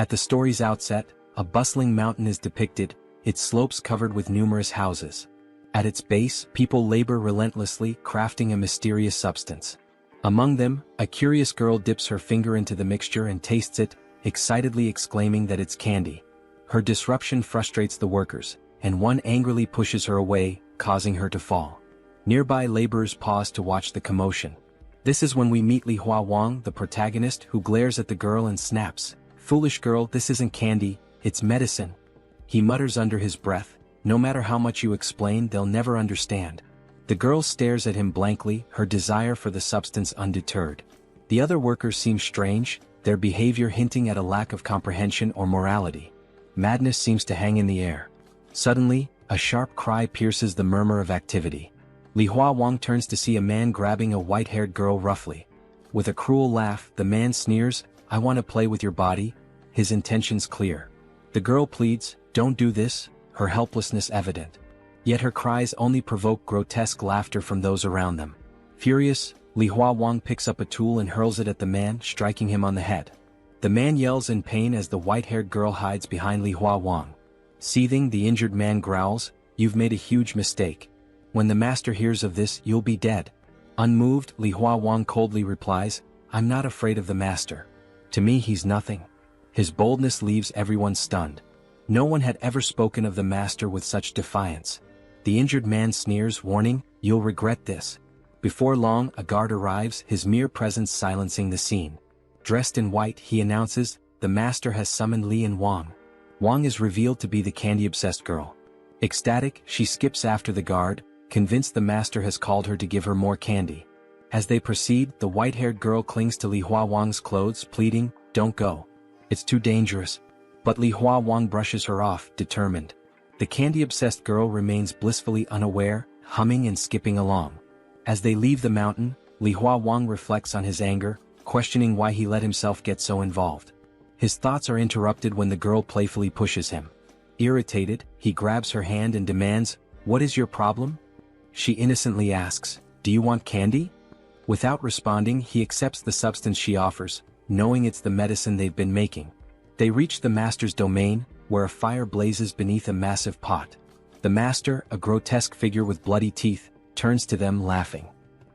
At the story's outset, a bustling mountain is depicted, its slopes covered with numerous houses. At its base, people labor relentlessly, crafting a mysterious substance. Among them, a curious girl dips her finger into the mixture and tastes it, excitedly exclaiming that it's candy. Her disruption frustrates the workers, and one angrily pushes her away, causing her to fall. Nearby laborers pause to watch the commotion. This is when we meet Li Hua Wang, the protagonist, who glares at the girl and snaps, "Foolish girl, this isn't candy, it's medicine." He mutters under his breath, "No matter how much you explain, they'll never understand." The girl stares at him blankly, her desire for the substance undeterred. The other workers seem strange, their behavior hinting at a lack of comprehension or morality. Madness seems to hang in the air. Suddenly, a sharp cry pierces the murmur of activity. Li Hua Wang turns to see a man grabbing a white-haired girl roughly. With a cruel laugh, the man sneers, "I want to play with your body," his intentions clear. The girl pleads, "Don't do this," her helplessness evident. Yet her cries only provoke grotesque laughter from those around them. Furious, Li Hua Wang picks up a tool and hurls it at the man, striking him on the head. The man yells in pain as the white-haired girl hides behind Li Hua Wang. Seething, the injured man growls, "You've made a huge mistake. When the master hears of this, you'll be dead." Unmoved, Li Hua Wang coldly replies, "I'm not afraid of the master. To me he's nothing." His boldness leaves everyone stunned. No one had ever spoken of the master with such defiance. The injured man sneers, warning, "You'll regret this." Before long, a guard arrives, his mere presence silencing the scene. Dressed in white, he announces, "The master has summoned Li and Wang." Wang is revealed to be the candy-obsessed girl. Ecstatic, she skips after the guard, convinced the master has called her to give her more candy. As they proceed, the white-haired girl clings to Li Hua Wang's clothes, pleading, "Don't go. It's too dangerous." But Li Hua Wang brushes her off, determined. The candy-obsessed girl remains blissfully unaware, humming and skipping along. As they leave the mountain, Li Hua Wang reflects on his anger, questioning why he let himself get so involved. His thoughts are interrupted when the girl playfully pushes him. Irritated, he grabs her hand and demands, "What is your problem?" She innocently asks, "Do you want candy?" Without responding, he accepts the substance she offers, knowing it's the medicine they've been making. They reach the master's domain, where a fire blazes beneath a massive pot. The master, a grotesque figure with bloody teeth, turns to them laughing.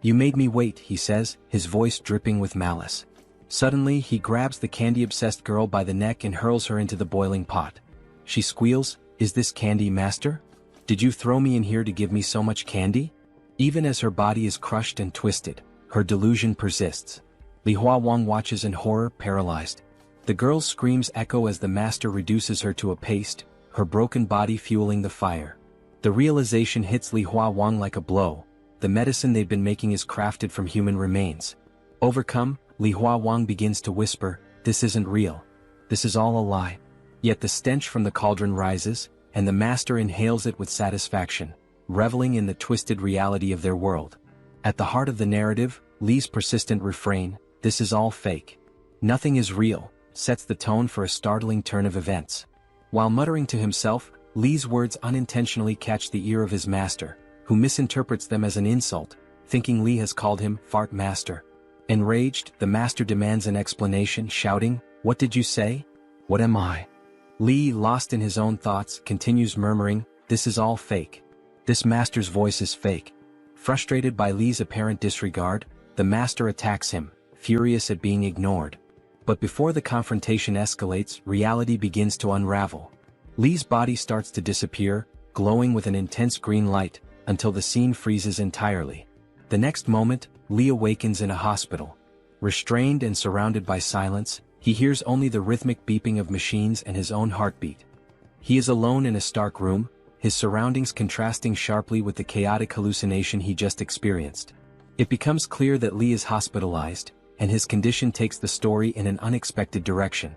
"You made me wait," he says, his voice dripping with malice. Suddenly, he grabs the candy-obsessed girl by the neck and hurls her into the boiling pot. She squeals, "Is this candy, master? Did you throw me in here to give me so much candy?" Even as her body is crushed and twisted, her delusion persists. Li Hua Wang watches in horror, paralyzed. The girl's screams echo as the master reduces her to a paste, her broken body fueling the fire. The realization hits Li Hua Wang like a blow. The medicine they've been making is crafted from human remains. Overcome, Li Hua Wang begins to whisper, "This isn't real. This is all a lie." Yet the stench from the cauldron rises, and the master inhales it with satisfaction, reveling in the twisted reality of their world. At the heart of the narrative, Li's persistent refrain, "This is all fake. Nothing is real," sets the tone for a startling turn of events. While muttering to himself, Li's words unintentionally catch the ear of his master, who misinterprets them as an insult, thinking Li has called him "fart master." Enraged, the master demands an explanation, shouting, "What did you say? What am I?" Li, lost in his own thoughts, continues murmuring, "This is all fake. This master's voice is fake." Frustrated by Li's apparent disregard, the master attacks him, furious at being ignored. But before the confrontation escalates, reality begins to unravel. Li's body starts to disappear, glowing with an intense green light, until the scene freezes entirely. The next moment, Li awakens in a hospital. Restrained and surrounded by silence, he hears only the rhythmic beeping of machines and his own heartbeat. He is alone in a stark room, his surroundings contrasting sharply with the chaotic hallucination he just experienced. It becomes clear that Li is hospitalized, and his condition takes the story in an unexpected direction.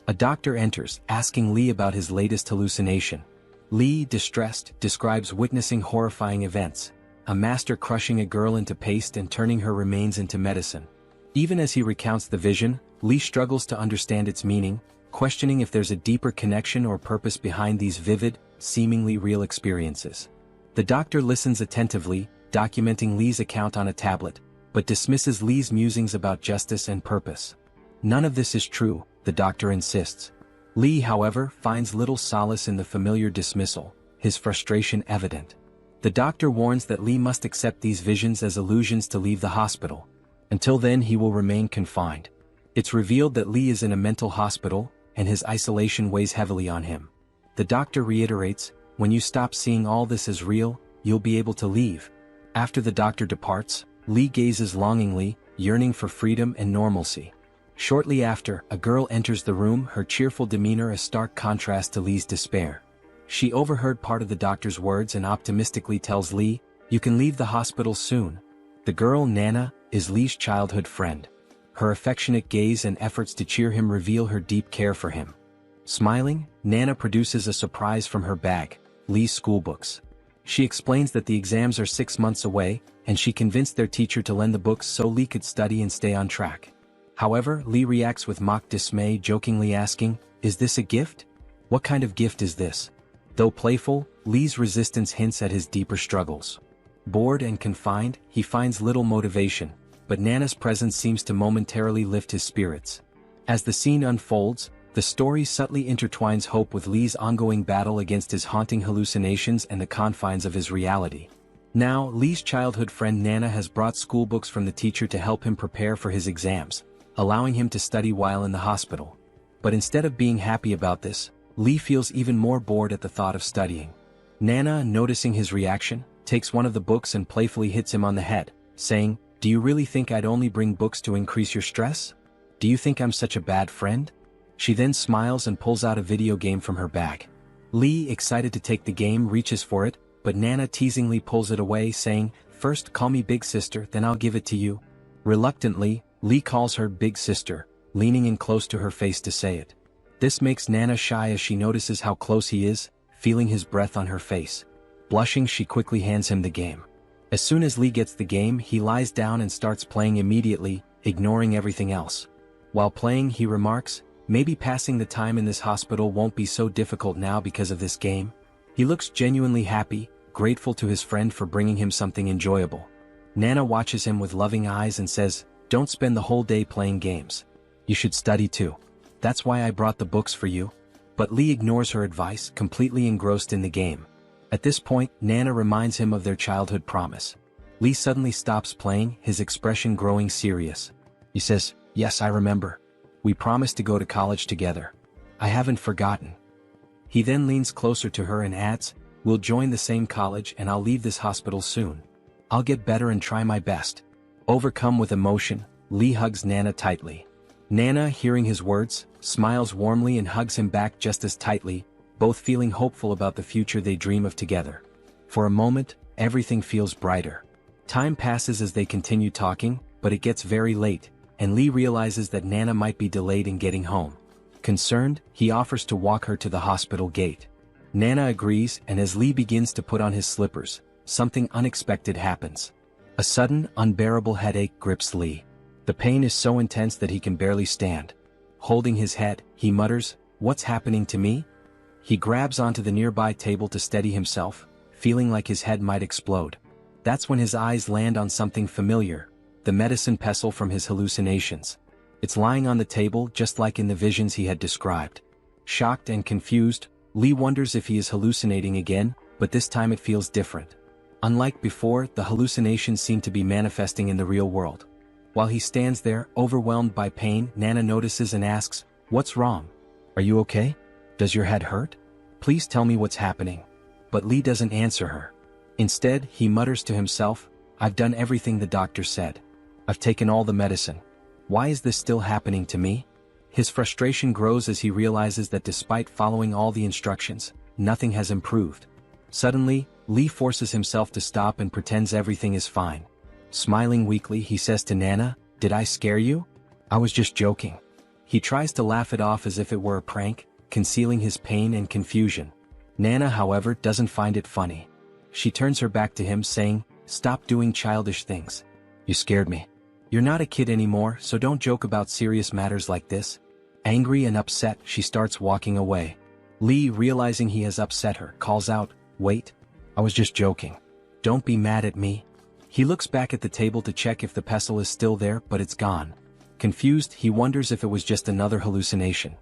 A doctor enters, asking Li about his latest hallucination. Li, distressed, describes witnessing horrifying events, a master crushing a girl into paste and turning her remains into medicine. Even as he recounts the vision, Li struggles to understand its meaning, questioning if there's a deeper connection or purpose behind these vivid, seemingly real experiences. The doctor listens attentively, documenting Li's account on a tablet, but dismisses Li's musings about justice and purpose. "None of this is true," the doctor insists. Lee, however, finds little solace in the familiar dismissal, his frustration evident. The doctor warns that Lee must accept these visions as illusions to leave the hospital. Until then he will remain confined. It's revealed that Lee is in a mental hospital, and his isolation weighs heavily on him. The doctor reiterates, when you stop seeing all this as real, you'll be able to leave. After the doctor departs, Lee gazes longingly, yearning for freedom and normalcy. Shortly after, a girl enters the room, her cheerful demeanor a stark contrast to Lee's despair. She overheard part of the doctor's words and optimistically tells Lee, "You can leave the hospital soon." The girl, Nana, is Lee's childhood friend. Her affectionate gaze and efforts to cheer him reveal her deep care for him. Smiling, Nana produces a surprise from her bag, Lee's schoolbooks. She explains that the exams are 6 months away, and she convinced their teacher to lend the books so Lee could study and stay on track. However, Lee reacts with mock dismay, jokingly asking, "Is this a gift? What kind of gift is this?" Though playful, Lee's resistance hints at his deeper struggles. Bored and confined, he finds little motivation, but Nana's presence seems to momentarily lift his spirits. As the scene unfolds, the story subtly intertwines hope with Lee's ongoing battle against his haunting hallucinations and the confines of his reality. Now, Lee's childhood friend Nana has brought schoolbooks from the teacher to help him prepare for his exams, allowing him to study while in the hospital. But instead of being happy about this, Lee feels even more bored at the thought of studying. Nana, noticing his reaction, takes one of the books and playfully hits him on the head, saying, "Do you really think I'd only bring books to increase your stress? Do you think I'm such a bad friend?" She then smiles and pulls out a video game from her bag. Lee, excited to take the game, reaches for it, but Nana teasingly pulls it away, saying, "First call me big sister, then I'll give it to you." Reluctantly, Lee calls her big sister, leaning in close to her face to say it. This makes Nana shy as she notices how close he is, feeling his breath on her face. Blushing, she quickly hands him the game. As soon as Lee gets the game, he lies down and starts playing immediately, ignoring everything else. While playing, he remarks, "Maybe passing the time in this hospital won't be so difficult now because of this game." He looks genuinely happy, grateful to his friend for bringing him something enjoyable. Nana watches him with loving eyes and says, "Don't spend the whole day playing games. You should study too. That's why I brought the books for you." But Lee ignores her advice, completely engrossed in the game. At this point, Nana reminds him of their childhood promise. Lee suddenly stops playing, his expression growing serious. He says, "Yes, I remember. We promised to go to college together. I haven't forgotten." He then leans closer to her and adds, "We'll join the same college and I'll leave this hospital soon. I'll get better and try my best." Overcome with emotion, Lee hugs Nana tightly. Nana, hearing his words, smiles warmly and hugs him back just as tightly, both feeling hopeful about the future they dream of together. For a moment, everything feels brighter. Time passes as they continue talking, but it gets very late, and Lee realizes that Nana might be delayed in getting home. Concerned, he offers to walk her to the hospital gate. Nana agrees, and as Lee begins to put on his slippers, something unexpected happens. A sudden, unbearable headache grips Lee. The pain is so intense that he can barely stand. Holding his head, he mutters, "What's happening to me?" He grabs onto the nearby table to steady himself, feeling like his head might explode. That's when his eyes land on something familiar, the medicine pestle from his hallucinations. It's lying on the table just like in the visions he had described. Shocked and confused, Lee wonders if he is hallucinating again, but this time it feels different. Unlike before, the hallucinations seem to be manifesting in the real world. While he stands there, overwhelmed by pain, Nana notices and asks, "What's wrong? Are you okay? Does your head hurt? Please tell me what's happening." But Lee doesn't answer her. Instead, he mutters to himself, "I've done everything the doctor said. I've taken all the medicine. Why is this still happening to me?" His frustration grows as he realizes that despite following all the instructions, nothing has improved. Suddenly, Lee forces himself to stop and pretends everything is fine. Smiling weakly, he says to Nana, "Did I scare you? I was just joking." He tries to laugh it off as if it were a prank, concealing his pain and confusion. Nana, however, doesn't find it funny. She turns her back to him, saying, "Stop doing childish things. You scared me. You're not a kid anymore, so don't joke about serious matters like this." Angry and upset, she starts walking away. Lee, realizing he has upset her, calls out, "Wait. I was just joking. Don't be mad at me." He looks back at the table to check if the pestle is still there, but it's gone. Confused, he wonders if it was just another hallucination.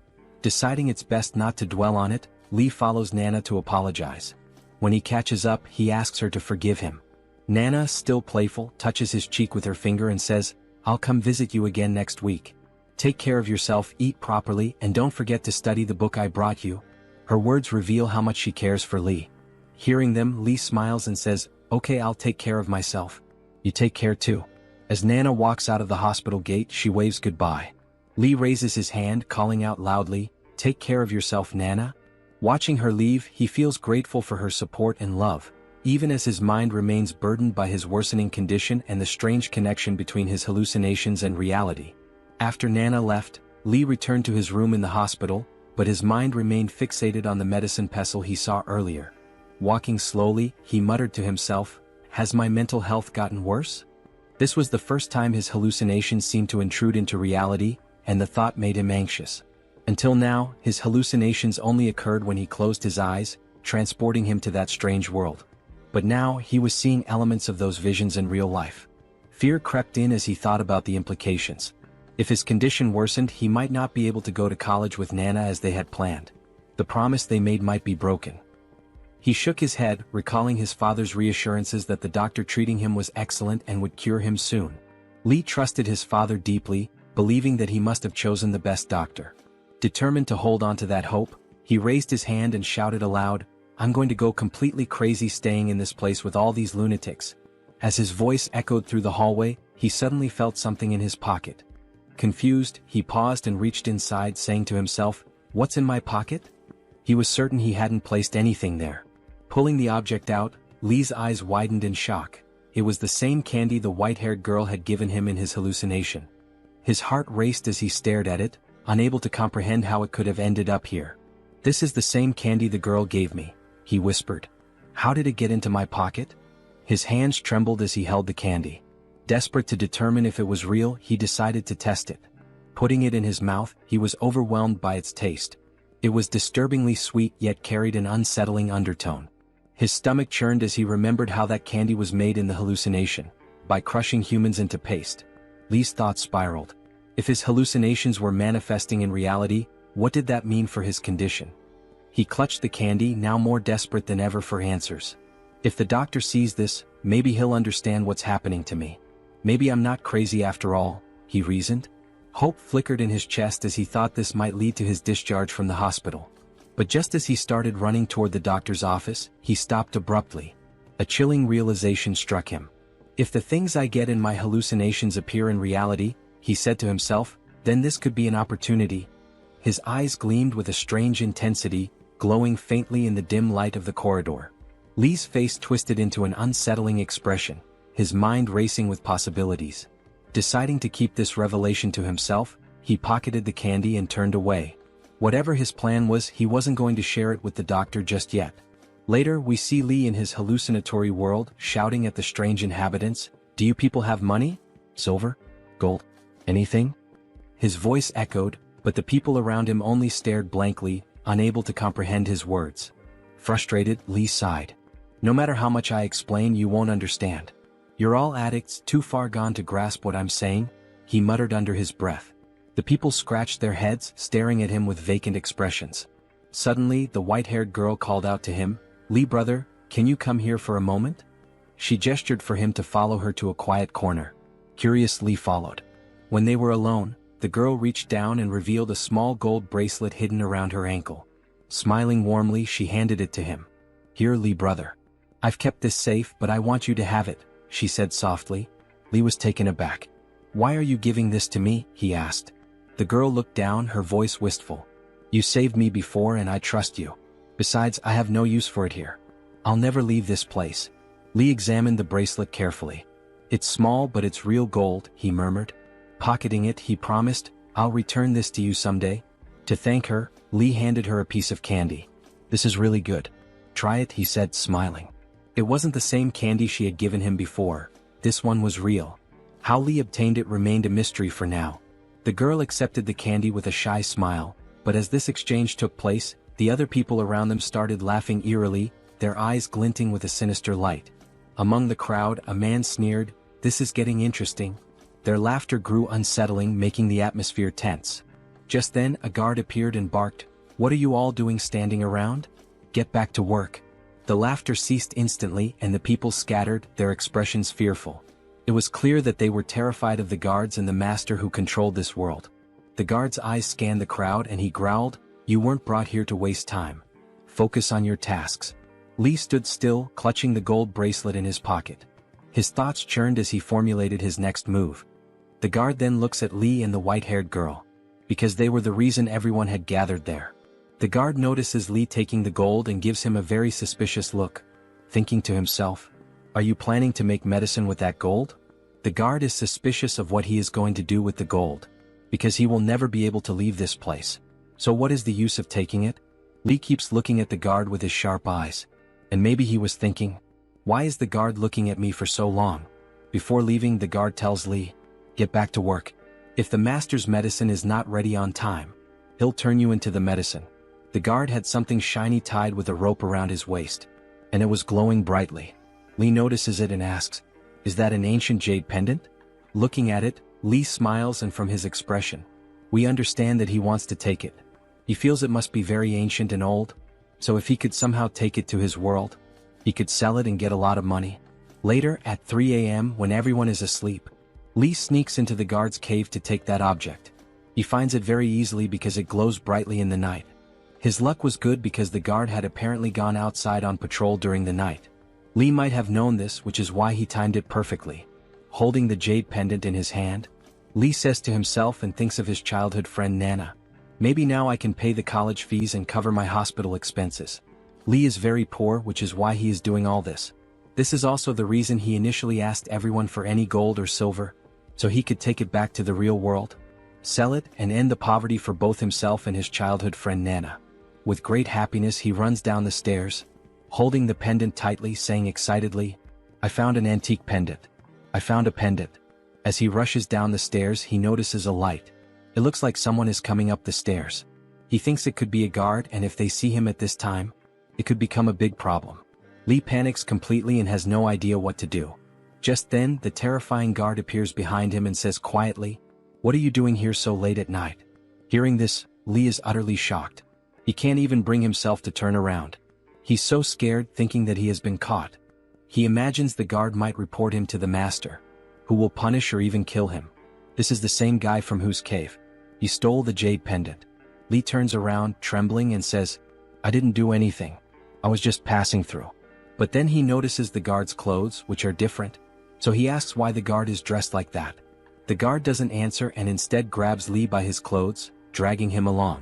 Deciding it's best not to dwell on it, Lee follows Nana to apologize. When he catches up, he asks her to forgive him. Nana, still playful, touches his cheek with her finger and says, "I'll come visit you again next week. Take care of yourself, eat properly, and don't forget to study the book I brought you." Her words reveal how much she cares for Lee. Hearing them, Lee smiles and says, "Okay, I'll take care of myself. You take care too." As Nana walks out of the hospital gate, she waves goodbye. Lee raises his hand, calling out loudly, "Take care of yourself, Nana." Watching her leave, he feels grateful for her support and love, even as his mind remains burdened by his worsening condition and the strange connection between his hallucinations and reality. After Nana left, Lee returned to his room in the hospital, but his mind remained fixated on the medicine pestle he saw earlier. Walking slowly, he muttered to himself, "Has my mental health gotten worse?" This was the first time his hallucinations seemed to intrude into reality, and the thought made him anxious. Until now, his hallucinations only occurred when he closed his eyes, transporting him to that strange world. But now, he was seeing elements of those visions in real life. Fear crept in as he thought about the implications. If his condition worsened, he might not be able to go to college with Nana as they had planned. The promise they made might be broken. He shook his head, recalling his father's reassurances that the doctor treating him was excellent and would cure him soon. Lee trusted his father deeply, believing that he must have chosen the best doctor. Determined to hold on to that hope, he raised his hand and shouted aloud, "I'm going to go completely crazy staying in this place with all these lunatics." As his voice echoed through the hallway, he suddenly felt something in his pocket. Confused, he paused and reached inside, saying to himself, "What's in my pocket?" He was certain he hadn't placed anything there. Pulling the object out, Lee's eyes widened in shock. It was the same candy the white-haired girl had given him in his hallucination. His heart raced as he stared at it, unable to comprehend how it could have ended up here. "This is the same candy the girl gave me," he whispered. "How did it get into my pocket?" His hands trembled as he held the candy. Desperate to determine if it was real, he decided to test it. Putting it in his mouth, he was overwhelmed by its taste. It was disturbingly sweet yet carried an unsettling undertone. His stomach churned as he remembered how that candy was made in the hallucination, by crushing humans into paste. Lee's thoughts spiraled. If his hallucinations were manifesting in reality, what did that mean for his condition? He clutched the candy, now more desperate than ever for answers. If the doctor sees this, maybe he'll understand what's happening to me. Maybe I'm not crazy after all, he reasoned. Hope flickered in his chest as he thought this might lead to his discharge from the hospital. But just as he started running toward the doctor's office, he stopped abruptly. A chilling realization struck him. If the things I get in my hallucinations appear in reality, he said to himself, then this could be an opportunity. His eyes gleamed with a strange intensity, glowing faintly in the dim light of the corridor. Lee's face twisted into an unsettling expression, his mind racing with possibilities. Deciding to keep this revelation to himself, he pocketed the candy and turned away. Whatever his plan was, he wasn't going to share it with the doctor just yet. Later, we see Lee in his hallucinatory world, shouting at the strange inhabitants, "Do you people have money? Silver? Gold? Anything?" His voice echoed, but the people around him only stared blankly, unable to comprehend his words. Frustrated, Lee sighed. "No matter how much I explain, you won't understand. You're all addicts, too far gone to grasp what I'm saying," he muttered under his breath. The people scratched their heads, staring at him with vacant expressions. Suddenly, the white-haired girl called out to him, "Lee brother, can you come here for a moment?" She gestured for him to follow her to a quiet corner. Curious, Lee followed. When they were alone, the girl reached down and revealed a small gold bracelet hidden around her ankle. Smiling warmly, she handed it to him. "Here, Lee brother. I've kept this safe, but I want you to have it," she said softly. Lee was taken aback. "Why are you giving this to me?" he asked. The girl looked down, her voice wistful. "You saved me before and I trust you. Besides, I have no use for it here. I'll never leave this place." Lee examined the bracelet carefully. "It's small but it's real gold," he murmured. Pocketing it, he promised, "I'll return this to you someday." To thank her, Lee handed her a piece of candy. "This is really good. Try it," he said, smiling. It wasn't the same candy she had given him before. This one was real. How Lee obtained it remained a mystery for now. The girl accepted the candy with a shy smile, but as this exchange took place, the other people around them started laughing eerily, their eyes glinting with a sinister light. Among the crowd, a man sneered, "This is getting interesting." Their laughter grew unsettling, making the atmosphere tense. Just then, a guard appeared and barked, "What are you all doing standing around? Get back to work." The laughter ceased instantly and the people scattered, their expressions fearful. It was clear that they were terrified of the guards and the master who controlled this world. The guard's eyes scanned the crowd and he growled, "You weren't brought here to waste time. Focus on your tasks." Lee stood still, clutching the gold bracelet in his pocket. His thoughts churned as he formulated his next move. The guard then looks at Lee and the white-haired girl. Because they were the reason everyone had gathered there. The guard notices Lee taking the gold and gives him a very suspicious look, thinking to himself, "Are you planning to make medicine with that gold?" The guard is suspicious of what he is going to do with the gold, because he will never be able to leave this place. So what is the use of taking it? Lee keeps looking at the guard with his sharp eyes. And maybe he was thinking, why is the guard looking at me for so long? Before leaving, the guard tells Lee, "Get back to work. If the master's medicine is not ready on time, he'll turn you into the medicine." The guard had something shiny tied with a rope around his waist, and it was glowing brightly. Lee notices it and asks, "Is that an ancient jade pendant?" Looking at it, Lee smiles, and from his expression, we understand that he wants to take it. He feels it must be very ancient and old, so if he could somehow take it to his world, he could sell it and get a lot of money. Later, at 3 a.m. when everyone is asleep, Lee sneaks into the guard's cave to take that object. He finds it very easily because it glows brightly in the night. His luck was good because the guard had apparently gone outside on patrol during the night. Lee might have known this, which is why he timed it perfectly. Holding the jade pendant in his hand, Lee says to himself and thinks of his childhood friend Nana. Maybe now I can pay the college fees and cover my hospital expenses. Lee is very poor, which is why he is doing all this. This is also the reason he initially asked everyone for any gold or silver, so he could take it back to the real world, sell it, and end the poverty for both himself and his childhood friend Nana. With great happiness he runs down the stairs, holding the pendant tightly, saying excitedly, "I found an antique pendant. I found a pendant." As he rushes down the stairs he notices a light. It looks like someone is coming up the stairs. He thinks it could be a guard, and if they see him at this time, it could become a big problem. Lee panics completely and has no idea what to do. Just then, the terrifying guard appears behind him and says quietly, "What are you doing here so late at night?" Hearing this, Lee is utterly shocked. He can't even bring himself to turn around. He's so scared, thinking that he has been caught. He imagines the guard might report him to the master, who will punish or even kill him. This is the same guy from whose cave he stole the jade pendant. Lee turns around, trembling, and says, "I didn't do anything. I was just passing through." But then he notices the guard's clothes, which are different, so he asks why the guard is dressed like that. The guard doesn't answer and instead grabs Lee by his clothes, dragging him along.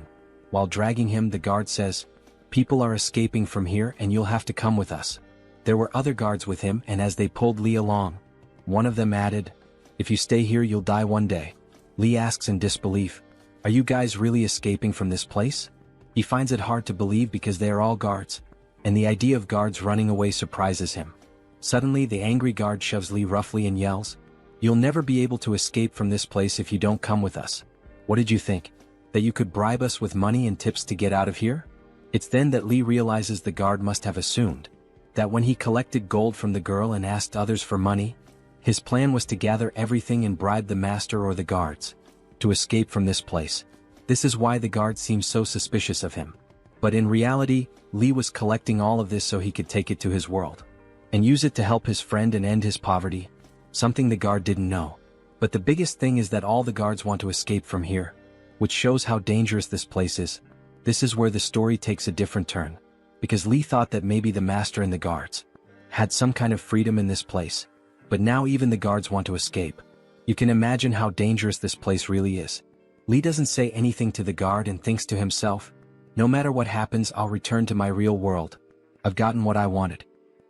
While dragging him, the guard says, "People are escaping from here and you'll have to come with us." There were other guards with him, and as they pulled Lee along, one of them added, "If you stay here you'll die one day." Lee asks in disbelief, "Are you guys really escaping from this place?" He finds it hard to believe because they are all guards, and the idea of guards running away surprises him. Suddenly the angry guard shoves Lee roughly and yells, "You'll never be able to escape from this place if you don't come with us. What did you think? That you could bribe us with money and tips to get out of here?" It's then that Lee realizes the guard must have assumed that when he collected gold from the girl and asked others for money, his plan was to gather everything and bribe the master or the guards to escape from this place. This is why the guard seems so suspicious of him. But in reality, Lee was collecting all of this so he could take it to his world and use it to help his friend and end his poverty, something the guard didn't know. But the biggest thing is that all the guards want to escape from here, which shows how dangerous this place is. This is where the story takes a different turn, because Lee thought that maybe the master and the guards had some kind of freedom in this place, but now even the guards want to escape. You can imagine how dangerous this place really is. Lee doesn't say anything to the guard and thinks to himself, "No matter what happens, I'll return to my real world. I've gotten what I wanted."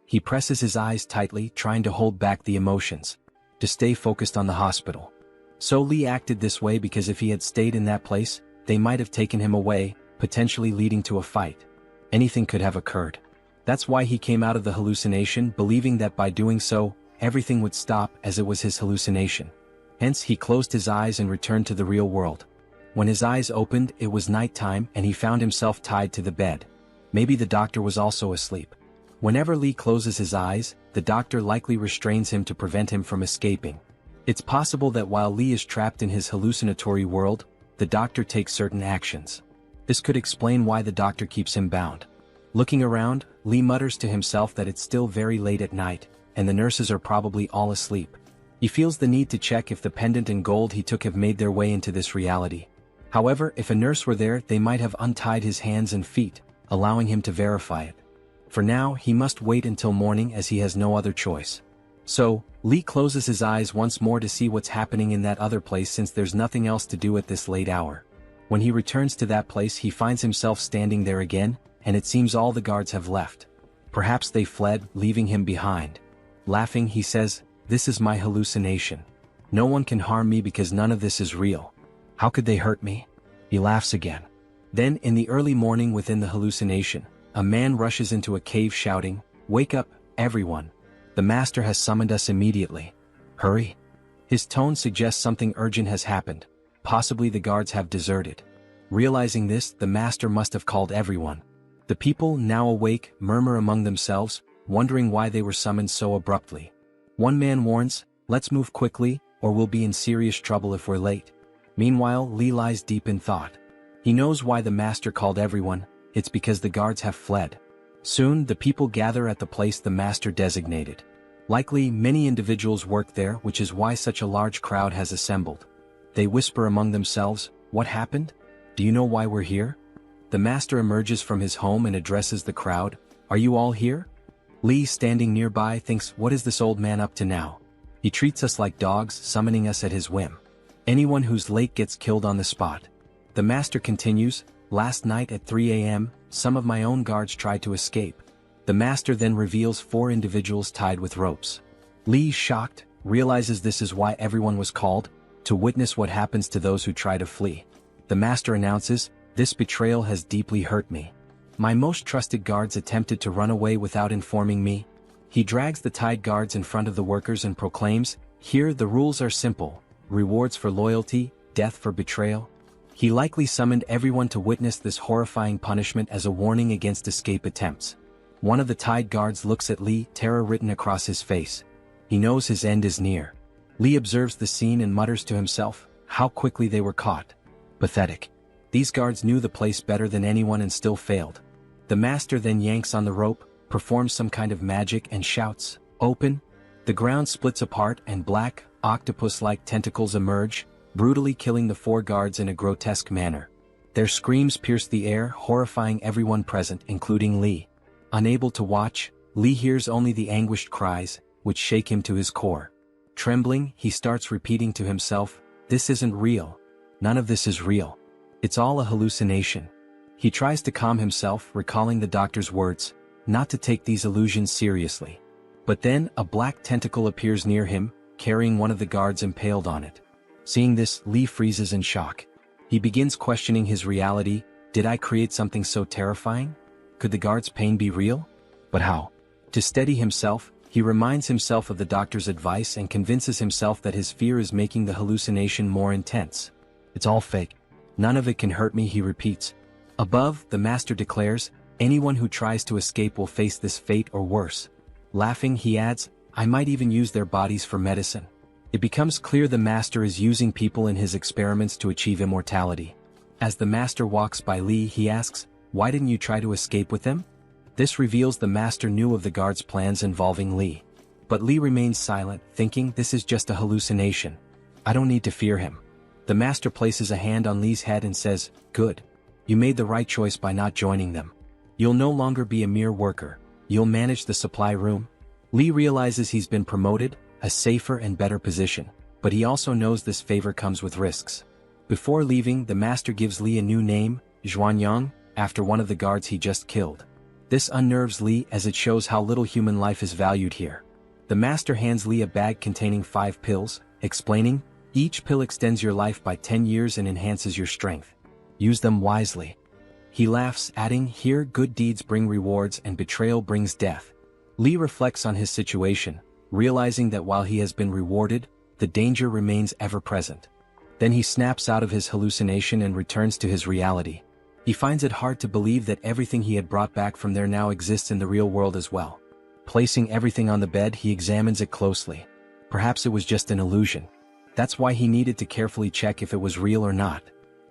He presses his eyes tightly, trying to hold back the emotions, to stay focused on the hospital. So Lee acted this way because if he had stayed in that place, they might have taken him away, potentially leading to a fight. Anything could have occurred. That's why he came out of the hallucination, believing that by doing so, everything would stop, as it was his hallucination. Hence he closed his eyes and returned to the real world. When his eyes opened, it was nighttime and he found himself tied to the bed. Maybe the doctor was also asleep. Whenever Lee closes his eyes, the doctor likely restrains him to prevent him from escaping. It's possible that while Lee is trapped in his hallucinatory world, the doctor takes certain actions. This could explain why the doctor keeps him bound. Looking around, Lee mutters to himself that it's still very late at night, and the nurses are probably all asleep. He feels the need to check if the pendant and gold he took have made their way into this reality. However, if a nurse were there, they might have untied his hands and feet, allowing him to verify it. For now, he must wait until morning as he has no other choice. So, Lee closes his eyes once more to see what's happening in that other place since there's nothing else to do at this late hour. When he returns to that place, he finds himself standing there again, and it seems all the guards have left. Perhaps they fled, leaving him behind. Laughing, he says, "This is my hallucination. No one can harm me because none of this is real. How could they hurt me?" He laughs again. Then, in the early morning within the hallucination, a man rushes into a cave shouting, "Wake up, everyone. The master has summoned us immediately. Hurry." His tone suggests something urgent has happened. Possibly the guards have deserted. Realizing this, the master must have called everyone. The people, now awake, murmur among themselves, wondering why they were summoned so abruptly. One man warns, "Let's move quickly, or we'll be in serious trouble if we're late." Meanwhile, Lee lies deep in thought. He knows why the master called everyone. It's because the guards have fled. Soon, the people gather at the place the master designated. Likely, many individuals work there, which is why such a large crowd has assembled. They whisper among themselves, "What happened? Do you know why we're here?" The master emerges from his home and addresses the crowd, "Are you all here?" Lee, standing nearby, thinks, "What is this old man up to now? He treats us like dogs, summoning us at his whim. Anyone who's late gets killed on the spot." The master continues, "Last night at 3 a.m., some of my own guards tried to escape." The master then reveals 4 individuals tied with ropes. Lee, shocked, realizes this is why everyone was called, to witness what happens to those who try to flee. The master announces, "This betrayal has deeply hurt me. My most trusted guards attempted to run away without informing me." He drags the tied guards in front of the workers and proclaims, "Here the rules are simple, rewards for loyalty, death for betrayal." He likely summoned everyone to witness this horrifying punishment as a warning against escape attempts. One of the tied guards looks at Lee, terror written across his face. He knows his end is near. Lee observes the scene and mutters to himself, "How quickly they were caught. Pathetic. These guards knew the place better than anyone and still failed." The master then yanks on the rope, performs some kind of magic and shouts, "Open!" The ground splits apart and black, octopus-like tentacles emerge, brutally killing the 4 guards in a grotesque manner. Their screams pierce the air, horrifying everyone present, including Lee. Unable to watch, Lee hears only the anguished cries, which shake him to his core. Trembling, he starts repeating to himself, "This isn't real. None of this is real. It's all a hallucination." He tries to calm himself, recalling the doctor's words, not to take these illusions seriously. But then, a black tentacle appears near him, carrying one of the guards impaled on it. Seeing this, Lee freezes in shock. He begins questioning his reality. Did I create something so terrifying? Could the guard's pain be real? But how? To steady himself, he reminds himself of the doctor's advice and convinces himself that his fear is making the hallucination more intense. "It's all fake. None of it can hurt me," he repeats. Above, the master declares, "Anyone who tries to escape will face this fate or worse." Laughing, he adds, "I might even use their bodies for medicine." It becomes clear the master is using people in his experiments to achieve immortality. As the master walks by Lee, he asks, "Why didn't you try to escape with them?" This reveals the master knew of the guard's plans involving Lee. But Lee remains silent, thinking, "This is just a hallucination. I don't need to fear him." The master places a hand on Lee's head and says, "Good. You made the right choice by not joining them. You'll no longer be a mere worker. You'll manage the supply room." Lee realizes he's been promoted, a safer and better position, but he also knows this favor comes with risks. Before leaving, the master gives Lee a new name, Janya, after one of the guards he just killed. This unnerves Lee as it shows how little human life is valued here. The master hands Lee a bag containing 5 pills, explaining, "Each pill extends your life by 10 years and enhances your strength. Use them wisely." He laughs, adding, "Here good deeds bring rewards and betrayal brings death." Lee reflects on his situation, realizing that while he has been rewarded, the danger remains ever present. Then he snaps out of his hallucination and returns to his reality. He finds it hard to believe that everything he had brought back from there now exists in the real world as well. Placing everything on the bed, he examines it closely. Perhaps it was just an illusion. That's why he needed to carefully check if it was real or not.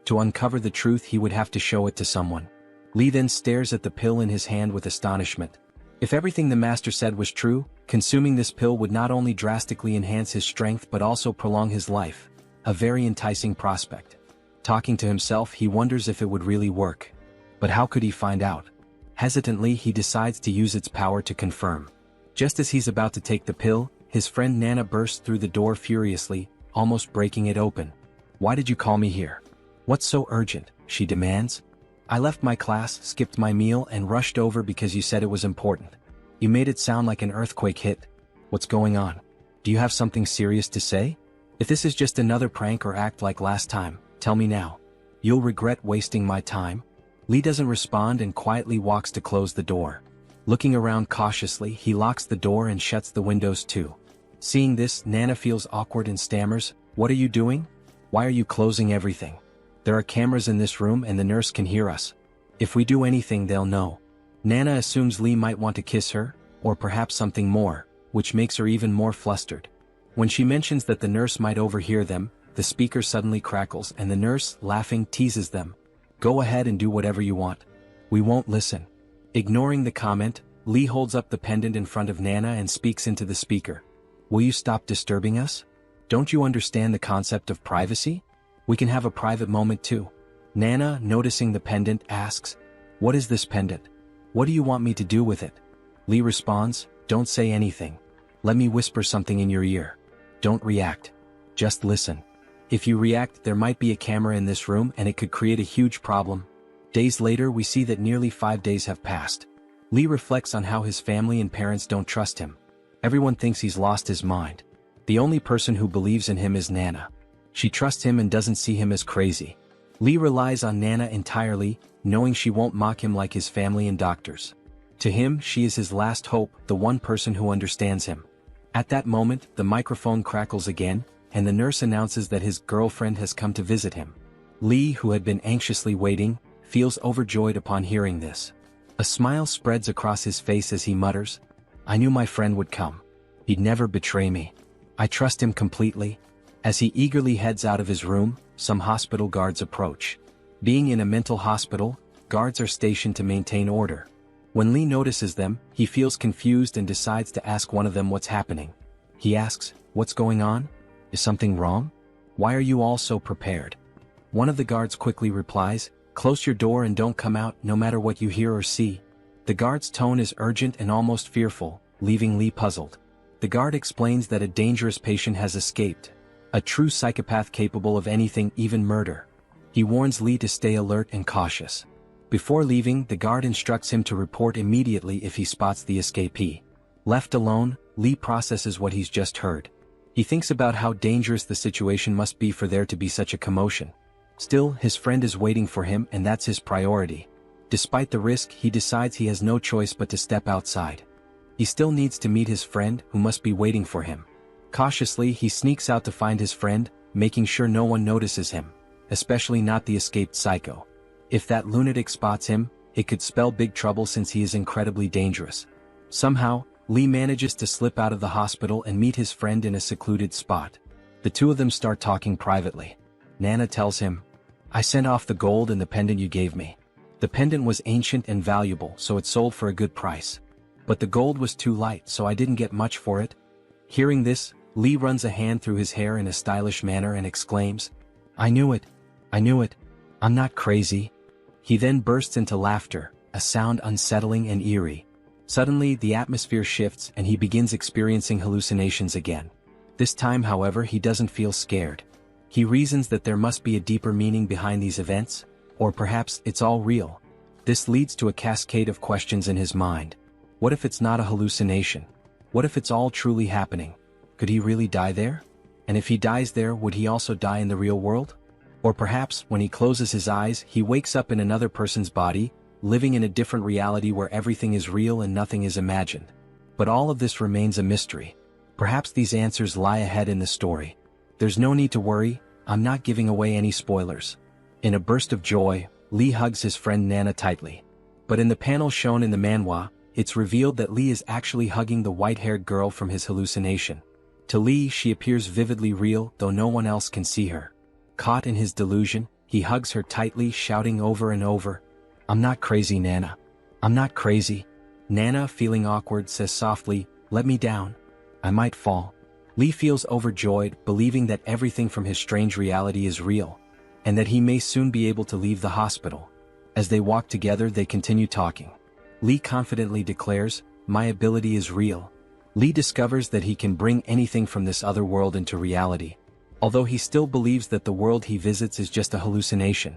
To uncover the truth he would have to show it to someone. Lee then stares at the pill in his hand with astonishment. If everything the master said was true, consuming this pill would not only drastically enhance his strength but also prolong his life. A very enticing prospect. Talking to himself, he wonders if it would really work. But how could he find out? Hesitantly, he decides to use its power to confirm. Just as he's about to take the pill, his friend Nana bursts through the door furiously, almost breaking it open. "Why did you call me here? What's so urgent?" she demands. "I left my class, skipped my meal, and rushed over because you said it was important. You made it sound like an earthquake hit. What's going on? Do you have something serious to say? If this is just another prank or act like last time, tell me now. You'll regret wasting my time." Lee doesn't respond and quietly walks to close the door. Looking around cautiously, he locks the door and shuts the windows too. Seeing this, Nana feels awkward and stammers, "What are you doing? Why are you closing everything? There are cameras in this room and the nurse can hear us. If we do anything, they'll know." Nana assumes Lee might want to kiss her, or perhaps something more, which makes her even more flustered. When she mentions that the nurse might overhear them, the speaker suddenly crackles and the nurse, laughing, teases them. "Go ahead and do whatever you want. We won't listen." Ignoring the comment, Lee holds up the pendant in front of Nana and speaks into the speaker. "Will you stop disturbing us? Don't you understand the concept of privacy? We can have a private moment too." Nana, noticing the pendant, asks, "What is this pendant? What do you want me to do with it?" Lee responds, "Don't say anything. Let me whisper something in your ear. Don't react. Just listen. If you react, there might be a camera in this room and it could create a huge problem." Days later, we see that nearly 5 days have passed. Lee reflects on how his family and parents don't trust him. Everyone thinks he's lost his mind. The only person who believes in him is Nana. She trusts him and doesn't see him as crazy. Lee relies on Nana entirely, knowing she won't mock him like his family and doctors. To him, she is his last hope, the one person who understands him. At that moment, the microphone crackles again, and the nurse announces that his girlfriend has come to visit him. Lee, who had been anxiously waiting, feels overjoyed upon hearing this. A smile spreads across his face as he mutters, "I knew my friend would come. He'd never betray me. I trust him completely." As he eagerly heads out of his room, some hospital guards approach. Being in a mental hospital, guards are stationed to maintain order. When Lee notices them, he feels confused and decides to ask one of them what's happening. He asks, "What's going on? Is something wrong? Why are you all so prepared?" One of the guards quickly replies, "Close your door and don't come out no matter what you hear or see." The guard's tone is urgent and almost fearful, leaving Lee puzzled. The guard explains that a dangerous patient has escaped. A true psychopath capable of anything, even murder. He warns Lee to stay alert and cautious. Before leaving, the guard instructs him to report immediately if he spots the escapee. Left alone, Lee processes what he's just heard. He thinks about how dangerous the situation must be for there to be such a commotion. Still, his friend is waiting for him and that's his priority. Despite the risk, he decides he has no choice but to step outside. He still needs to meet his friend, who must be waiting for him. Cautiously, he sneaks out to find his friend, making sure no one notices him, especially not the escaped psycho. If that lunatic spots him, it could spell big trouble since he is incredibly dangerous. Somehow, Lee manages to slip out of the hospital and meet his friend in a secluded spot. The two of them start talking privately. Nana tells him, "I sent off the gold and the pendant you gave me. The pendant was ancient and valuable, so it sold for a good price. But the gold was too light, so I didn't get much for it." Hearing this, Lee runs a hand through his hair in a stylish manner and exclaims, "I knew it. I knew it. I'm not crazy." He then bursts into laughter, a sound unsettling and eerie. Suddenly, the atmosphere shifts and he begins experiencing hallucinations again. This time, however, he doesn't feel scared. He reasons that there must be a deeper meaning behind these events, or perhaps it's all real. This leads to a cascade of questions in his mind. What if it's not a hallucination? What if it's all truly happening? Could he really die there? And if he dies there, would he also die in the real world? Or perhaps, when he closes his eyes, he wakes up in another person's body, living in a different reality where everything is real and nothing is imagined. But all of this remains a mystery. Perhaps these answers lie ahead in the story. There's no need to worry, I'm not giving away any spoilers. In a burst of joy, Lee hugs his friend Nana tightly. But in the panel shown in the manhwa, it's revealed that Lee is actually hugging the white-haired girl from his hallucination. To Lee, she appears vividly real, though no one else can see her. Caught in his delusion, he He hugs her tightly, shouting over and over, "I'm not crazy, Nana. I'm not crazy." Nana, feeling awkward, says softly, "Let me down. I might fall." Lee feels overjoyed, believing that everything from his strange reality is real, and that he may soon be able to leave the hospital. As they walk together, they continue talking. Lee confidently declares, "My ability is real." Lee discovers that he can bring anything from this other world into reality, although he still believes that the world he visits is just a hallucination.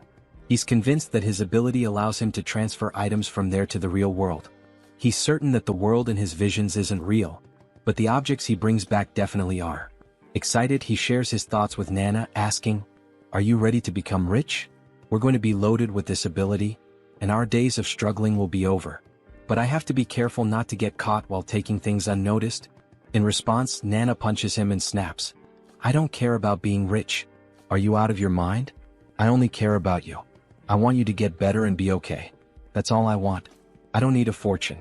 He's convinced that his ability allows him to transfer items from there to the real world. He's certain that the world in his visions isn't real, but the objects he brings back definitely are. Excited, he shares his thoughts with Nana, asking, "Are you ready to become rich? We're going to be loaded with this ability, and our days of struggling will be over. But I have to be careful not to get caught while taking things unnoticed." In response, Nana punches him and snaps, "I don't care about being rich. Are you out of your mind? I only care about you. I want you to get better and be okay. That's all I want. I don't need a fortune.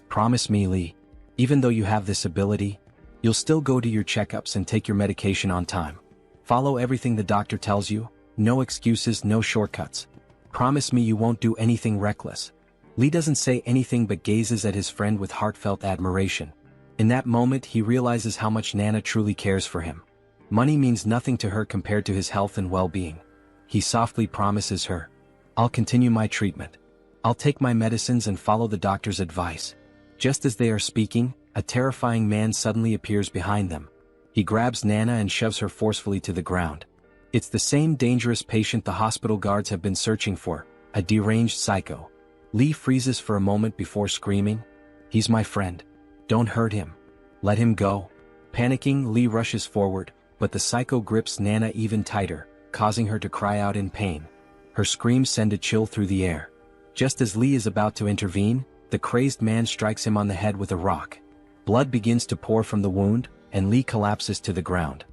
Promise me, Lee, even though you have this ability, you'll still go to your checkups and take your medication on time. Follow everything the doctor tells you, no excuses, no shortcuts. Promise me you won't do anything reckless." Lee doesn't say anything but gazes at his friend with heartfelt admiration. In that moment, he realizes how much Nana truly cares for him. Money means nothing to her compared to his health and well-being. He softly promises her, "I'll continue my treatment. I'll take my medicines and follow the doctor's advice." Just as they are speaking, a terrifying man suddenly appears behind them. He grabs Nana and shoves her forcefully to the ground. It's the same dangerous patient the hospital guards have been searching for, a deranged psycho. Lee freezes for a moment before screaming, "He's my friend. Don't hurt him. Let him go." Panicking, Lee rushes forward, but the psycho grips Nana even tighter, causing her to cry out in pain. Her screams send a chill through the air. Just as Lee is about to intervene, the crazed man strikes him on the head with a rock. Blood begins to pour from the wound, and Lee collapses to the ground.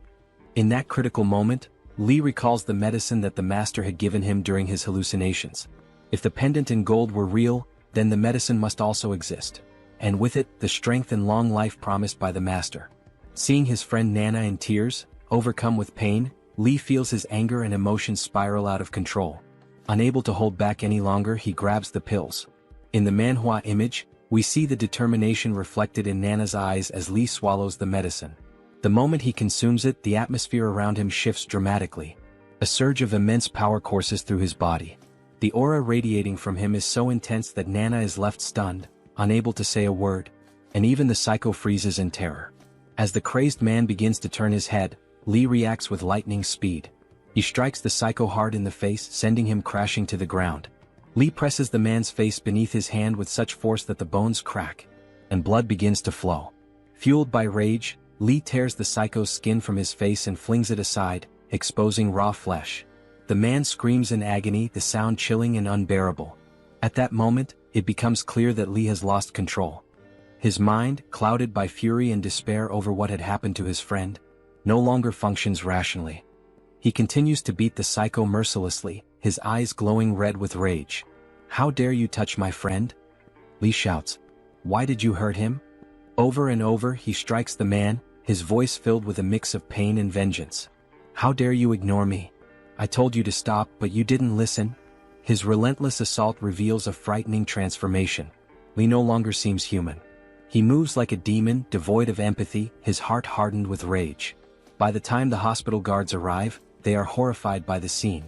In that critical moment, Lee recalls the medicine that the master had given him during his hallucinations. If the pendant in gold were real, then the medicine must also exist, and with it, the strength and long life promised by the master. Seeing his friend Nana in tears, overcome with pain, Lee feels his anger and emotions spiral out of control. Unable to hold back any longer, he grabs the pills. In the Manhwa image, we see the determination reflected in Nana's eyes as Lee swallows the medicine. The moment he consumes it, the atmosphere around him shifts dramatically. A surge of immense power courses through his body. The aura radiating from him is so intense that Nana is left stunned, unable to say a word, and even the psycho freezes in terror. As the crazed man begins to turn his head, Lee reacts with lightning speed. He strikes the psycho hard in the face, sending him crashing to the ground. Lee presses the man's face beneath his hand with such force that the bones crack, and blood begins to flow. Fueled by rage, Lee tears the psycho's skin from his face and flings it aside, exposing raw flesh. The man screams in agony, the sound chilling and unbearable. At that moment, it becomes clear that Lee has lost control. His mind, clouded by fury and despair over what had happened to his friend, no longer functions rationally. He continues to beat the psycho mercilessly, his eyes glowing red with rage. "How dare you touch my friend?" Lee shouts. "Why did you hurt him?" Over and over, he strikes the man, his voice filled with a mix of pain and vengeance. "How dare you ignore me? I told you to stop, but you didn't listen." His relentless assault reveals a frightening transformation. Lee no longer seems human. He moves like a demon, devoid of empathy, his heart hardened with rage. By the time the hospital guards arrive, they are horrified by the scene.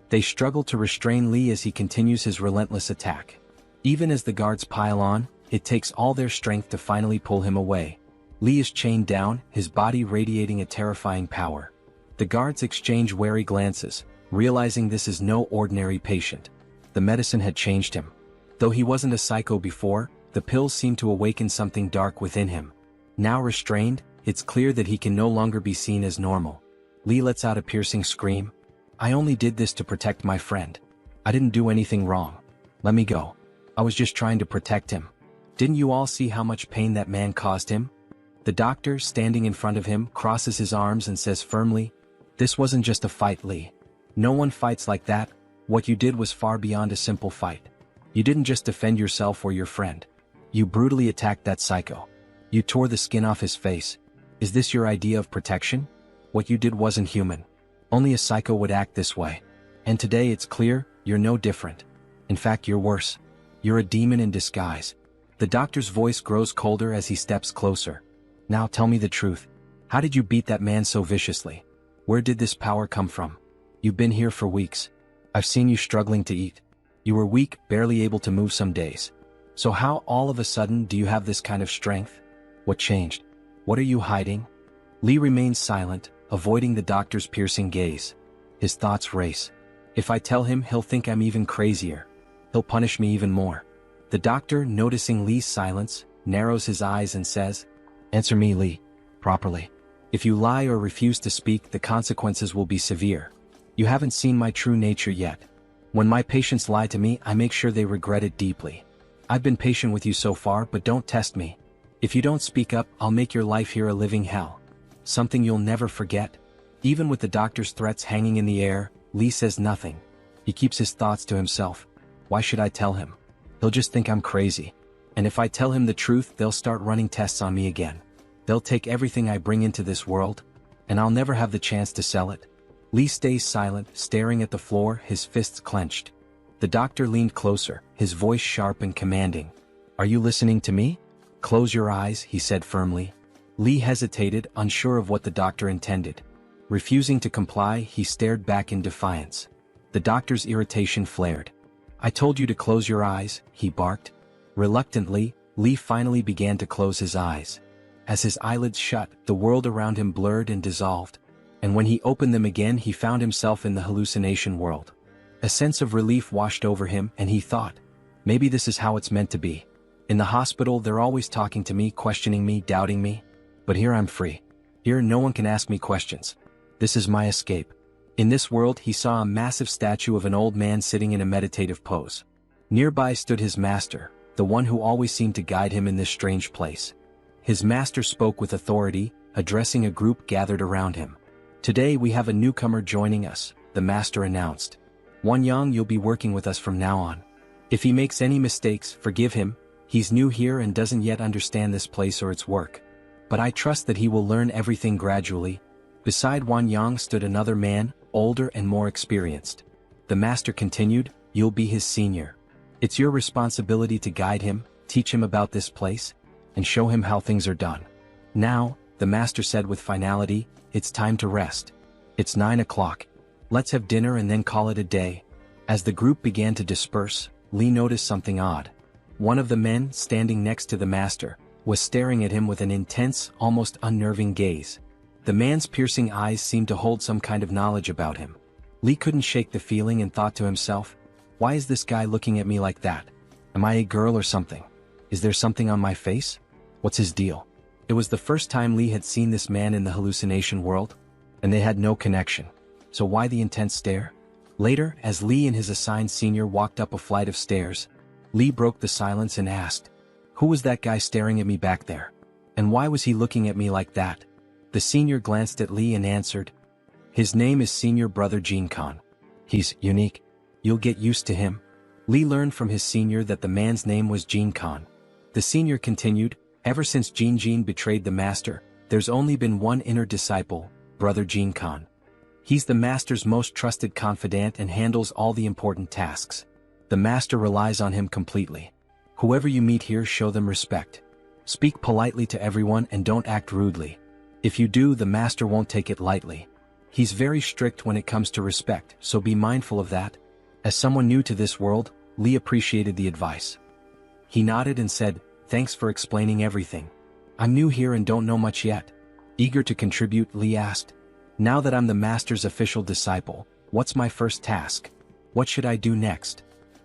They struggle to restrain Lee as he continues his relentless attack. Even as the guards pile on, it takes all their strength to finally pull him away. Lee is chained down, his body radiating a terrifying power. The guards exchange wary glances, realizing this is no ordinary patient. The medicine had changed him. Though he wasn't a psycho before, the pills seemed to awaken something dark within him. Now restrained, it's clear that he can no longer be seen as normal. Lee lets out a piercing scream. "I only did this to protect my friend. I didn't do anything wrong. Let me go. I was just trying to protect him. Didn't you all see how much pain that man caused him?" The doctor, standing in front of him, crosses his arms and says firmly, "This wasn't just a fight, Lee. No one fights like that. What you did was far beyond a simple fight. You didn't just defend yourself or your friend. You brutally attacked that psycho. You tore the skin off his face. Is this your idea of protection? What you did wasn't human. Only a psycho would act this way. And today it's clear, you're no different. In fact, you're worse. You're a demon in disguise. The doctor's voice grows colder as he steps closer. Now tell me the truth. How did you beat that man so viciously? Where did this power come from? You've been here for weeks. I've seen you struggling to eat. You were weak, barely able to move some days. So how all of a sudden do you have this kind of strength? What changed? What are you hiding? Lee remains silent, avoiding the doctor's piercing gaze. His thoughts race. If I tell him, he'll think I'm even crazier. He'll punish me even more. The doctor, noticing Lee's silence, narrows his eyes and says, "Answer me, Lee, properly. If you lie or refuse to speak, the consequences will be severe. You haven't seen my true nature yet. When my patients lie to me, I make sure they regret it deeply. I've been patient with you so far, but don't test me. If you don't speak up, I'll make your life here a living hell. Something you'll never forget." Even with the doctor's threats hanging in the air, Lee says nothing. He keeps his thoughts to himself. Why should I tell him? He'll just think I'm crazy. And if I tell him the truth, they'll start running tests on me again. They'll take everything I bring into this world, and I'll never have the chance to sell it. Lee stays silent, staring at the floor, his fists clenched. The doctor leaned closer, his voice sharp and commanding. "Are you listening to me? Close your eyes," he said firmly. Lee hesitated, unsure of what the doctor intended. Refusing to comply, he stared back in defiance. The doctor's irritation flared. "I told you to close your eyes," he barked. Reluctantly, Lee finally began to close his eyes. As his eyelids shut, the world around him blurred and dissolved. And when he opened them again, he found himself in the hallucination world. A sense of relief washed over him, and he thought, maybe this is how it's meant to be. In the hospital, they're always talking to me, questioning me, doubting me. But here I'm free. Here no one can ask me questions. This is my escape. In this world, he saw a massive statue of an old man sitting in a meditative pose. Nearby stood his master, the one who always seemed to guide him in this strange place. His master spoke with authority, addressing a group gathered around him. "Today we have a newcomer joining us," the master announced. "Wan Yang, you'll be working with us from now on. If he makes any mistakes, forgive him. He's new here and doesn't yet understand this place or its work. But I trust that he will learn everything gradually." Beside Wan Yang stood another man, older and more experienced. The master continued, "You'll be his senior. It's your responsibility to guide him, teach him about this place, and show him how things are done. Now," the master said with finality, "it's time to rest. It's 9 o'clock. Let's have dinner and then call it a day." As the group began to disperse, Lee noticed something odd. One of the men, standing next to the master, was staring at him with an intense, almost unnerving gaze. The man's piercing eyes seemed to hold some kind of knowledge about him. Lee couldn't shake the feeling and thought to himself, why is this guy looking at me like that? Am I a girl or something? Is there something on my face? What's his deal? It was the first time Lee had seen this man in the hallucination world, and they had no connection. So why the intense stare? Later, as Lee and his assigned senior walked up a flight of stairs, Lee broke the silence and asked, "Who was that guy staring at me back there? And why was he looking at me like that?" The senior glanced at Lee and answered, "His name is Senior Brother Jinga. He's unique. You'll get used to him." Lee learned from his senior that the man's name was Jinga. The senior continued, "Ever since Jin betrayed the master, there's only been one inner disciple, Brother Jinga. He's the master's most trusted confidant and handles all the important tasks. The master relies on him completely. Whoever you meet here, show them respect. Speak politely to everyone and don't act rudely. If you do, the master won't take it lightly. He's very strict when it comes to respect, so be mindful of that." As someone new to this world, Lee appreciated the advice. He nodded and said, "Thanks for explaining everything. I'm new here and don't know much yet." Eager to contribute, Lee asked, "Now that I'm the master's official disciple, what's my first task? What should I do next?"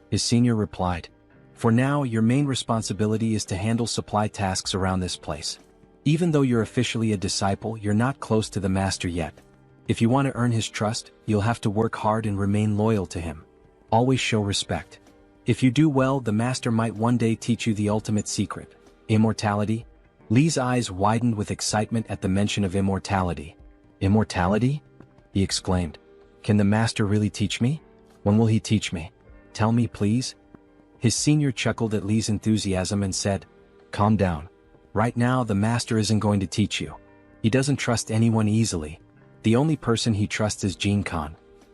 His senior replied, "For now, your main responsibility is to handle supply tasks around this place. Even though you're officially a disciple, you're not close to the master yet. If you want to earn his trust, you'll have to work hard and remain loyal to him. Always show respect. If you do well, the master might one day teach you the ultimate secret, immortality." Lee's eyes widened with excitement at the mention of immortality. "Immortality?" he exclaimed. "Can the master really teach me? When will he teach me? Tell me, please." His senior chuckled at Lee's enthusiasm and said, "Calm down. Right now, the master isn't going to teach you. He doesn't trust anyone easily. The only person he trusts is Jinga.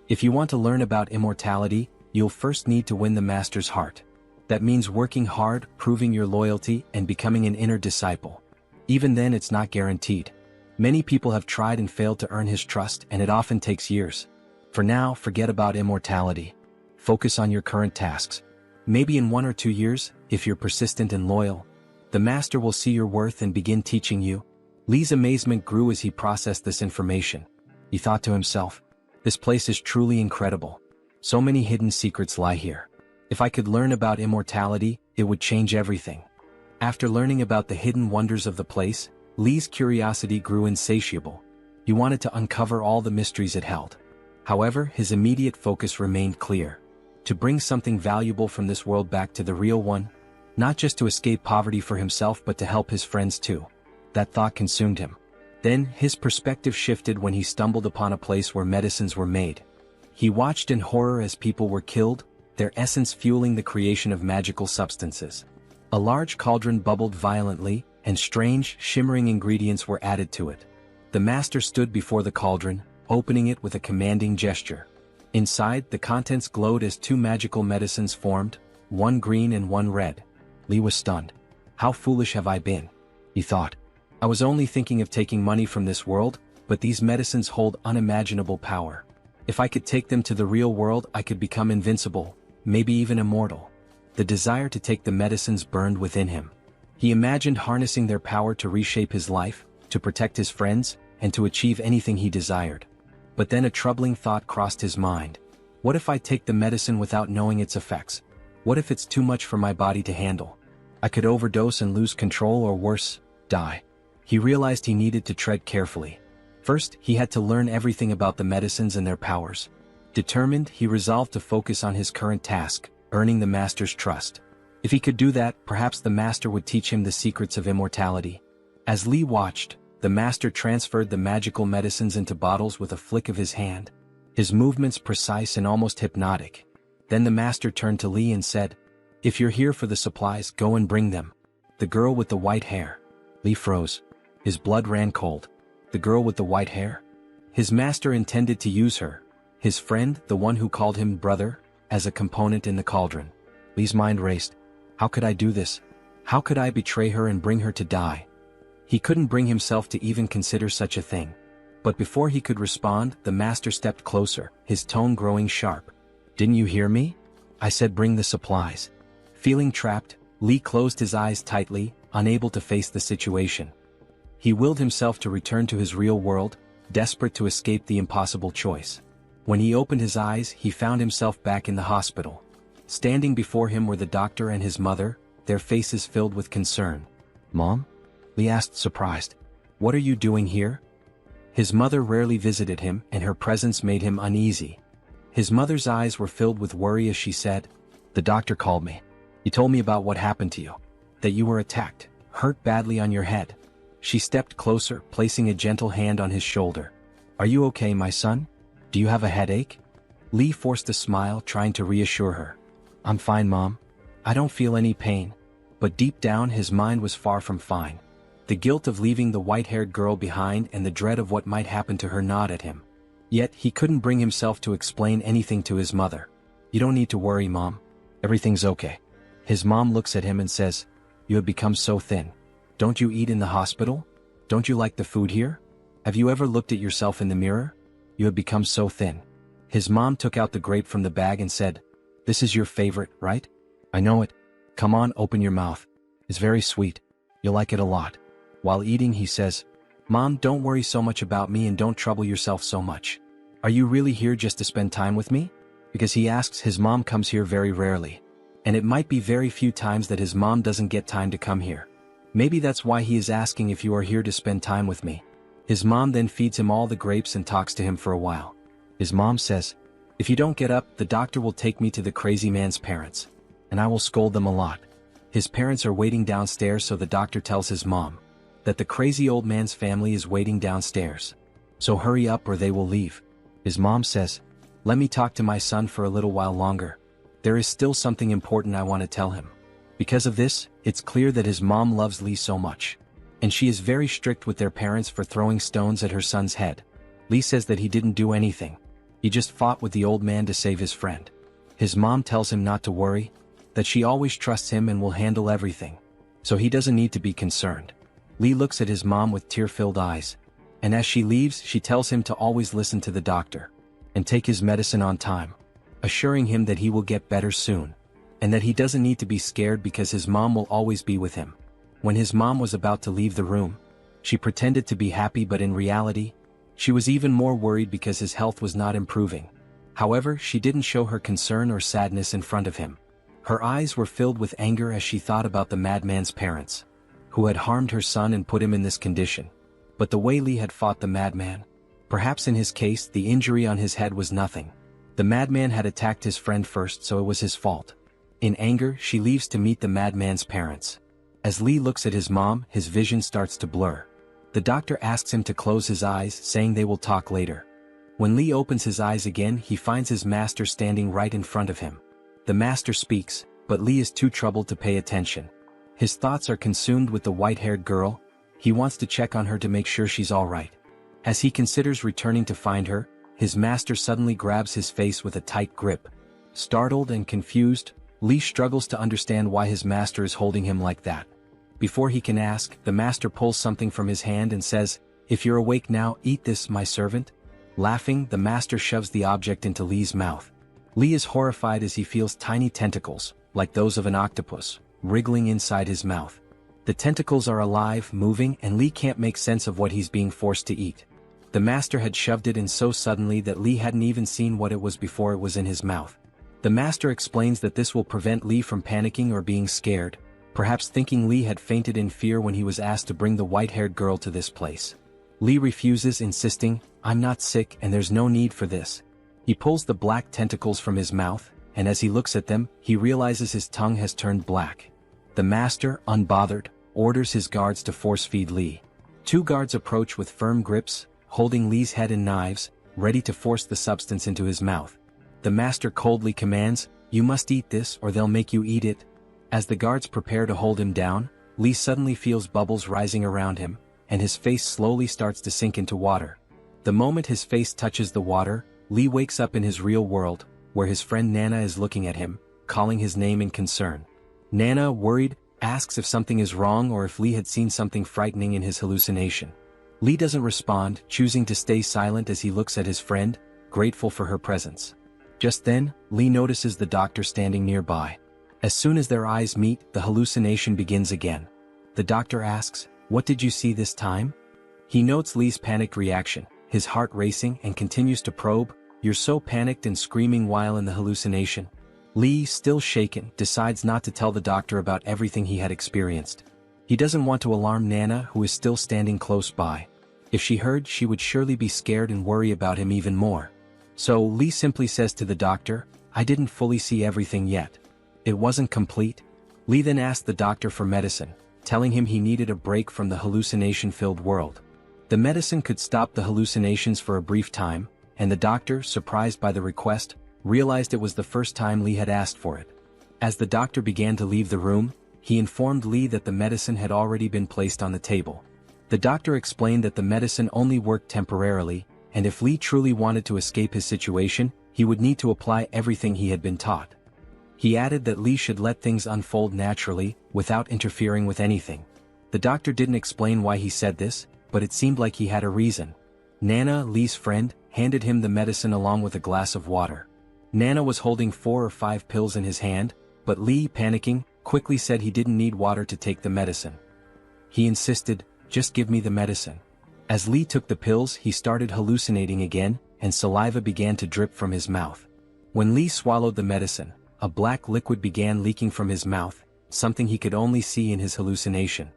If you want to learn about immortality, you'll first need to win the master's heart. That means working hard, proving your loyalty, and becoming an inner disciple. Even then, it's not guaranteed. Many people have tried and failed to earn his trust, and it often takes years. For now, forget about immortality. Focus on your current tasks. Maybe in 1 or 2 years, if you're persistent and loyal, the master will see your worth and begin teaching you. Li's amazement grew as he processed this information. He thought to himself, "This place is truly incredible. So many hidden secrets lie here. If I could learn about immortality, it would change everything." After learning about the hidden wonders of the place, Li's curiosity grew insatiable. He wanted to uncover all the mysteries it held. However, his immediate focus remained clear: to bring something valuable from this world back to the real one, not just to escape poverty for himself but to help his friends too. That thought consumed him. Then, his perspective shifted when he stumbled upon a place where medicines were made. He watched in horror as people were killed, their essence fueling the creation of magical substances. A large cauldron bubbled violently, and strange, shimmering ingredients were added to it. The master stood before the cauldron, opening it with a commanding gesture. Inside, the contents glowed as 2 magical medicines formed, one green and one red. Li was stunned. "How foolish have I been?" he thought. "I was only thinking of taking money from this world, but these medicines hold unimaginable power. If I could take them to the real world, I could become invincible, maybe even immortal." The desire to take the medicines burned within him. He imagined harnessing their power to reshape his life, to protect his friends, and to achieve anything he desired. But then a troubling thought crossed his mind. What if I take the medicine without knowing its effects? What if it's too much for my body to handle? I could overdose and lose control, or worse, die. He realized he needed to tread carefully. First, he had to learn everything about the medicines and their powers. Determined, he resolved to focus on his current task, earning the master's trust. If he could do that, perhaps the master would teach him the secrets of immortality. As Li watched, the master transferred the magical medicines into bottles with a flick of his hand, his movements precise and almost hypnotic. Then the master turned to Li and said, "If you're here for the supplies, go and bring them." The girl with the white hair. Li froze. His blood ran cold. The girl with the white hair? His master intended to use her, his friend, the one who called him brother, as a component in the cauldron. Li's mind raced. How could I do this? How could I betray her and bring her to die? He couldn't bring himself to even consider such a thing. But before he could respond, the master stepped closer, his tone growing sharp. "Didn't you hear me? I said bring the supplies." Feeling trapped, Li closed his eyes tightly, unable to face the situation. He willed himself to return to his real world, desperate to escape the impossible choice. When he opened his eyes, he found himself back in the hospital. Standing before him were the doctor and his mother, their faces filled with concern. "Mom?" Li asked, surprised. "What are you doing here?" His mother rarely visited him, and her presence made him uneasy. His mother's eyes were filled with worry as she said, "The doctor called me. He told me about what happened to you. That you were attacked, hurt badly on your head." She stepped closer, placing a gentle hand on his shoulder. "Are you okay, my son? Do you have a headache?" Li forced a smile, trying to reassure her. "I'm fine, Mom. I don't feel any pain." But deep down, his mind was far from fine. The guilt of leaving the white-haired girl behind and the dread of what might happen to her gnawed at him. Yet, he couldn't bring himself to explain anything to his mother. "You don't need to worry, Mom. Everything's okay." His mom looks at him and says, "You have become so thin. Don't you eat in the hospital? Don't you like the food here? Have you ever looked at yourself in the mirror? You have become so thin." His mom took out the grape from the bag and said, "This is your favorite, right? I know it. Come on, open your mouth. It's very sweet. You'll like it a lot." While eating, he says, "Mom, don't worry so much about me and don't trouble yourself so much. Are you really here just to spend time with me?" Because he asks, his mom comes here very rarely. And it might be very few times that his mom doesn't get time to come here. Maybe that's why he is asking if you are here to spend time with me. His mom then feeds him all the grapes and talks to him for a while. His mom says, "If you don't get up, the doctor will take me to the crazy man's parents. And I will scold them a lot." His parents are waiting downstairs, so the doctor tells his mom that the crazy old man's family is waiting downstairs. So hurry up or they will leave. His mom says, "Let me talk to my son for a little while longer. There is still something important I want to tell him." Because of this, it's clear that his mom loves Li so much. And she is very strict with their parents for throwing stones at her son's head. Li says that he didn't do anything. He just fought with the old man to save his friend. His mom tells him not to worry, that she always trusts him and will handle everything. So he doesn't need to be concerned. Lee looks at his mom with tear-filled eyes, and as she leaves she tells him to always listen to the doctor, and take his medicine on time, assuring him that he will get better soon, and that he doesn't need to be scared because his mom will always be with him. When his mom was about to leave the room, she pretended to be happy, but in reality, she was even more worried because his health was not improving. However, she didn't show her concern or sadness in front of him. Her eyes were filled with anger as she thought about the madman's parents, who had harmed her son and put him in this condition. But the way Lee had fought the madman, perhaps in his case the injury on his head was nothing. The madman had attacked his friend first, so it was his fault. In anger, she leaves to meet the madman's parents. As Lee looks at his mom, his vision starts to blur. The doctor asks him to close his eyes, saying they will talk later. When Lee opens his eyes again, he finds his master standing right in front of him. The master speaks, but Lee is too troubled to pay attention. His thoughts are consumed with the white-haired girl. He wants to check on her to make sure she's all right. As he considers returning to find her, his master suddenly grabs his face with a tight grip. Startled and confused, Lee struggles to understand why his master is holding him like that. Before he can ask, the master pulls something from his hand and says, "If you're awake now, eat this, my servant." Laughing, the master shoves the object into Lee's mouth. Lee is horrified as he feels tiny tentacles, like those of an octopus, wriggling inside his mouth. The tentacles are alive, moving, and Lee can't make sense of what he's being forced to eat. The master had shoved it in so suddenly that Lee hadn't even seen what it was before it was in his mouth. The master explains that this will prevent Lee from panicking or being scared, perhaps thinking Lee had fainted in fear when he was asked to bring the white-haired girl to this place. Lee refuses, insisting, "I'm not sick and there's no need for this." He pulls the black tentacles from his mouth, and as he looks at them, he realizes his tongue has turned black. The master, unbothered, orders his guards to force-feed Lee. Two guards approach with firm grips, holding Lee's head and knives, ready to force the substance into his mouth. The master coldly commands, "You must eat this or they'll make you eat it." As the guards prepare to hold him down, Lee suddenly feels bubbles rising around him, and his face slowly starts to sink into water. The moment his face touches the water, Lee wakes up in his real world, where his friend Nana is looking at him, calling his name in concern. Nana, worried, asks if something is wrong or if Lee had seen something frightening in his hallucination. Lee doesn't respond, choosing to stay silent as he looks at his friend, grateful for her presence. Just then, Lee notices the doctor standing nearby. As soon as their eyes meet, the hallucination begins again. The doctor asks, "What did you see this time?" He notes Lee's panicked reaction, his heart racing, and continues to probe, "You're so panicked and screaming while in the hallucination." Lee, still shaken, decides not to tell the doctor about everything he had experienced. He doesn't want to alarm Nana, who is still standing close by. If she heard, she would surely be scared and worry about him even more. So Lee simply says to the doctor, "I didn't fully see everything yet. It wasn't complete." Lee then asked the doctor for medicine, telling him he needed a break from the hallucination-filled world. The medicine could stop the hallucinations for a brief time, and the doctor, surprised by the request, realized it was the first time Lee had asked for it. As the doctor began to leave the room, he informed Lee that the medicine had already been placed on the table. The doctor explained that the medicine only worked temporarily, and if Lee truly wanted to escape his situation, he would need to apply everything he had been taught. He added that Lee should let things unfold naturally, without interfering with anything. The doctor didn't explain why he said this, but it seemed like he had a reason. Nana, Lee's friend, handed him the medicine along with a glass of water. Nana was holding 4 or 5 pills in his hand, but Lee, panicking, quickly said he didn't need water to take the medicine. He insisted, "Just give me the medicine." As Lee took the pills, he started hallucinating again, and saliva began to drip from his mouth. When Lee swallowed the medicine, a black liquid began leaking from his mouth, something he could only see in his hallucination.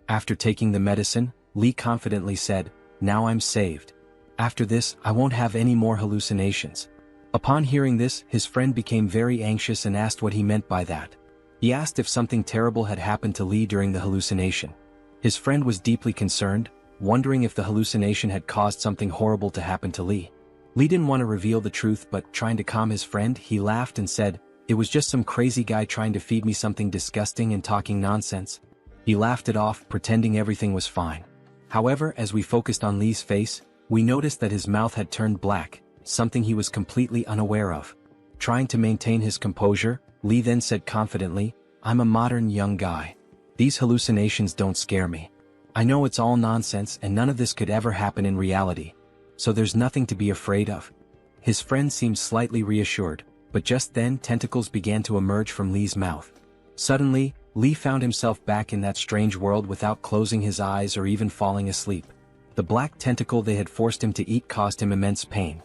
After taking the medicine, Lee confidently said, "Now I'm saved. After this, I won't have any more hallucinations." Upon hearing this, his friend became very anxious and asked what he meant by that. He asked if something terrible had happened to Lee during the hallucination. His friend was deeply concerned, wondering if the hallucination had caused something horrible to happen to Lee. Lee didn't want to reveal the truth, but trying to calm his friend, he laughed and said, "It was just some crazy guy trying to feed me something disgusting and talking nonsense." He laughed it off, pretending everything was fine. However, as we focused on Lee's face, we noticed that his mouth had turned black, something he was completely unaware of. Trying to maintain his composure, Lee then said confidently, "I'm a modern young guy. These hallucinations don't scare me. I know it's all nonsense and none of this could ever happen in reality. So there's nothing to be afraid of." His friend seemed slightly reassured, but just then tentacles began to emerge from Lee's mouth. Suddenly, Lee found himself back in that strange world without closing his eyes or even falling asleep. The black tentacle they had forced him to eat caused him immense pain.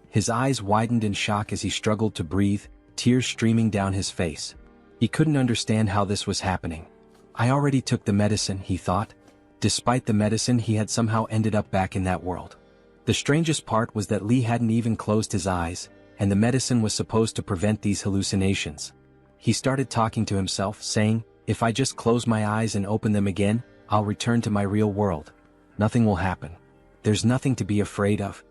His eyes widened in shock as he struggled to breathe, tears streaming down his face. He couldn't understand how this was happening. "I already took the medicine," he thought. Despite the medicine, he had somehow ended up back in that world. The strangest part was that Lee hadn't even closed his eyes, and the medicine was supposed to prevent these hallucinations. He started talking to himself, saying, "If I just close my eyes and open them again, I'll return to my real world. Nothing will happen. There's nothing to be afraid of."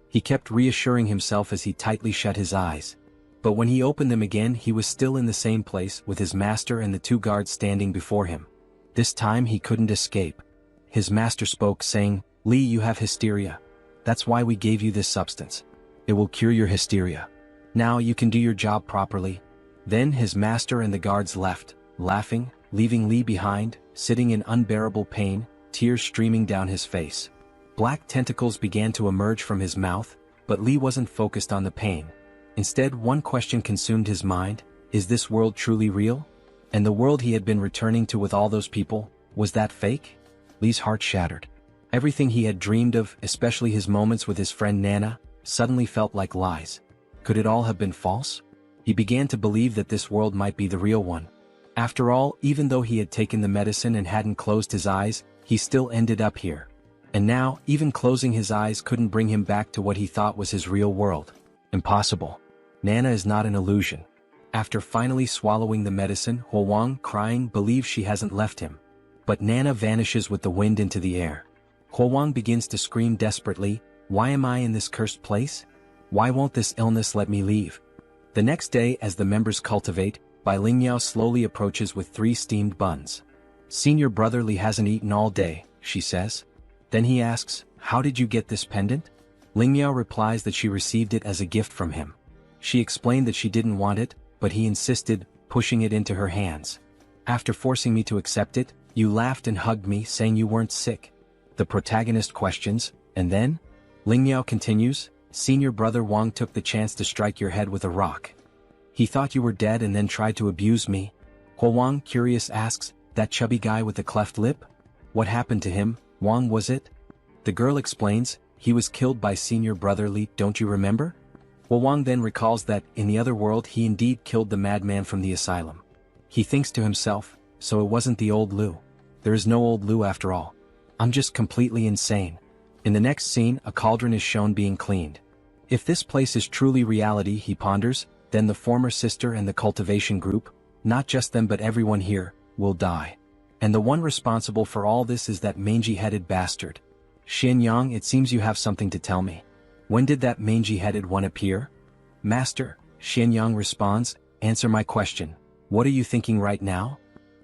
He kept reassuring himself as he tightly shut his eyes. But when he opened them again, he was still in the same place with his master and the two guards standing before him. This time he couldn't escape. His master spoke, saying, "Lee, you have hysteria. That's why we gave you this substance. It will cure your hysteria. Now you can do your job properly." Then his master and the guards left, laughing, leaving Lee behind, sitting in unbearable pain, tears streaming down his face. Black tentacles began to emerge from his mouth, but Lee wasn't focused on the pain. Instead, one question consumed his mind: is this world truly real? And the world he had been returning to with all those people, was that fake? Lee's heart shattered. Everything he had dreamed of, especially his moments with his friend Nana, suddenly felt like lies. Could it all have been false? He began to believe that this world might be the real one. After all, even though he had taken the medicine and hadn't closed his eyes, he still ended up here. And now, even closing his eyes couldn't bring him back to what he thought was his real world. Impossible. Nana is not an illusion. After finally swallowing the medicine, Huowang, crying, believes she hasn't left him. But Nana vanishes with the wind into the air. Huowang begins to scream desperately, "Why am I in this cursed place? Why won't this illness let me leave?" The next day, as the members cultivate, Ling Yao slowly approaches with 3 steamed buns. "Senior brother Lee hasn't eaten all day," she says. Then he asks, "How did you get this pendant?" Ling Yao replies that she received it as a gift from him. She explained that she didn't want it, but he insisted, pushing it into her hands. "After forcing me to accept it, you laughed and hugged me, saying you weren't sick." The protagonist questions, "And then?" Ling Yao continues, "Senior brother Wang took the chance to strike your head with a rock. He thought you were dead and then tried to abuse me." Huowang, curious, asks, "That chubby guy with the cleft lip? What happened to him? Wang, was it?" The girl explains, "He was killed by senior brother Lee, don't you remember?" Huowang then recalls that, in the other world, he indeed killed the madman from the asylum. He thinks to himself, "So it wasn't the old Lu. There is no old Lu after all. I'm just completely insane." In the next scene, a cauldron is shown being cleaned. If this place is truly reality, he ponders, then the former sister and the cultivation group, not just them but everyone here, will die. And the one responsible for all this is that mangy-headed bastard. Xian Yang, it seems you have something to tell me. When did that mangy-headed one appear? Master, Xian Yang responds, "Answer my question. What are you thinking right now?"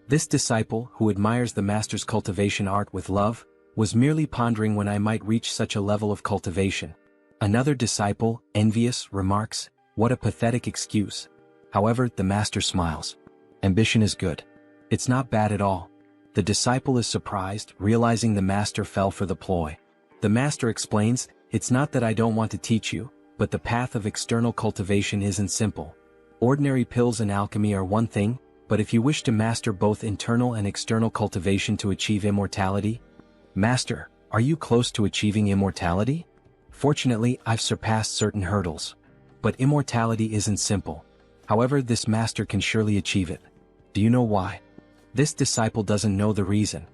This disciple, who admires the master's cultivation art with love, was merely pondering when I might reach such a level of cultivation. Another disciple, envious, remarks, "What a pathetic excuse." However, the master smiles. Ambition is good. It's not bad at all. The disciple is surprised, realizing the master fell for the ploy. The master explains, "It's not that I don't want to teach you, but the path of external cultivation isn't simple. Ordinary pills and alchemy are one thing, but if you wish to master both internal and external cultivation to achieve immortality..." Master, are you close to achieving immortality? Fortunately, I've surpassed certain hurdles. But immortality isn't simple. However, this master can surely achieve it. Do you know why? This disciple doesn't know the reason.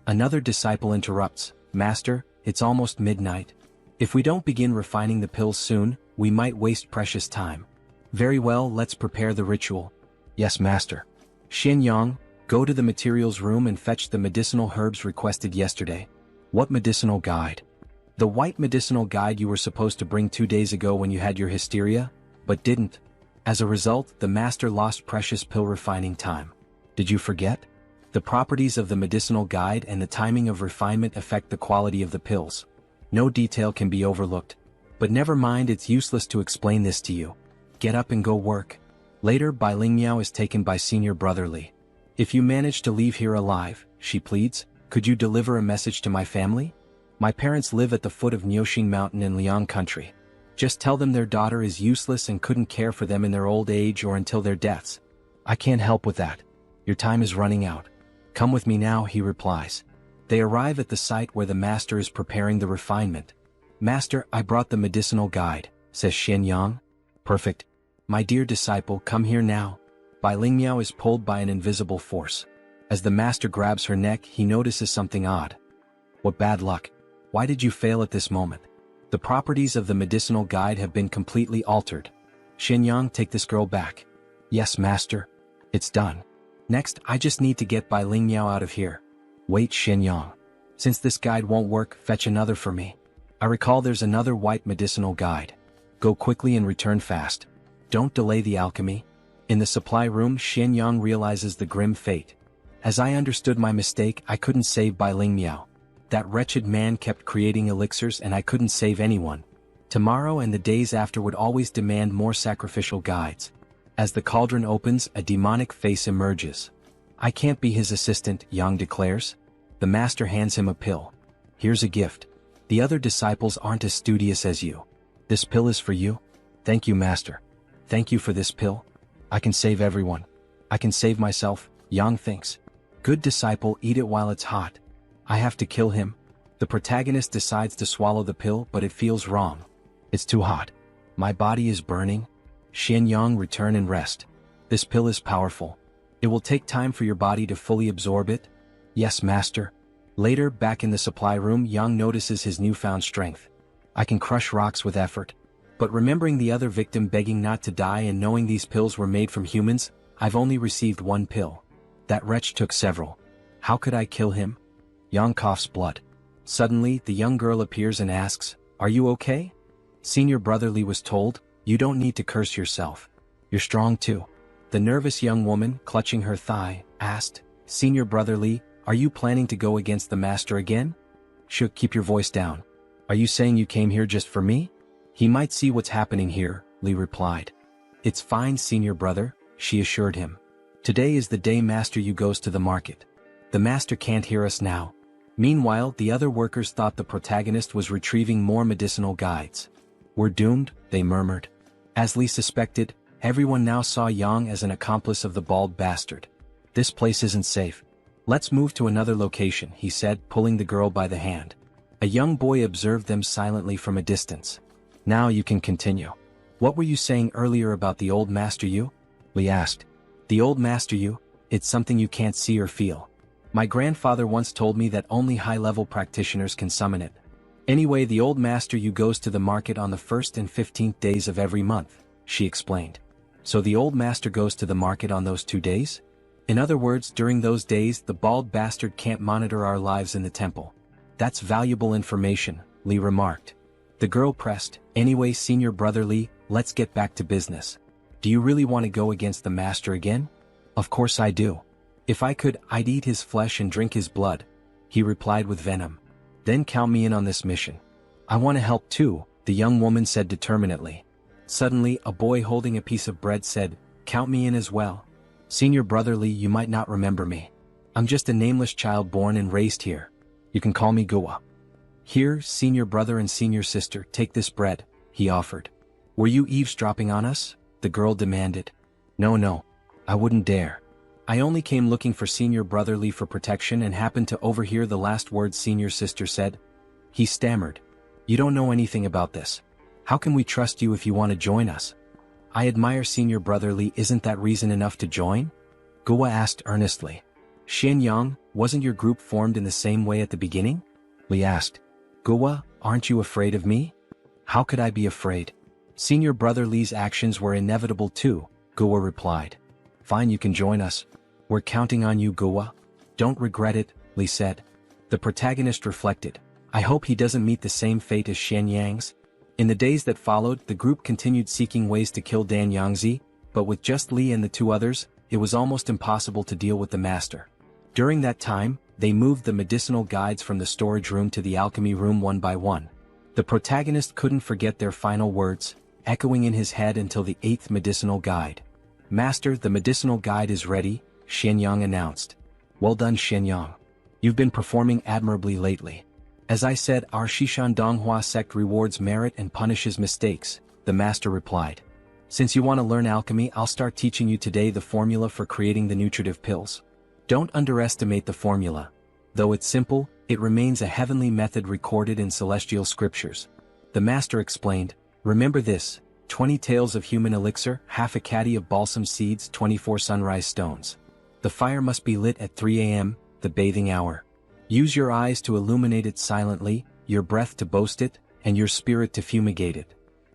Another disciple interrupts, "Master, it's almost midnight. If we don't begin refining the pills soon, we might waste precious time." "Very well, let's prepare the ritual." "Yes, master." Xian Yang, go to the materials room and fetch the medicinal herbs requested yesterday. "What medicinal guide?" "The white medicinal guide you were supposed to bring 2 days ago when you had your hysteria, but didn't. As a result, the master lost precious pill refining time. Did you forget? The properties of the medicinal guide and the timing of refinement affect the quality of the pills. No detail can be overlooked. But never mind, it's useless to explain this to you. Get up and go work. Later, Ling Yao is taken by senior brother Li. If you manage to leave here alive, she pleads, could you deliver a message to my family? My parents live at the foot of Niuxing Mountain in Liang country. Just tell them their daughter is useless and couldn't care for them in their old age or until their deaths. I can't help with that. Your time is running out. Come with me now, he replies. They arrive at the site where the master is preparing the refinement. Master, I brought the medicinal guide, says Xianyang. Perfect. My dear disciple, come here now. Ling Yao is pulled by an invisible force. As the master grabs her neck, he notices something odd. What bad luck. Why did you fail at this moment? The properties of the medicinal guide have been completely altered. Xianyang, take this girl back. Yes, master. It's done. Next, I just need to get Ling Yao out of here. Wait, Xianyang. Since this guide won't work, fetch another for me. I recall there's another white medicinal guide. Go quickly and return fast. Don't delay the alchemy. In the supply room, Xianyang realizes the grim fate. As I understood my mistake, I couldn't save Ling Yao. That wretched man kept creating elixirs and I couldn't save anyone. Tomorrow and the days after would always demand more sacrificial guides. As the cauldron opens, a demonic face emerges. I can't be his assistant, Yang declares. The master hands him a pill. Here's a gift. The other disciples aren't as studious as you. This pill is for you. Thank you, master. Thank you for this pill. I can save everyone. I can save myself, Yang thinks. Good disciple, eat it while it's hot. I have to kill him. The protagonist decides to swallow the pill, but it feels wrong. It's too hot. My body is burning. Xianyang, return and rest. This pill is powerful. It will take time for your body to fully absorb it. Yes, master. Later, back in the supply room, Yang notices his newfound strength. I can crush rocks with effort. But remembering the other victim begging not to die and knowing these pills were made from humans, I've only received one pill. That wretch took several. How could I kill him? Yang coughs blood. Suddenly, the young girl appears and asks, are you okay? Senior brother Li was told, you don't need to curse yourself. You're strong too. The nervous young woman, clutching her thigh, asked, Senior brother Li, are you planning to go against the master again? Shook, keep your voice down. Are you saying you came here just for me? He might see what's happening here, Li replied. It's fine, senior brother, she assured him. Today is the day Master Yu goes to the market. The master can't hear us now. Meanwhile, the other workers thought the protagonist was retrieving more medicinal guides. We're doomed, they murmured. As Li suspected, everyone now saw Yang as an accomplice of the bald bastard. This place isn't safe. Let's move to another location, he said, pulling the girl by the hand. A young boy observed them silently from a distance. Now you can continue. What were you saying earlier about the old Master Yu? Li asked. The old Master Yu? It's something you can't see or feel. My grandfather once told me that only high-level practitioners can summon it. Anyway, the old Master Yu goes to the market on the 1st and 15th days of every month, she explained. So the old master goes to the market on those 2 days? In other words, during those days, the bald bastard can't monitor our lives in the temple. That's valuable information, Li remarked. The girl pressed, anyway, senior brother Li, let's get back to business. Do you really want to go against the master again? Of course I do. If I could, I'd eat his flesh and drink his blood, he replied with venom. Then count me in on this mission. I want to help too, the young woman said determinedly. Suddenly, a boy holding a piece of bread said, count me in as well. Senior brother Li, you might not remember me. I'm just a nameless child born and raised here. You can call me Gua. Here, senior brother and senior sister, take this bread, he offered. Were you eavesdropping on us? The girl demanded. No, I wouldn't dare. I only came looking for senior brother Li for protection and happened to overhear the last words senior sister said. He stammered. You don't know anything about this. How can we trust you if you want to join us? I admire senior brother Li, isn't that reason enough to join? Gua asked earnestly. Xianyang, wasn't your group formed in the same way at the beginning? Li asked. Gua, aren't you afraid of me? How could I be afraid? Senior brother Li's actions were inevitable too, Gua replied. Fine, you can join us. We're counting on you, Gua. Don't regret it, Li said. The protagonist reflected. I hope he doesn't meet the same fate as Xianyang's. In the days that followed, the group continued seeking ways to kill Dan Yangzi, but with just Li and the 2 others, it was almost impossible to deal with the master. During that time, they moved the medicinal guides from the storage room to the alchemy room one by one. The protagonist couldn't forget their final words, echoing in his head until the 8th medicinal guide. "Master, the medicinal guide is ready," Xianyang announced. "Well done, Xianyang. You've been performing admirably lately. As I said, our Shishan Donghua sect rewards merit and punishes mistakes," the master replied. "Since you want to learn alchemy, I'll start teaching you today the formula for creating the nutritive pills. Don't underestimate the formula. Though it's simple, it remains a heavenly method recorded in celestial scriptures." The master explained, "Remember this: 20 taels of human elixir, half a caddy of balsam seeds, 24 sunrise stones. The fire must be lit at 3 a.m., the bathing hour. Use your eyes to illuminate it silently, your breath to boast it, and your spirit to fumigate it.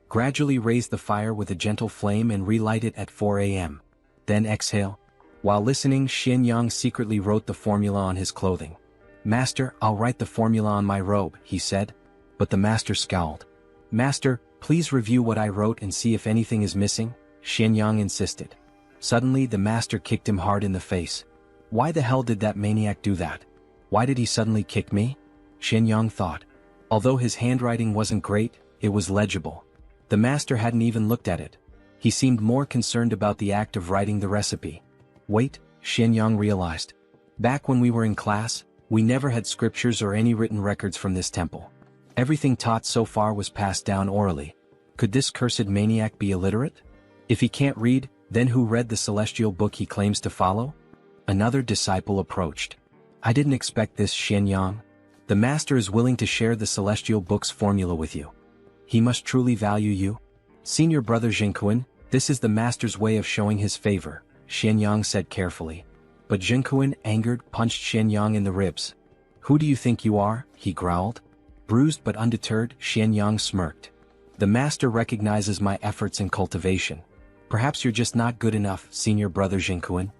Gradually raise the fire with a gentle flame and relight it at 4 a.m. Then exhale." While listening, Xianyang secretly wrote the formula on his clothing. "Master, I'll write the formula on my robe," he said. But the master scowled. "Master, please review what I wrote and see if anything is missing," Xianyang insisted. Suddenly the master kicked him hard in the face. "Why the hell did that maniac do that? Why did he suddenly kick me?" Xianyang thought. Although his handwriting wasn't great, it was legible. The master hadn't even looked at it. He seemed more concerned about the act of writing the recipe. Wait, Xianyang realized. Back when we were in class, we never had scriptures or any written records from this temple. Everything taught so far was passed down orally. Could this cursed maniac be illiterate? If he can't read, then who read the celestial book he claims to follow? Another disciple approached. "I didn't expect this, Xianyang. The master is willing to share the celestial book's formula with you. He must truly value you." "Senior brother Jinkuan, this is the master's way of showing his favor," Xianyang said carefully. But Jinkuan, angered, punched Xianyang in the ribs. "Who do you think you are?" he growled. Bruised but undeterred, Xianyang smirked. "The master recognizes my efforts in cultivation. Perhaps you're just not good enough, senior brother Jinkuan."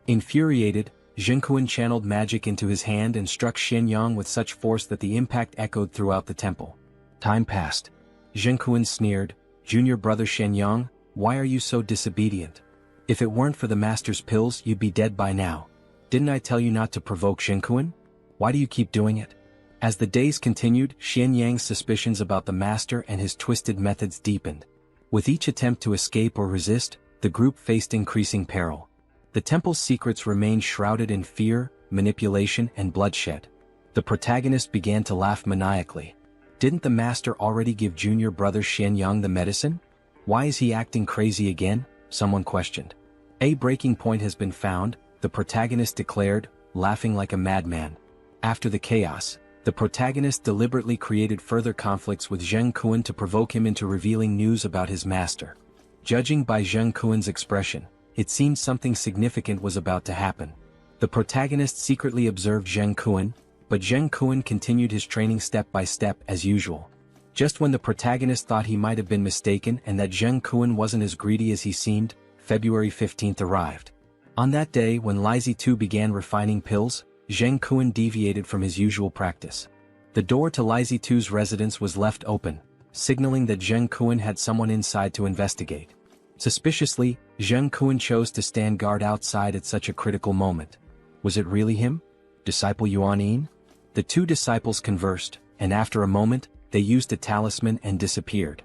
Infuriated, Jinkuan channeled magic into his hand and struck Xianyang with such force that the impact echoed throughout the temple. Time passed. Jinkuan sneered, "Junior brother Xianyang, why are you so disobedient? If it weren't for the master's pills, you'd be dead by now. Didn't I tell you not to provoke Jinkuan? Why do you keep doing it?" As the days continued, Xianyang's suspicions about the master and his twisted methods deepened. With each attempt to escape or resist, the group faced increasing peril. The temple's secrets remained shrouded in fear, manipulation, and bloodshed. The protagonist began to laugh maniacally. Didn't the master already give junior brother Xianyang the medicine? Why is he acting crazy again? Someone questioned. "A breaking point has been found," the protagonist declared, laughing like a madman. After the chaos, the protagonist deliberately created further conflicts with Zheng Kuan to provoke him into revealing news about his master. Judging by Zheng Kuan's expression, it seemed something significant was about to happen. The protagonist secretly observed Zheng Kuan, but Zheng Kuan continued his training step by step as usual. Just when the protagonist thought he might have been mistaken and that Zheng Kuan wasn't as greedy as he seemed, February 15th arrived. On that day when Lizi Tu began refining pills, Zheng Kuan deviated from his usual practice. The door to Lizi Tu's residence was left open, signaling that Zheng Kuan had someone inside to investigate. Suspiciously, Zheng Kuan chose to stand guard outside at such a critical moment. Was it really him? Disciple Yuan? The two disciples conversed, and after a moment, they used a talisman and disappeared.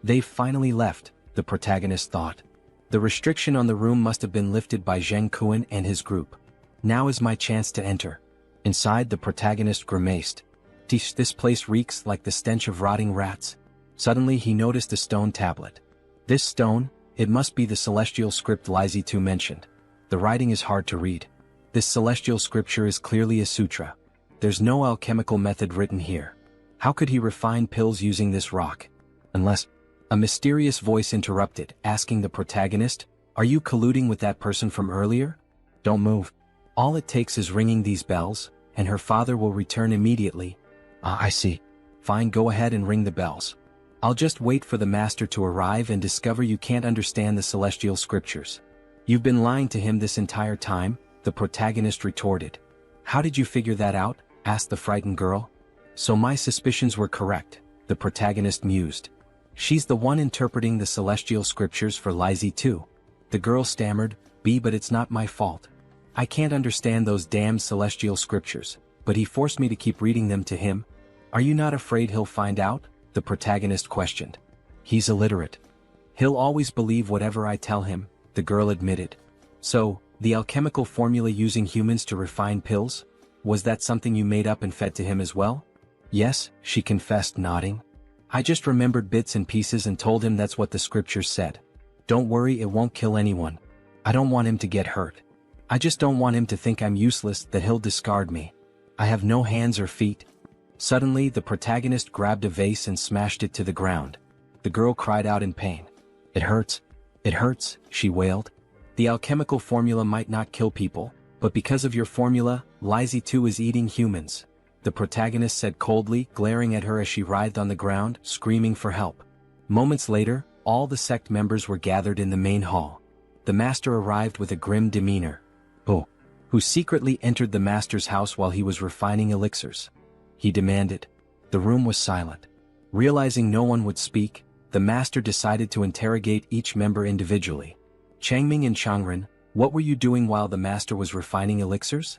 They've finally left, the protagonist thought. The restriction on the room must have been lifted by Zheng Kuan and his group. Now is my chance to enter. Inside, the protagonist grimaced. This place reeks like the stench of rotting rats. Suddenly he noticed a stone tablet. This stone, it must be the celestial script Lizi Tu mentioned. The writing is hard to read. This celestial scripture is clearly a sutra. There's no alchemical method written here. How could he refine pills using this rock? Unless... A mysterious voice interrupted, asking the protagonist, "Are you colluding with that person from earlier? Don't move. All it takes is ringing these bells, and her father will return immediately." "Ah, I see. Fine, go ahead and ring the bells. I'll just wait for the master to arrive and discover you can't understand the celestial scriptures." "You've been lying to him this entire time," the protagonist retorted. "How did you figure that out?" asked the frightened girl. "So my suspicions were correct," the protagonist mused. "She's the one interpreting the celestial scriptures for Lizi Tu." The girl stammered, But it's not my fault. I can't understand those damn celestial scriptures, but he forced me to keep reading them to him. Are you not afraid he'll find out?" the protagonist questioned. He's illiterate. He'll always believe whatever I tell him, the girl admitted. So, the alchemical formula using humans to refine pills? Was that something you made up and fed to him as well? Yes, she confessed, nodding. I just remembered bits and pieces and told him that's what the scriptures said. Don't worry, it won't kill anyone. I don't want him to get hurt. I just don't want him to think I'm useless, that he'll discard me. I have no hands or feet. Suddenly, the protagonist grabbed a vase and smashed it to the ground. The girl cried out in pain. It hurts, she wailed. The alchemical formula might not kill people, but because of your formula, Lizzie too is eating humans, the protagonist said coldly, glaring at her as she writhed on the ground, screaming for help. Moments later, all the sect members were gathered in the main hall. The master arrived with a grim demeanor. Oh, who secretly entered the master's house while he was refining elixirs? He demanded. The room was silent. Realizing no one would speak, the master decided to interrogate each member individually. Changming and Changren, what were you doing while the master was refining elixirs?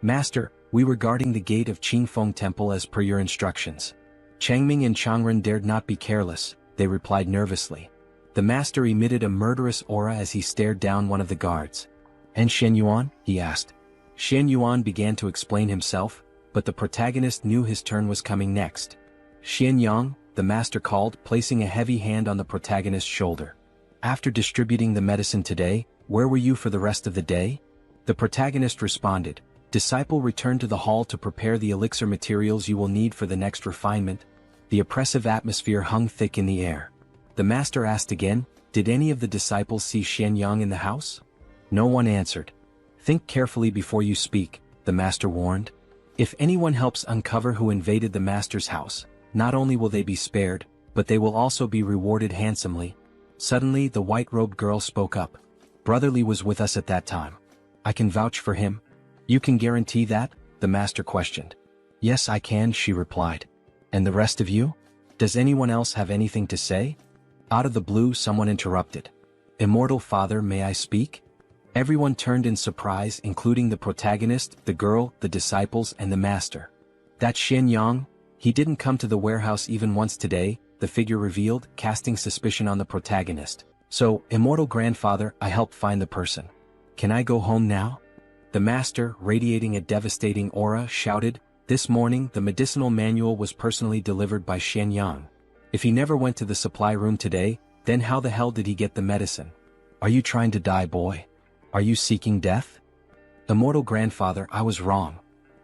Master, we were guarding the gate of Qingfeng Temple as per your instructions. Changming and Changren dared not be careless, they replied nervously. The master emitted a murderous aura as he stared down one of the guards. And Shen Yuan? He asked. Shen Yuan began to explain himself, but the protagonist knew his turn was coming next. Shen Yang, the master called, placing a heavy hand on the protagonist's shoulder. After distributing the medicine today, where were you for the rest of the day? The protagonist responded. Disciple returned to the hall to prepare the elixir materials you will need for the next refinement. The oppressive atmosphere hung thick in the air. The master asked again, did any of the disciples see Shen Yang in the house? No one answered. Think carefully before you speak, the master warned. If anyone helps uncover who invaded the master's house, not only will they be spared, but they will also be rewarded handsomely. Suddenly the white-robed girl spoke up. Brotherly was with us at that time. I can vouch for him. You can guarantee that? The master questioned. Yes, I can, she replied. And the rest of you? Does anyone else have anything to say? Out of the blue, someone interrupted. Immortal Father, may I speak? Everyone turned in surprise, including the protagonist, the girl, the disciples, and the master. That Shen Yang? He didn't come to the warehouse even once today, the figure revealed, casting suspicion on the protagonist. So, Immortal Grandfather, I helped find the person. Can I go home now? The master, radiating a devastating aura, shouted, this morning the medicinal manual was personally delivered by Shen Yang. If he never went to the supply room today, then how the hell did he get the medicine? Are you trying to die, boy? Are you seeking death? Immortal Grandfather, I was wrong.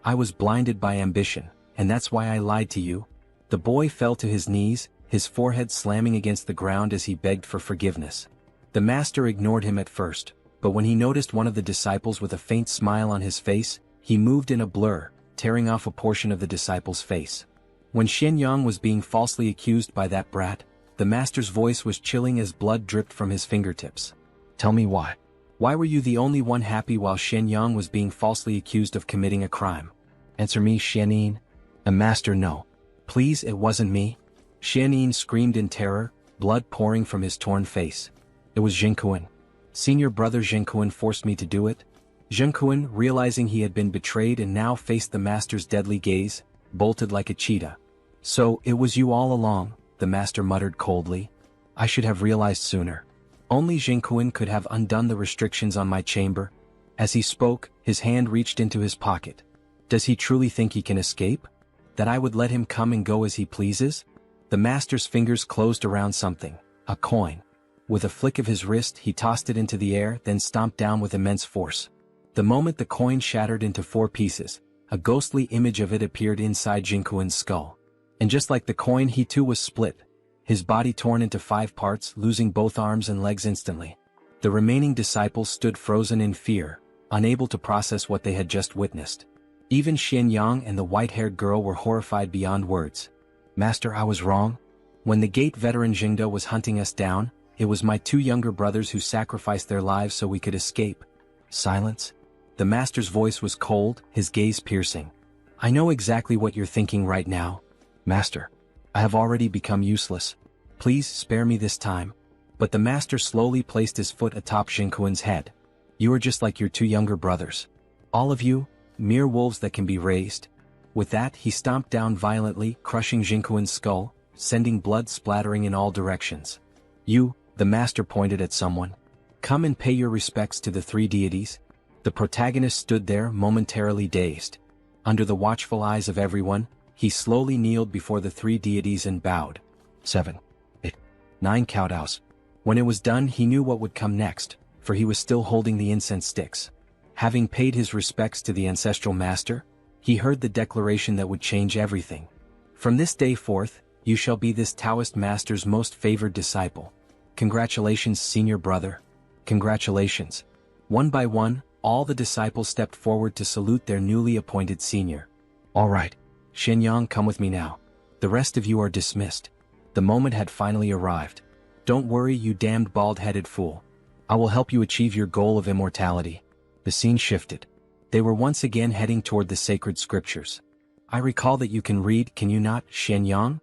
I was blinded by ambition, and that's why I lied to you. The boy fell to his knees, his forehead slamming against the ground as he begged for forgiveness. The master ignored him at first, but when he noticed one of the disciples with a faint smile on his face, he moved in a blur, tearing off a portion of the disciple's face. When Shen Yang was being falsely accused by that brat, the master's voice was chilling as blood dripped from his fingertips. Tell me why. Why were you the only one happy while Shen Yang was being falsely accused of committing a crime? Answer me, Shen Yin. A master, no. Please, it wasn't me. Shen Yin screamed in terror, blood pouring from his torn face. It was Jinkuan. Senior brother Jinkuan forced me to do it. Jinkuan, realizing he had been betrayed and now faced the master's deadly gaze, bolted like a cheetah. So, it was you all along, the master muttered coldly. I should have realized sooner. Only Jinkuan could have undone the restrictions on my chamber. As he spoke, his hand reached into his pocket. Does he truly think he can escape? That I would let him come and go as he pleases? The master's fingers closed around something, a coin. With a flick of his wrist, he tossed it into the air, then stomped down with immense force. The moment the coin shattered into 4 pieces, a ghostly image of it appeared inside Jinkuan's skull. And just like the coin, he too was split, his body torn into 5 parts, losing both arms and legs instantly. The remaining disciples stood frozen in fear, unable to process what they had just witnessed. Even Shen Yang and the white-haired girl were horrified beyond words. Master, I was wrong. When the gate veteran Jinga was hunting us down, it was my 2 younger brothers who sacrificed their lives so we could escape. Silence. The master's voice was cold, his gaze piercing. I know exactly what you're thinking right now. Master, I have already become useless. Please spare me this time. But the master slowly placed his foot atop Jinkuan's head. You are just like your 2 younger brothers. All of you, mere wolves that can be raised. With that, he stomped down violently, crushing Jinkuan's skull, sending blood splattering in all directions. You, the master pointed at someone. Come and pay your respects to the three deities. The protagonist stood there momentarily dazed. Under the watchful eyes of everyone, he slowly kneeled before the three deities and bowed. 7, 8, 9 kowtows. When it was done, he knew what would come next, for he was still holding the incense sticks. Having paid his respects to the ancestral master, he heard the declaration that would change everything. From this day forth, you shall be this Taoist master's most favored disciple. Congratulations, senior brother. Congratulations. One by one, all the disciples stepped forward to salute their newly appointed senior. All right, Xianyang, come with me now. The rest of you are dismissed. The moment had finally arrived. Don't worry, you damned bald-headed fool. I will help you achieve your goal of immortality. The scene shifted. They were once again heading toward the sacred scriptures. I recall that you can read, can you not, Xianyang?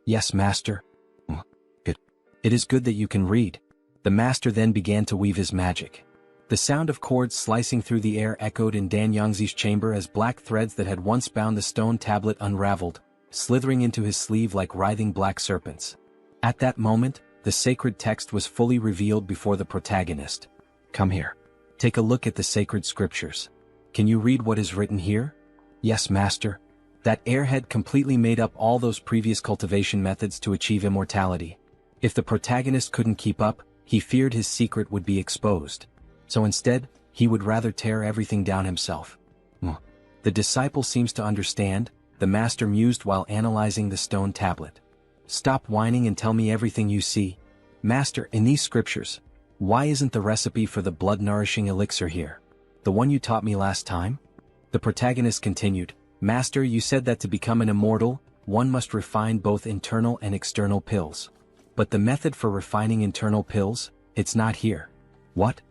Yes, master. Good. It is good that you can read. The master then began to weave his magic. The sound of cords slicing through the air echoed in Dan Yangzi's chamber as black threads that had once bound the stone tablet unraveled, slithering into his sleeve like writhing black serpents. At that moment, the sacred text was fully revealed before the protagonist. Come here. Take a look at the sacred scriptures. Can you read what is written here? Yes, master. That airhead completely made up all those previous cultivation methods to achieve immortality. If the protagonist couldn't keep up, he feared his secret would be exposed. So instead, he would rather tear everything down himself. The disciple seems to understand, the master mused while analyzing the stone tablet. Stop whining and tell me everything you see. Master, in these scriptures, why isn't the recipe for the blood-nourishing elixir here? The one you taught me last time? The protagonist continued, Master, you said that to become an immortal, one must refine both internal and external pills. But the method for refining internal pills, it's not here. What?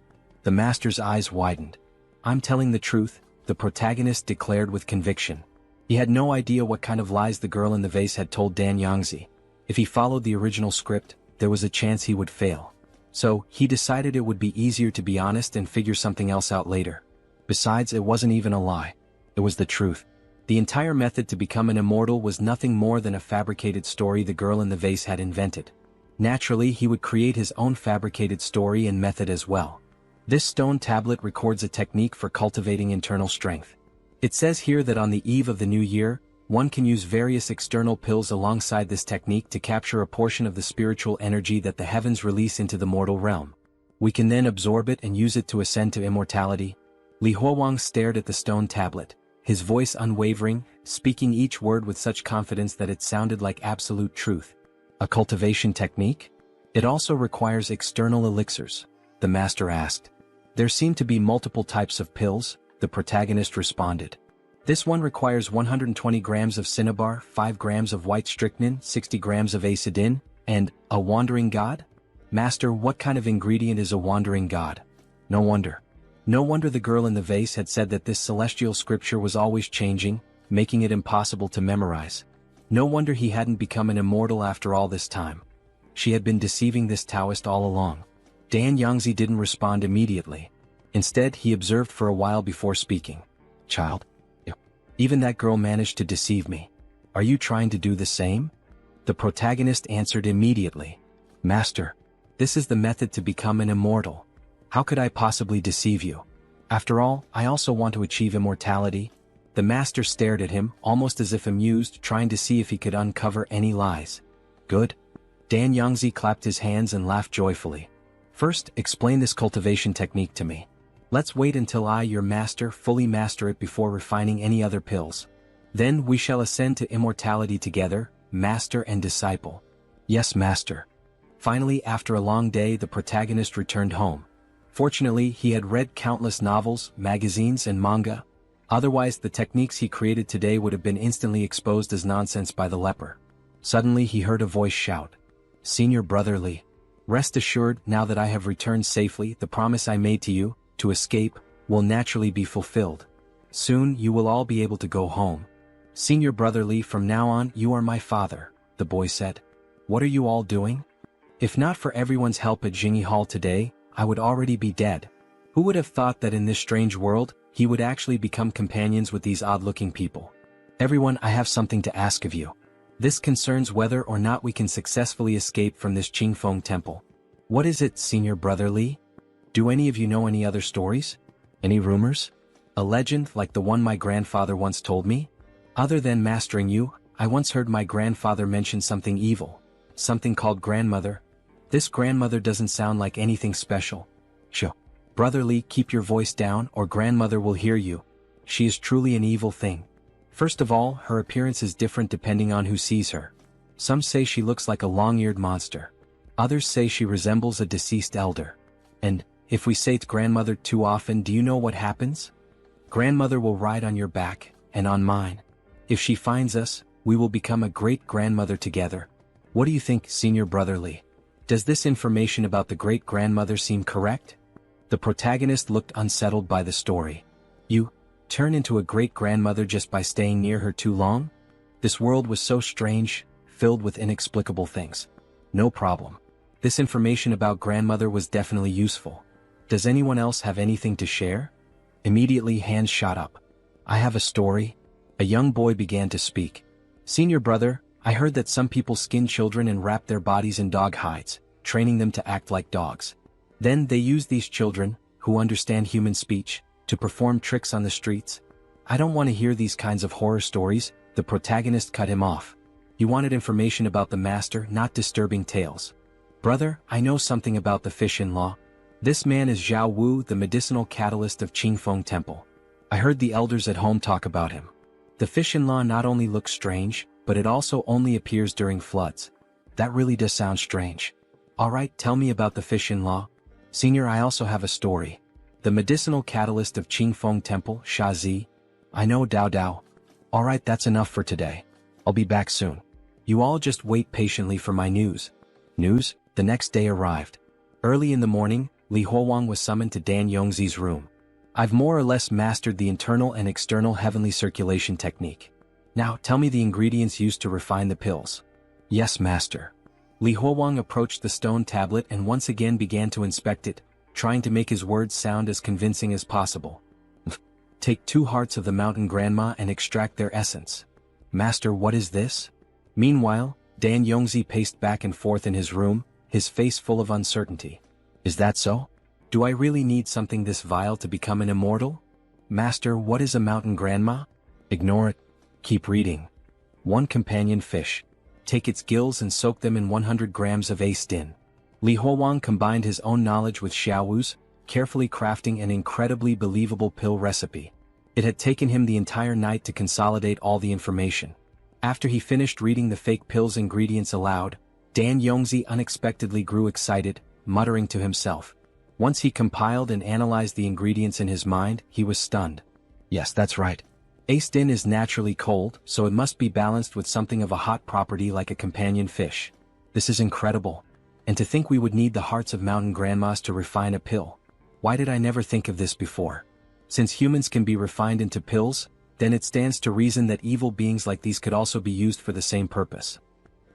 The master's eyes widened. I'm telling the truth, the protagonist declared with conviction. He had no idea what kind of lies the girl in the vase had told Dan Yangzi. If he followed the original script, there was a chance he would fail. So, he decided it would be easier to be honest and figure something else out later. Besides, it wasn't even a lie. It was the truth. The entire method to become an immortal was nothing more than a fabricated story the girl in the vase had invented. Naturally, he would create his own fabricated story and method as well. This stone tablet records a technique for cultivating internal strength. It says here that on the eve of the new year, one can use various external pills alongside this technique to capture a portion of the spiritual energy that the heavens release into the mortal realm. We can then absorb it and use it to ascend to immortality. Li Huowang stared at the stone tablet, his voice unwavering, speaking each word with such confidence that it sounded like absolute truth. A cultivation technique? It also requires external elixirs, the master asked. There seem to be multiple types of pills, the protagonist responded. This one requires 120 grams of cinnabar, 5 grams of white strychnine, 60 grams of acidin, and a wandering god? Master, what kind of ingredient is a wandering god? No wonder. No wonder the girl in the vase had said that this celestial scripture was always changing, making it impossible to memorize. No wonder he hadn't become an immortal after all this time. She had been deceiving this Taoist all along. Dan Yangzi didn't respond immediately. Instead, he observed for a while before speaking. Child. Even that girl managed to deceive me. Are you trying to do the same? The protagonist answered immediately. Master, this is the method to become an immortal. How could I possibly deceive you? After all, I also want to achieve immortality. The master stared at him, almost as if amused, trying to see if he could uncover any lies. Good. Dan Yangzi clapped his hands and laughed joyfully. First, explain this cultivation technique to me. Let's wait until I, your master, fully master it before refining any other pills. Then we shall ascend to immortality together, master and disciple. Yes, master. Finally, after a long day, the protagonist returned home. Fortunately, he had read countless novels, magazines, and manga. Otherwise, the techniques he created today would have been instantly exposed as nonsense by the leper. Suddenly, he heard a voice shout. Senior brother Li. Rest assured, now that I have returned safely, the promise I made to you, to escape, will naturally be fulfilled. Soon, you will all be able to go home. Senior brother Li, from now on, you are my father, the boy said. What are you all doing? If not for everyone's help at Jingyi Hall today, I would already be dead. Who would have thought that in this strange world, he would actually become companions with these odd-looking people? Everyone, I have something to ask of you. This concerns whether or not we can successfully escape from this Qingfeng temple. What is it, Senior Brother Li? Do any of you know any other stories? Any rumors? A legend like the one my grandfather once told me? Other than mastering you, I once heard my grandfather mention something evil. Something called grandmother. This grandmother doesn't sound like anything special. Shh. Brother Li, keep your voice down or grandmother will hear you. She is truly an evil thing. First of all, her appearance is different depending on who sees her. Some say she looks like a long-eared monster. Others say she resembles a deceased elder. And, if we say grandmother too often, do you know what happens? Grandmother will ride on your back, and on mine. If she finds us, we will become a great-grandmother together. What do you think, Senior Brother Li? Does this information about the great-grandmother seem correct? The protagonist looked unsettled by the story. You turn into a great-grandmother just by staying near her too long? This world was so strange, filled with inexplicable things. No problem. This information about grandmother was definitely useful. Does anyone else have anything to share? Immediately hands shot up. I have a story. A young boy began to speak. Senior brother, I heard that some people skin children and wrap their bodies in dog hides, training them to act like dogs. Then they use these children, who understand human speech, to perform tricks on the streets. I don't want to hear these kinds of horror stories. The protagonist cut him off. He wanted information about the master, not disturbing tales. Brother, I know something about the fish-in-law. This man is Zhao Wu, the medicinal catalyst of Qingfeng Temple. I heard the elders at home talk about him. The fish-in-law not only looks strange, but it also only appears during floods. That really does sound strange. Alright, tell me about the fish-in-law. Senior, I also have a story. The medicinal catalyst of Qingfeng Temple, Shazi. I know Dao Dao. Alright, that's enough for today. I'll be back soon. You all just wait patiently for my news. News? The next day arrived. Early in the morning, Li Huowang was summoned to Dan Yongzi's room. I've more or less mastered the internal and external heavenly circulation technique. Now, tell me the ingredients used to refine the pills. Yes, master. Li Huowang approached the stone tablet and once again began to inspect it, trying to make his words sound as convincing as possible. Take 2 hearts of the mountain grandma and extract their essence. Master, what is this? Meanwhile, Dan Yongzi paced back and forth in his room, his face full of uncertainty. Is that so? Do I really need something this vile to become an immortal? Master, what is a mountain grandma? Ignore it. Keep reading. 1 companion fish. Take its gills and soak them in 100 grams of Astin. Li Huowang combined his own knowledge with Xiaowu's, carefully crafting an incredibly believable pill recipe. It had taken him the entire night to consolidate all the information. After he finished reading the fake pill's ingredients aloud, Dan Yongzi unexpectedly grew excited, muttering to himself. Once he compiled and analyzed the ingredients in his mind, he was stunned. Yes, that's right. Astin is naturally cold, so it must be balanced with something of a hot property like a companion fish. This is incredible. And to think we would need the hearts of mountain grandmas to refine a pill. Why did I never think of this before? Since humans can be refined into pills, then it stands to reason that evil beings like these could also be used for the same purpose.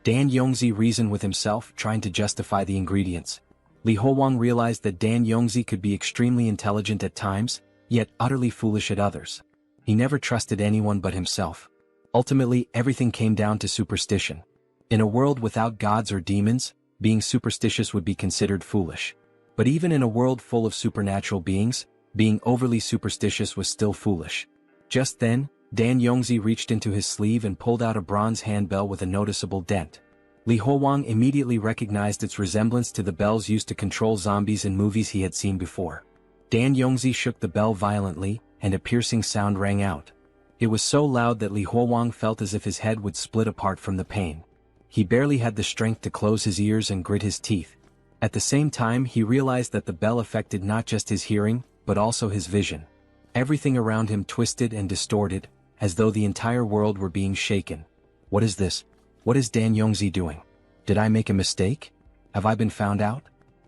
Dan Yongzi reasoned with himself, trying to justify the ingredients. Li Huowang realized that Dan Yongzi could be extremely intelligent at times, yet utterly foolish at others. He never trusted anyone but himself. Ultimately, everything came down to superstition. In a world without gods or demons, being superstitious would be considered foolish. But even in a world full of supernatural beings, being overly superstitious was still foolish. Just then, Dan Yongzi reached into his sleeve and pulled out a bronze handbell with a noticeable dent. Li Huowang immediately recognized its resemblance to the bells used to control zombies in movies he had seen before. Dan Yongzi shook the bell violently, and a piercing sound rang out. It was so loud that Li Huowang felt as if his head would split apart from the pain. He barely had the strength to close his ears and grit his teeth. At the same time, he realized that the bell affected not just his hearing, but also his vision. Everything around him twisted and distorted, as though the entire world were being shaken. What is this? What is Dan Yongzi doing? Did I make a mistake? Have I been found out?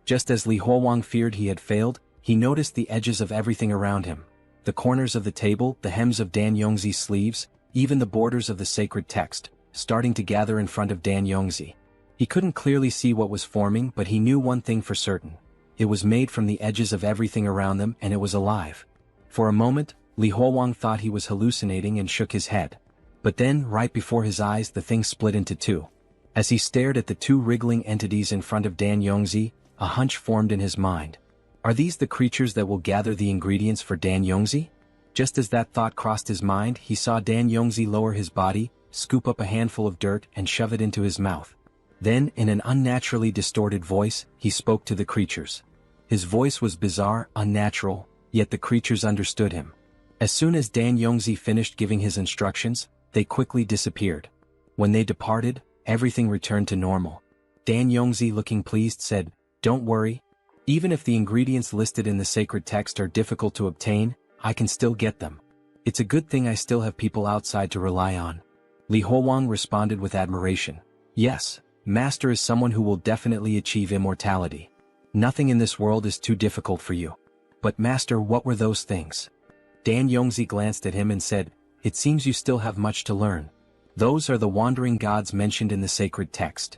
Just as Li Huowang feared he had failed, he noticed the edges of everything around him. The corners of the table, the hems of Dan Yongzi's sleeves, even the borders of the sacred text, starting to gather in front of Dan Yongzi. He couldn't clearly see what was forming, but he knew one thing for certain. It was made from the edges of everything around them, and it was alive. For a moment, Li Huowang thought he was hallucinating and shook his head. But then, right before his eyes, the thing split into two. As he stared at the two wriggling entities in front of Dan Yongzi, a hunch formed in his mind. Are these the creatures that will gather the ingredients for Dan Yongzi? Just as that thought crossed his mind, he saw Dan Yongzi lower his body, scoop up a handful of dirt and shove it into his mouth. Then, in an unnaturally distorted voice, he spoke to the creatures. His voice was bizarre, unnatural, yet the creatures understood him. As soon as Dan Yongzi finished giving his instructions, they quickly disappeared. When they departed, everything returned to normal. Dan Yongzi, looking pleased, said, "Don't worry. Even if the ingredients listed in the sacred text are difficult to obtain, I can still get them. It's a good thing I still have people outside to rely on." Li Huowang responded with admiration. "Yes, Master is someone who will definitely achieve immortality. Nothing in this world is too difficult for you." "But Master, what were those things?" Dan Yongzi glanced at him and said, "It seems you still have much to learn. Those are the wandering gods mentioned in the sacred text."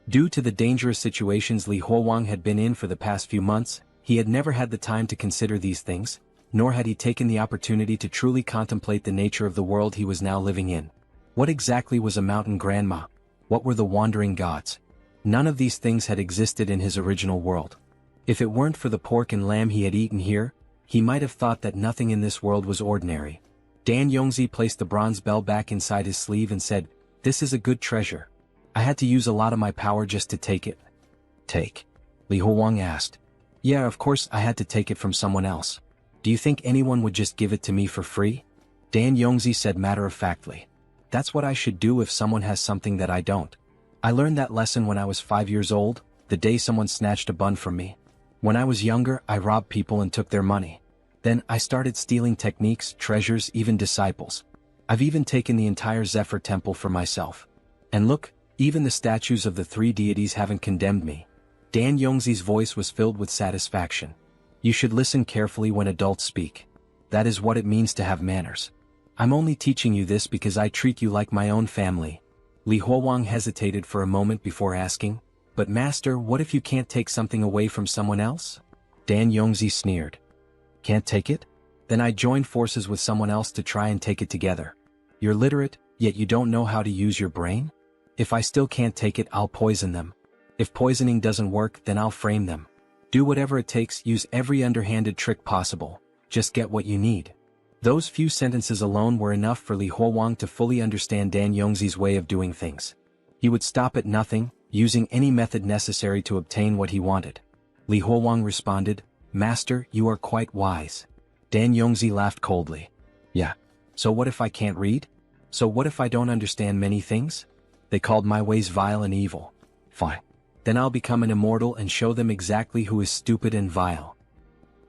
Due to the dangerous situations Li Huowang had been in for the past few months, he had never had the time to consider these things, nor had he taken the opportunity to truly contemplate the nature of the world he was now living in. What exactly was a mountain grandma? What were the wandering gods? None of these things had existed in his original world. If it weren't for the pork and lamb he had eaten here, he might have thought that nothing in this world was ordinary. Dan Yongzi placed the bronze bell back inside his sleeve and said, "This is a good treasure. I had to use a lot of my power just to take it." "Take?" Li Huowang asked. "Yeah, of course I had to take it from someone else. Do you think anyone would just give it to me for free?" Dan Yongzi said matter-of-factly. "That's what I should do if someone has something that I don't. I learned that lesson when I was 5 years old, the day someone snatched a bun from me. When I was younger, I robbed people and took their money. Then I started stealing techniques, treasures, even disciples. I've even taken the entire Zephyr temple for myself. And look, even the statues of the three deities haven't condemned me." Dan Yongzi's voice was filled with satisfaction. "You should listen carefully when adults speak. That is what it means to have manners. I'm only teaching you this because I treat you like my own family." Li Huowang hesitated for a moment before asking, "But Master, what if you can't take something away from someone else?" Dan Yongzi sneered. "Can't take it? Then I join forces with someone else to try and take it together. You're literate, yet you don't know how to use your brain? If I still can't take it, I'll poison them. If poisoning doesn't work, then I'll frame them. Do whatever it takes, use every underhanded trick possible. Just get what you need." Those few sentences alone were enough for Li Huowang to fully understand Dan Yongzi's way of doing things. He would stop at nothing, using any method necessary to obtain what he wanted. Li Huowang responded, "Master, you are quite wise." Dan Yongzi laughed coldly. "Yeah. So what if I can't read? So what if I don't understand many things? They called my ways vile and evil. Fine. Then I'll become an immortal and show them exactly who is stupid and vile."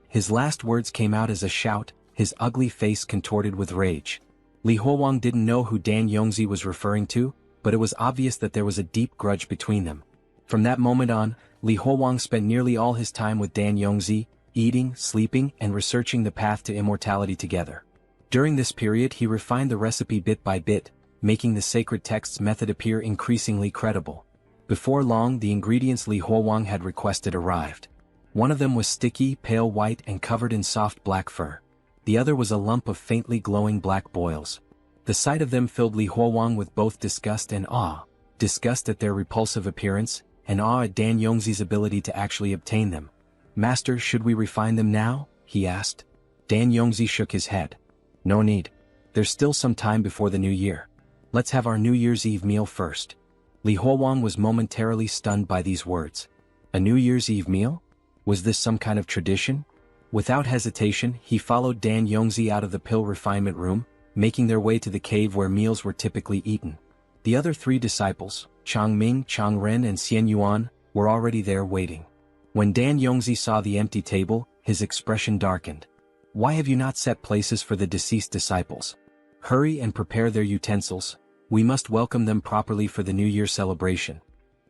His last words came out as a shout, his ugly face contorted with rage. Li Huowang didn't know who Dan Yongzi was referring to, but it was obvious that there was a deep grudge between them. From that moment on, Li Huowang spent nearly all his time with Dan Yongzi, eating, sleeping, and researching the path to immortality together. During this period he refined the recipe bit by bit, making the sacred text's method appear increasingly credible. Before long the ingredients Li Huowang had requested arrived. One of them was sticky, pale white and covered in soft black fur. The other was a lump of faintly glowing black boils. The sight of them filled Li Huowang with both disgust and awe, disgust at their repulsive appearance, and awe at Dan Yongzi's ability to actually obtain them. "Master, should we refine them now?" he asked. Dan Yongzi shook his head. "No need. There's still some time before the new year. Let's have our New Year's Eve meal first." Li Huowang was momentarily stunned by these words. A New Year's Eve meal? Was this some kind of tradition? Without hesitation, he followed Dan Yongzi out of the pill refinement room, making their way to the cave where meals were typically eaten. The other three disciples, Chang Ming, Chang Ren and Xian Yuan, were already there waiting. When Dan Yongzi saw the empty table, his expression darkened. "Why have you not set places for the deceased disciples? Hurry and prepare their utensils. We must welcome them properly for the New Year celebration."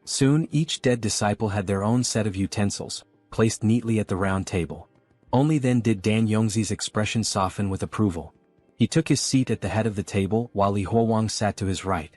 Soon each dead disciple had their own set of utensils, placed neatly at the round table. Only then did Dan Yongzi's expression soften with approval. He took his seat at the head of the table while Li Huowang sat to his right.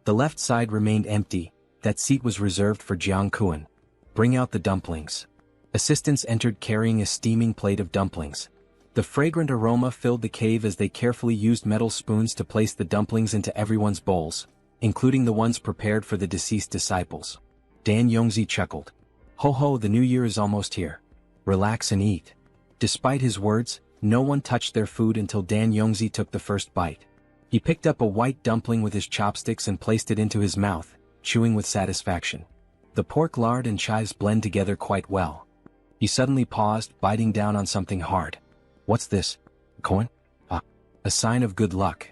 The left side remained empty, that seat was reserved for Jiang Kuan. "Bring out the dumplings." Assistants entered carrying a steaming plate of dumplings. The fragrant aroma filled the cave as they carefully used metal spoons to place the dumplings into everyone's bowls, including the ones prepared for the deceased disciples. Dan Yongzi chuckled. Ho ho, the new year is almost here. Relax and eat. Despite his words, no one touched their food until Dan Yongzi took the first bite. He picked up a white dumpling with his chopsticks and placed it into his mouth, chewing with satisfaction. The pork lard and chives blend together quite well. He suddenly paused, biting down on something hard. What's this? Corn? Ah, a sign of good luck.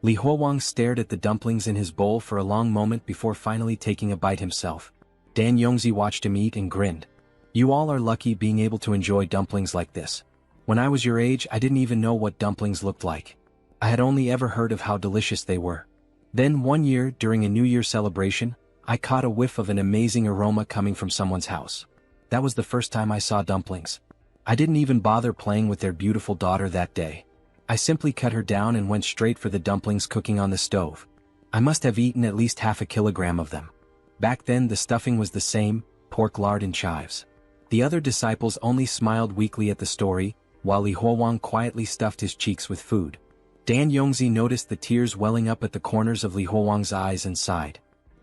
Li Huowang stared at the dumplings in his bowl for a long moment before finally taking a bite himself. Dan Yongzi watched him eat and grinned. You all are lucky being able to enjoy dumplings like this. When I was your age, I didn't even know what dumplings looked like. I had only ever heard of how delicious they were. Then one year, during a New Year celebration, I caught a whiff of an amazing aroma coming from someone's house. That was the first time I saw dumplings. I didn't even bother playing with their beautiful daughter that day. I simply cut her down and went straight for the dumplings cooking on the stove. I must have eaten at least half a kilogram of them. Back then the stuffing was the same, pork lard and chives. The other disciples only smiled weakly at the story, while Li Huowang quietly stuffed his cheeks with food. Dan Yongzi noticed the tears welling up at the corners of Li Huowang's eyes and sighed.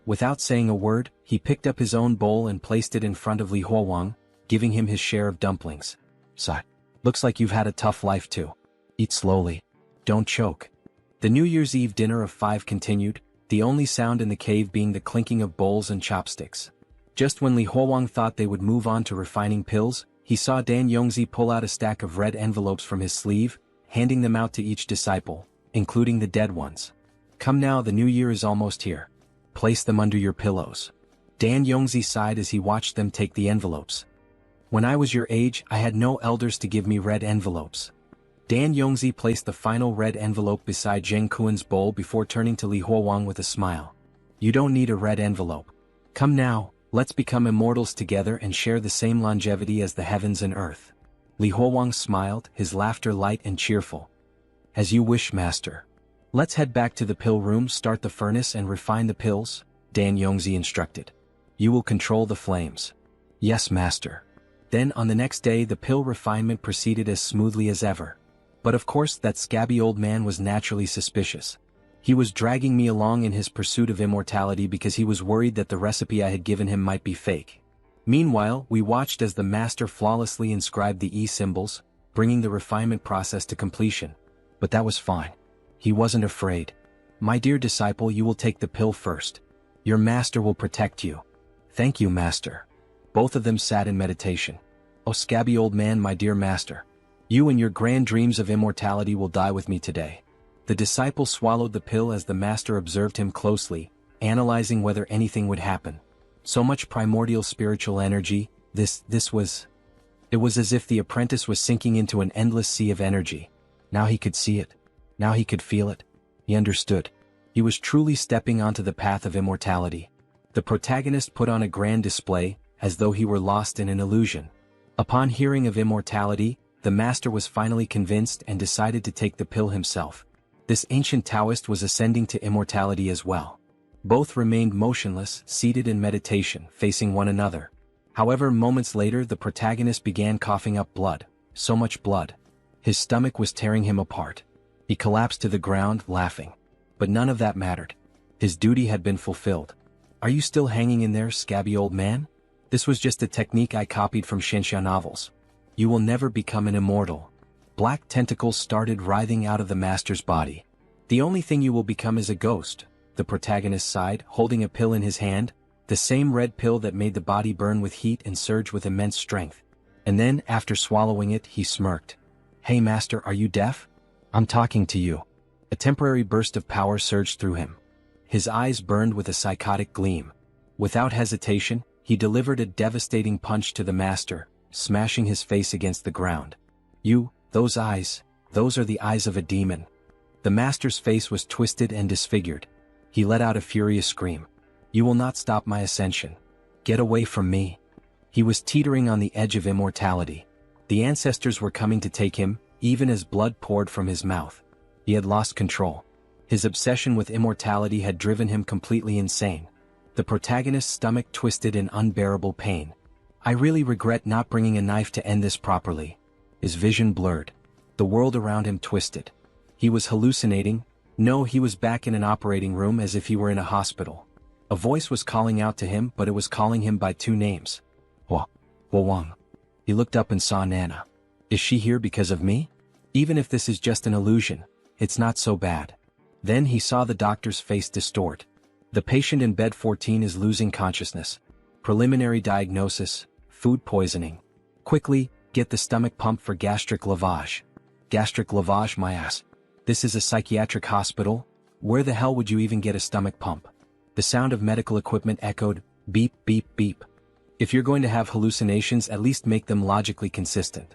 Without saying a word, he picked up his own bowl and placed it in front of Li Huowang, giving him his share of dumplings. Sigh. Looks like you've had a tough life too. Eat slowly. Don't choke. The New Year's Eve dinner of 5 continued, the only sound in the cave being the clinking of bowls and chopsticks. Just when Li Huowang thought they would move on to refining pills, he saw Dan Yongzi pull out a stack of red envelopes from his sleeve, handing them out to each disciple, including the dead ones. Come now, the new year is almost here. Place them under your pillows. Dan Yongzi sighed as he watched them take the envelopes. When I was your age, I had no elders to give me red envelopes. Dan Yongzi placed the final red envelope beside Zheng Kuan's bowl before turning to Li Huowang with a smile. You don't need a red envelope. Come now, let's become immortals together and share the same longevity as the heavens and earth. Li Huowang smiled, his laughter light and cheerful. As you wish, master. Let's head back to the pill room, start the furnace and refine the pills, Dan Yongzi instructed. You will control the flames. Yes, master. Then on the next day the pill refinement proceeded as smoothly as ever. But of course that scabby old man was naturally suspicious. He was dragging me along in his pursuit of immortality because he was worried that the recipe I had given him might be fake. Meanwhile, we watched as the master flawlessly inscribed the E-symbols, bringing the refinement process to completion. But that was fine. He wasn't afraid. My dear disciple, you will take the pill first. Your master will protect you. Thank you, master. Both of them sat in meditation. Oh scabby old man, my dear master. You and your grand dreams of immortality will die with me today. The disciple swallowed the pill as the master observed him closely, analyzing whether anything would happen. So much primordial spiritual energy, it was as if the apprentice was sinking into an endless sea of energy. Now he could see it. Now he could feel it. He understood. He was truly stepping onto the path of immortality. The protagonist put on a grand display, as though he were lost in an illusion. Upon hearing of immortality, the master was finally convinced and decided to take the pill himself. This ancient Taoist was ascending to immortality as well. Both remained motionless, seated in meditation, facing one another. However, moments later the protagonist began coughing up blood. So much blood. His stomach was tearing him apart. He collapsed to the ground, laughing. But none of that mattered. His duty had been fulfilled. Are you still hanging in there, scabby old man? This was just a technique I copied from Chun Xiaan novels. You will never become an immortal. Black tentacles started writhing out of the master's body. The only thing you will become is a ghost, the protagonist sighed, holding a pill in his hand, the same red pill that made the body burn with heat and surge with immense strength. And then, after swallowing it, he smirked. Hey master, are you deaf? I'm talking to you. A temporary burst of power surged through him. His eyes burned with a psychotic gleam. Without hesitation, he delivered a devastating punch to the master, smashing his face against the ground. Those eyes, those are the eyes of a demon. The master's face was twisted and disfigured. He let out a furious scream. You will not stop my ascension. Get away from me. He was teetering on the edge of immortality. The ancestors were coming to take him, even as blood poured from his mouth. He had lost control. His obsession with immortality had driven him completely insane. The protagonist's stomach twisted in unbearable pain. I really regret not bringing a knife to end this properly. His vision blurred. The world around him twisted. He was hallucinating. No, he was back in an operating room as if he were in a hospital. A voice was calling out to him, but it was calling him by two names. Wang. He looked up and saw Nana. Is she here because of me? Even if this is just an illusion, it's not so bad. Then he saw the doctor's face distort. The patient in bed 14 is losing consciousness. Preliminary diagnosis, food poisoning. Quickly, get the stomach pump for gastric lavage. Gastric lavage, my ass. This is a psychiatric hospital. Where the hell would you even get a stomach pump? The sound of medical equipment echoed, beep, beep, beep. If you're going to have hallucinations, at least make them logically consistent.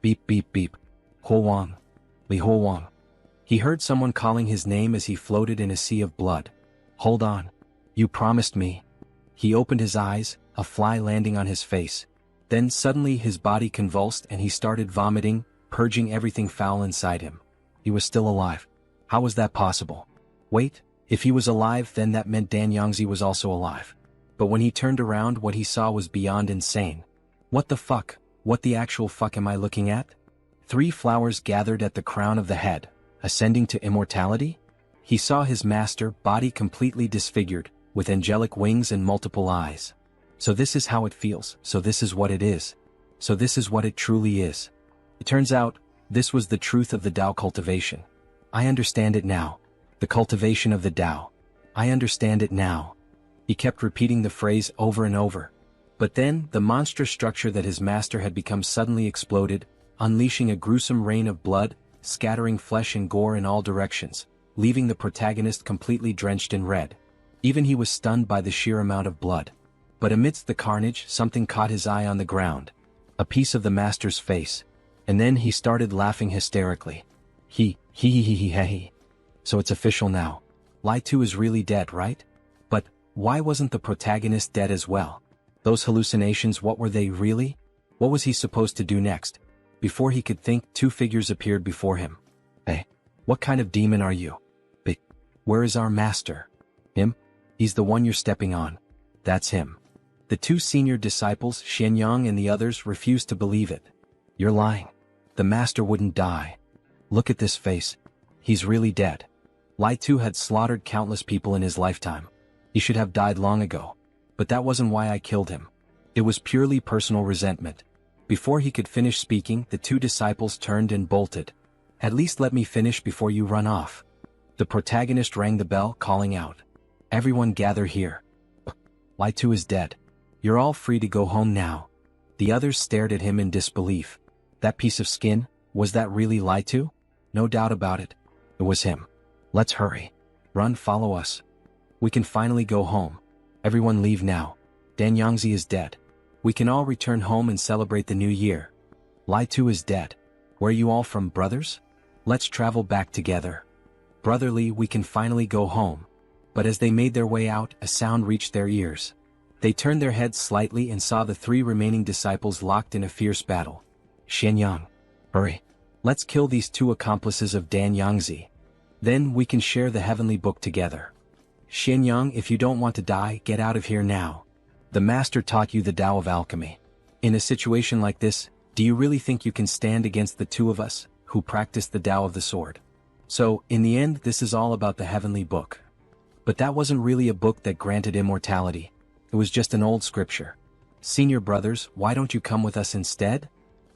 Beep, beep, beep. Ho Wang. Li Ho Wang. He heard someone calling his name as he floated in a sea of blood. Hold on. You promised me. He opened his eyes, a fly landing on his face. Then suddenly his body convulsed and he started vomiting, purging everything foul inside him. He was still alive. How was that possible? Wait, if he was alive, then that meant Dan Yangzi was also alive. But when he turned around, what he saw was beyond insane. What the fuck? What the actual fuck am I looking at? 3 flowers gathered at the crown of the head, ascending to immortality? He saw his master, body completely disfigured, with angelic wings and multiple eyes. So this is how it feels, so this is what it is. So this is what it truly is. It turns out, this was the truth of the Tao cultivation. I understand it now. The cultivation of the Tao. I understand it now. He kept repeating the phrase over and over. But then, the monstrous structure that his master had become suddenly exploded, unleashing a gruesome rain of blood, scattering flesh and gore in all directions, leaving the protagonist completely drenched in red. Even he was stunned by the sheer amount of blood. But amidst the carnage, something caught his eye on the ground. A piece of the master's face. And then he started laughing hysterically. He. So it's official now. Lai Tu is really dead, right? But, why wasn't the protagonist dead as well? Those hallucinations, what were they really? What was he supposed to do next? Before he could think, 2 figures appeared before him. Hey, what kind of demon are you? Where is our master? Him? He's the one you're stepping on. That's him. The 2 senior disciples, Xianyang and the others, refused to believe it. You're lying. The master wouldn't die. Look at this face. He's really dead. Lai Tu had slaughtered countless people in his lifetime. He should have died long ago. But that wasn't why I killed him. It was purely personal resentment. Before he could finish speaking, the 2 disciples turned and bolted. At least let me finish before you run off. The protagonist rang the bell, calling out. Everyone gather here. Lai Tu is dead. You're all free to go home now. The others stared at him in disbelief. That piece of skin, was that really Lai Tu? No doubt about it. It was him. Let's hurry. Run, follow us. We can finally go home. Everyone leave now. Dan Yangzi is dead. We can all return home and celebrate the new year. Lai Tu is dead. Where are you all from, brothers? Let's travel back together. Brotherly, we can finally go home. But as they made their way out, a sound reached their ears. They turned their heads slightly and saw the 3 remaining disciples locked in a fierce battle. Xianyang. Hurry. Let's kill these 2 accomplices of Dan Yangzi. Then we can share the heavenly book together. Xianyang, if you don't want to die, get out of here now. The master taught you the Tao of alchemy. In a situation like this, do you really think you can stand against the 2 of us, who practice the Tao of the sword? So, in the end, this is all about the heavenly book. But that wasn't really a book that granted immortality. It was just an old scripture. Senior brothers, why don't you come with us instead?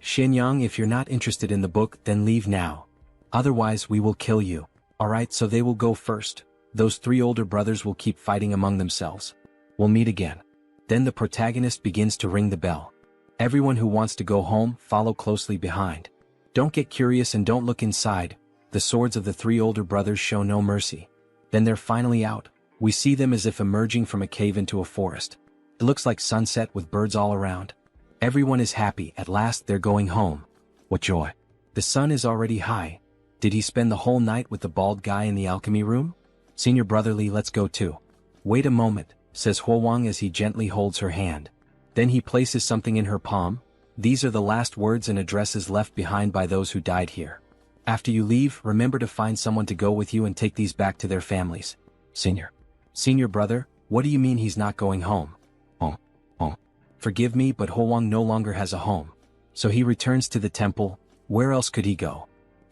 Xianyang, if you're not interested in the book, then leave now. Otherwise, we will kill you. Alright, so they will go first. Those 3 older brothers will keep fighting among themselves. We'll meet again. Then the protagonist begins to ring the bell. Everyone who wants to go home, follow closely behind. Don't get curious and don't look inside. The swords of the 3 older brothers show no mercy. Then they're finally out. We see them as if emerging from a cave into a forest. It looks like sunset with birds all around. Everyone is happy, at last they're going home. What joy. The sun is already high. Did he spend the whole night with the bald guy in the alchemy room? Senior brotherly, let's go too. Wait a moment, says Huowang as he gently holds her hand. Then he places something in her palm. These are the last words and addresses left behind by those who died here. After you leave, remember to find someone to go with you and take these back to their families. Senior brother, what do you mean he's not going home? Forgive me, but Huowang no longer has a home. So he returns to the temple. Where else could he go?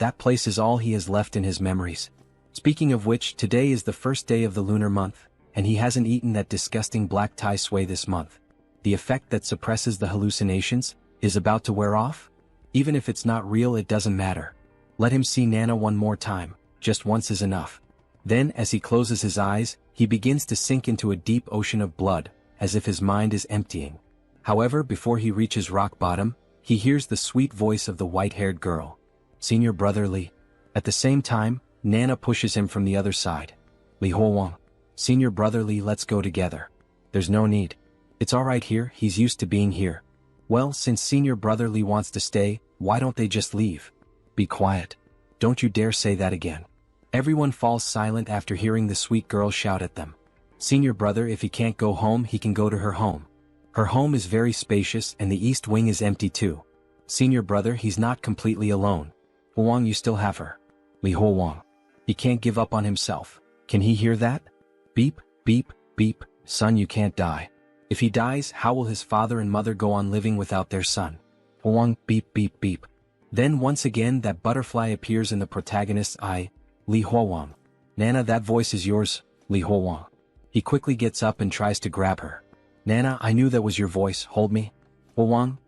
That place is all he has left in his memories. Speaking of which, today is the first day of the lunar month, and he hasn't eaten that disgusting black tai sui this month. The effect that suppresses the hallucinations is about to wear off? Even if it's not real, it doesn't matter. Let him see Nana one more time, just once is enough. Then, as he closes his eyes, he begins to sink into a deep ocean of blood, as if his mind is emptying. However, before he reaches rock bottom, he hears the sweet voice of the white-haired girl. Senior Brother Li. At the same time, Nana pushes him from the other side. Li Huowang. Senior Brother Li, let's go together. There's no need. It's alright here, he's used to being here. Well, since Senior Brother Li wants to stay, why don't they just leave? Be quiet. Don't you dare say that again. Everyone falls silent after hearing the sweet girl shout at them. Senior Brother, if he can't go home, he can go to her home. Her home is very spacious and the east wing is empty too. Senior Brother, he's not completely alone. Huowang, you still have her. Li Huowang. He can't give up on himself. Can he hear that? Beep, beep, beep, son, you can't die. If he dies, how will his father and mother go on living without their son? Huowang, beep, beep, beep. Then once again that butterfly appears in the protagonist's eye. Li Huowang. Nana, that voice is yours, Li Huowang. He quickly gets up and tries to grab her. Nana, I knew that was your voice, hold me. Huowang.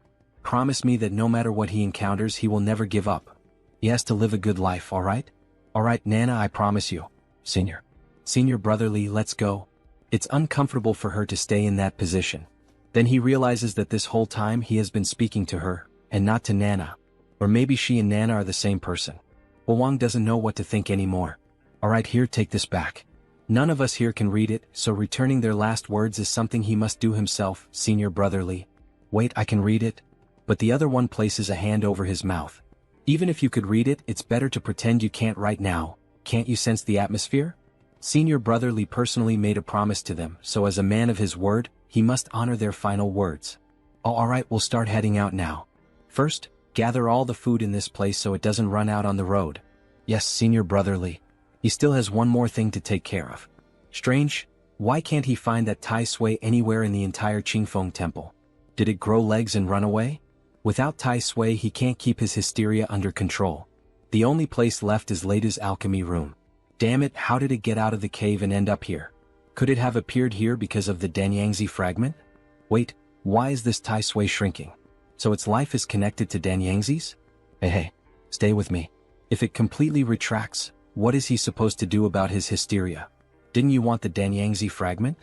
Promise me that no matter what he encounters, he will never give up. He has to live a good life, alright? Alright, Nana, I promise you. Senior Brother Li, let's go. It's uncomfortable for her to stay in that position. Then he realizes that this whole time he has been speaking to her, and not to Nana. Or maybe she and Nana are the same person. Huowang doesn't know what to think anymore. Alright, here, take this back. None of us here can read it, so returning their last words is something he must do himself, Senior Brother Li. Wait, I can read it? But the other one places a hand over his mouth. Even if you could read it, it's better to pretend you can't right now. Can't you sense the atmosphere? Senior Brother Li personally made a promise to them, so as a man of his word, he must honor their final words. Oh, alright, we'll start heading out now. First, gather all the food in this place so it doesn't run out on the road. Yes, Senior Brother Li. He still has one more thing to take care of. Strange, why can't he find that tai sui anywhere in the entire Qingfeng temple? Did it grow legs and run away? Without tai sui he can't keep his hysteria under control. The only place left is Leida's alchemy room. Damn it, how did it get out of the cave and end up here? Could it have appeared here because of the Danyangzi fragment? Wait, why is this tai sui shrinking? So its life is connected to Danyangzi's? Hey, stay with me. If it completely retracts, what is he supposed to do about his hysteria? Didn't you want the Danyangzi fragment?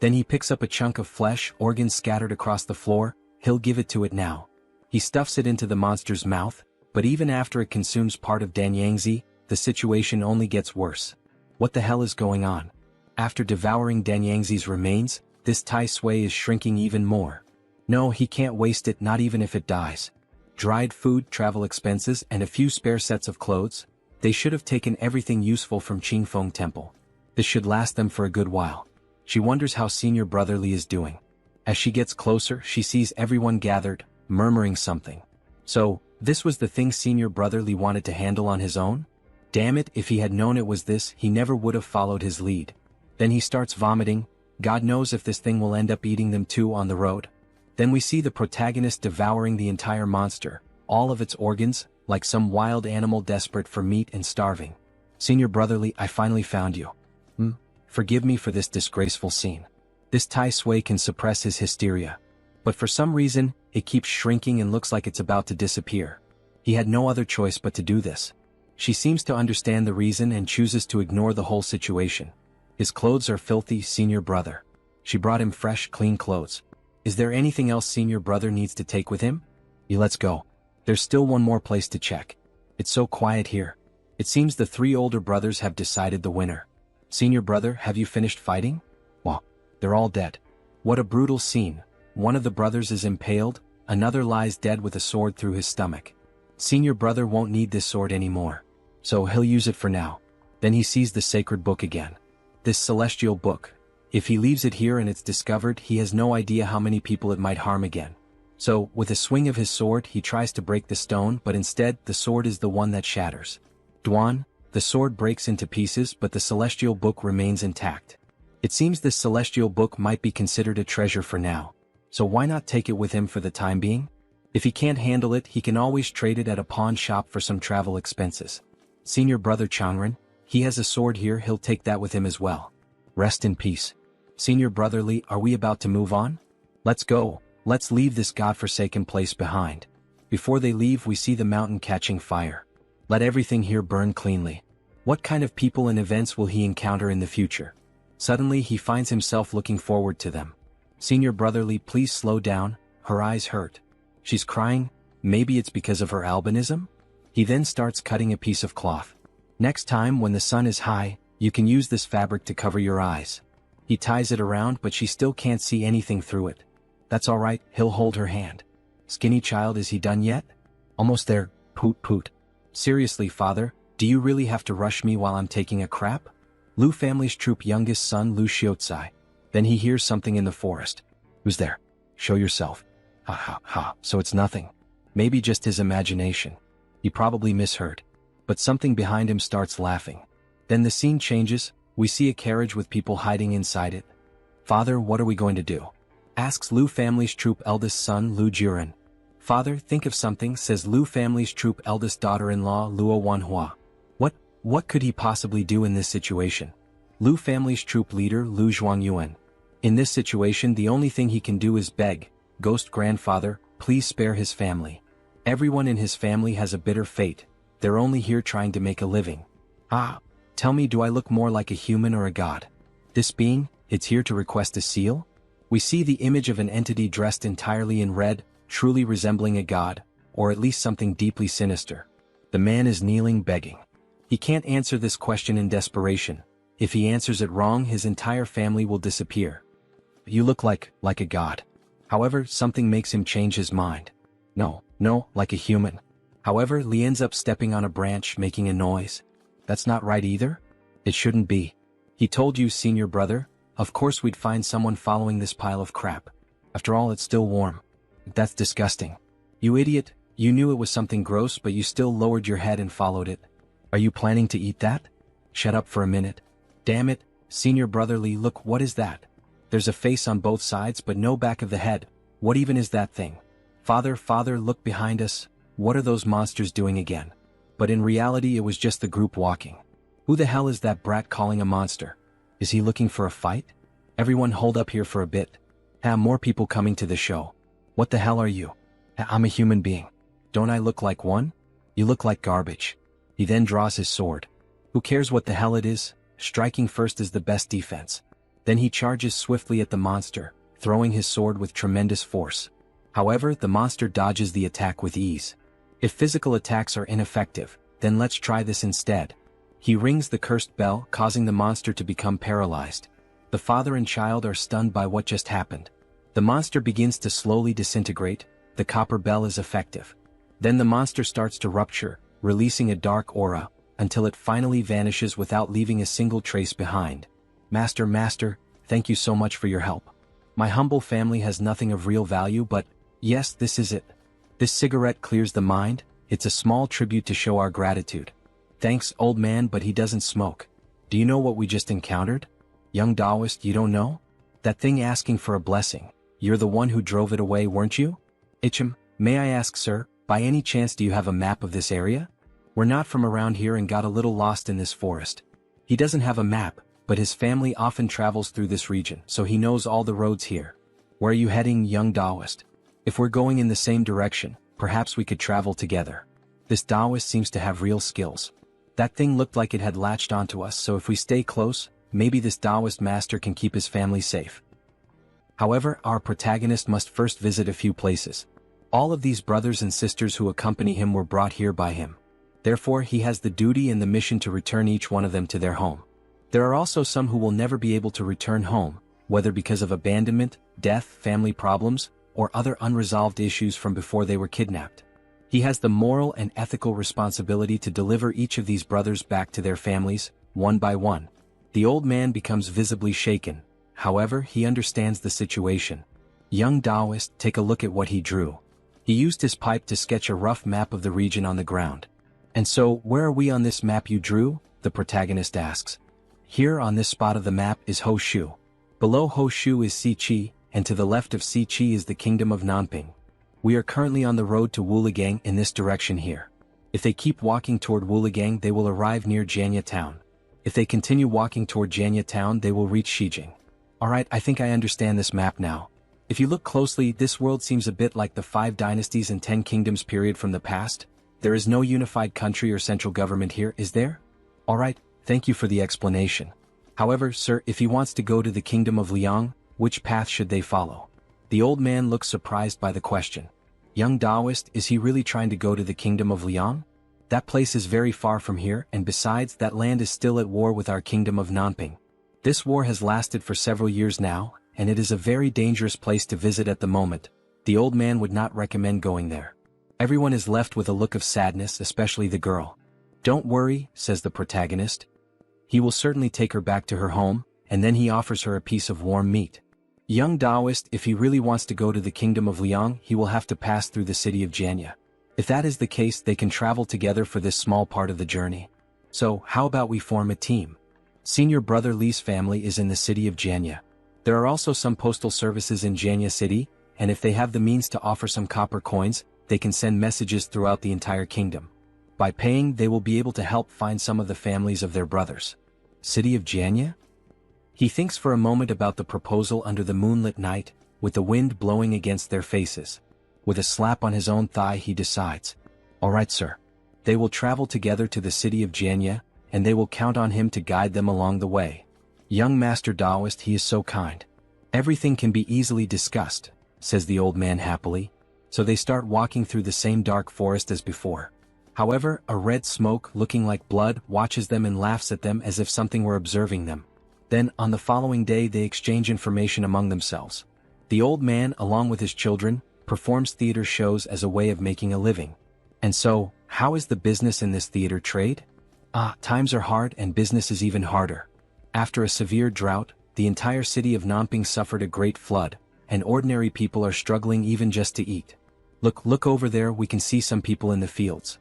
Then he picks up a chunk of flesh, organs scattered across the floor, he'll give it to it now. He stuffs it into the monster's mouth, but even after it consumes part of Danyangzi, the situation only gets worse. What the hell is going on? After devouring Danyangzi's remains, this tai sui is shrinking even more. No, he can't waste it, not even if it dies. Dried food, travel expenses, and a few spare sets of clothes. They should have taken everything useful from Qingfeng Temple. This should last them for a good while. She wonders how Senior Brother Li is doing. As she gets closer, she sees everyone gathered, murmuring something. So, this was the thing Senior Brother Li wanted to handle on his own? Damn it, if he had known it was this, he never would have followed his lead. Then he starts vomiting. God knows if this thing will end up eating them too on the road. Then we see the protagonist devouring the entire monster, all of its organs, like some wild animal desperate for meat and starving. Senior Brother Li, I finally found you. Forgive me for this disgraceful scene. This tai sui can suppress his hysteria. But for some reason, it keeps shrinking and looks like it's about to disappear. He had no other choice but to do this. She seems to understand the reason and chooses to ignore the whole situation. His clothes are filthy, Senior Brother. She brought him fresh, clean clothes. Is there anything else Senior Brother needs to take with him? Let's go. There's still one more place to check. It's so quiet here. It seems the three older brothers have decided the winner. Senior Brother, have you finished fighting? Well, they're all dead. What a brutal scene. One of the brothers is impaled, another lies dead with a sword through his stomach. Senior Brother won't need this sword anymore. So he'll use it for now. Then he sees the sacred book again. This celestial book. If he leaves it here and it's discovered, he has no idea how many people it might harm again. So, with a swing of his sword, he tries to break the stone, but instead, the sword is the one that shatters. Duan, the sword breaks into pieces, but the celestial book remains intact. It seems this celestial book might be considered a treasure for now. So why not take it with him for the time being? If he can't handle it, he can always trade it at a pawn shop for some travel expenses. Senior brother Changren, he has a sword here, he'll take that with him as well. Rest in peace. Senior brother Li, are we about to move on? Let's go, let's leave this godforsaken place behind. Before they leave, we see the mountain catching fire. Let everything here burn cleanly. What kind of people and events will he encounter in the future? Suddenly he finds himself looking forward to them. Senior brother Li, please slow down, her eyes hurt. She's crying, maybe it's because of her albinism? He then starts cutting a piece of cloth. Next time when the sun is high, you can use this fabric to cover your eyes. He ties it around, but she still can't see anything through it. That's alright, he'll hold her hand. Skinny child, is he done yet? Almost there, poot poot. Seriously father, do you really have to rush me while I'm taking a crap? Lu family's troop youngest son Lu Xiaozai. Then he hears something in the forest. Who's there? Show yourself. Ha ha ha, so it's nothing. Maybe just his imagination. He probably misheard. But something behind him starts laughing. Then the scene changes, we see a carriage with people hiding inside it. Father, what are we going to do? Asks Lu family's troop eldest son Lu Jiren. Father, think of something, says Lu family's troop eldest daughter-in-law Luo Wanhua. What could he possibly do in this situation? Lu family's troop leader Lu Zhuangyuan. In this situation, the only thing he can do is beg, Ghost grandfather, please spare his family. Everyone in his family has a bitter fate. They're only here trying to make a living. Ah, tell me, do I look more like a human or a god? This being, it's here to request a seal? We see the image of an entity dressed entirely in red, truly resembling a god, or at least something deeply sinister. The man is kneeling begging. He can't answer this question in desperation. If he answers it wrong, his entire family will disappear. You look like a god. However, something makes him change his mind. No, like a human. However, Li ends up stepping on a branch, making a noise. That's not right either? It shouldn't be. He told you, senior brother, of course we'd find someone following this pile of crap. After all, it's still warm. That's disgusting. You idiot, you knew it was something gross, but you still lowered your head and followed it. Are you planning to eat that? Shut up for a minute. Damn it, senior brother Li, look, what is that? There's a face on both sides but no back of the head. What even is that thing? Father, look behind us. What are those monsters doing again? But in reality, it was just the group walking. Who the hell is that brat calling a monster? Is he looking for a fight? Everyone hold up here for a bit. More people coming to the show. What the hell are you? I'm a human being. Don't I look like one? You look like garbage. He then draws his sword. Who cares what the hell it is? Striking first is the best defense. Then he charges swiftly at the monster, throwing his sword with tremendous force. However, the monster dodges the attack with ease. If physical attacks are ineffective, then let's try this instead. He rings the cursed bell, causing the monster to become paralyzed. The father and child are stunned by what just happened. The monster begins to slowly disintegrate. The copper bell is effective. Then the monster starts to rupture, releasing a dark aura, until it finally vanishes without leaving a single trace behind. Master, thank you so much for your help. My humble family has nothing of real value, but, yes, this is it. This cigarette clears the mind. It's a small tribute to show our gratitude. Thanks, old man, but he doesn't smoke. Do you know what we just encountered? Young Taoist, you don't know? That thing asking for a blessing. You're the one who drove it away, weren't you? Ichim, may I ask, sir, by any chance do you have a map of this area? We're not from around here and got a little lost in this forest. He doesn't have a map, but his family often travels through this region, so he knows all the roads here. Where are you heading, young Taoist? If we're going in the same direction, perhaps we could travel together. This Taoist seems to have real skills. That thing looked like it had latched onto us, so if we stay close, maybe this Taoist master can keep his family safe. However, our protagonist must first visit a few places. All of these brothers and sisters who accompany him were brought here by him. Therefore, he has the duty and the mission to return each one of them to their home. There are also some who will never be able to return home, whether because of abandonment, death, family problems, or other unresolved issues from before they were kidnapped. He has the moral and ethical responsibility to deliver each of these brothers back to their families, one by one. The old man becomes visibly shaken. However, he understands the situation. Young Taoist, take a look at what he drew. He used his pipe to sketch a rough map of the region on the ground. And so, where are we on this map you drew? The protagonist asks. Here on this spot of the map is Ho Shu. Below Ho Shu is Si Chi, and to the left of Si Chi is the kingdom of Nanping. We are currently on the road to Wuligang in this direction here. If they keep walking toward Wuligang, they will arrive near Janya town. If they continue walking toward Janya town, they will reach Xijing. Alright, I think I understand this map now. If you look closely, this world seems a bit like the 5 dynasties and 10 kingdoms period from the past. There is no unified country or central government here, is there? Alright, thank you for the explanation. However, sir, if he wants to go to the kingdom of Liang, which path should they follow? The old man looks surprised by the question. Young Taoist, is he really trying to go to the kingdom of Liang? That place is very far from here, and besides, that land is still at war with our kingdom of Nanping. This war has lasted for several years now, and it is a very dangerous place to visit at the moment. The old man would not recommend going there. Everyone is left with a look of sadness, especially the girl. Don't worry, says the protagonist. He will certainly take her back to her home, and then he offers her a piece of warm meat. Young Taoist, if he really wants to go to the kingdom of Liang, he will have to pass through the city of Janya. If that is the case, they can travel together for this small part of the journey. So, how about we form a team? Senior brother Li's family is in the city of Janya. There are also some postal services in Janya city, and if they have the means to offer some copper coins, they can send messages throughout the entire kingdom. By paying, they will be able to help find some of the families of their brothers. City of Janya? He thinks for a moment about the proposal under the moonlit night, with the wind blowing against their faces. With a slap on his own thigh, he decides. Alright, sir. They will travel together to the city of Janya, and they will count on him to guide them along the way. Young Master Taoist, he is so kind. Everything can be easily discussed, says the old man happily. So they start walking through the same dark forest as before. However, a red smoke looking like blood watches them and laughs at them as if something were observing them. Then, on the following day, they exchange information among themselves. The old man, along with his children, performs theater shows as a way of making a living. And so, how is the business in this theater trade? Times are hard and business is even harder. After a severe drought, the entire city of Nanping suffered a great flood, and ordinary people are struggling even just to eat. Look over there, we can see some people in the fields.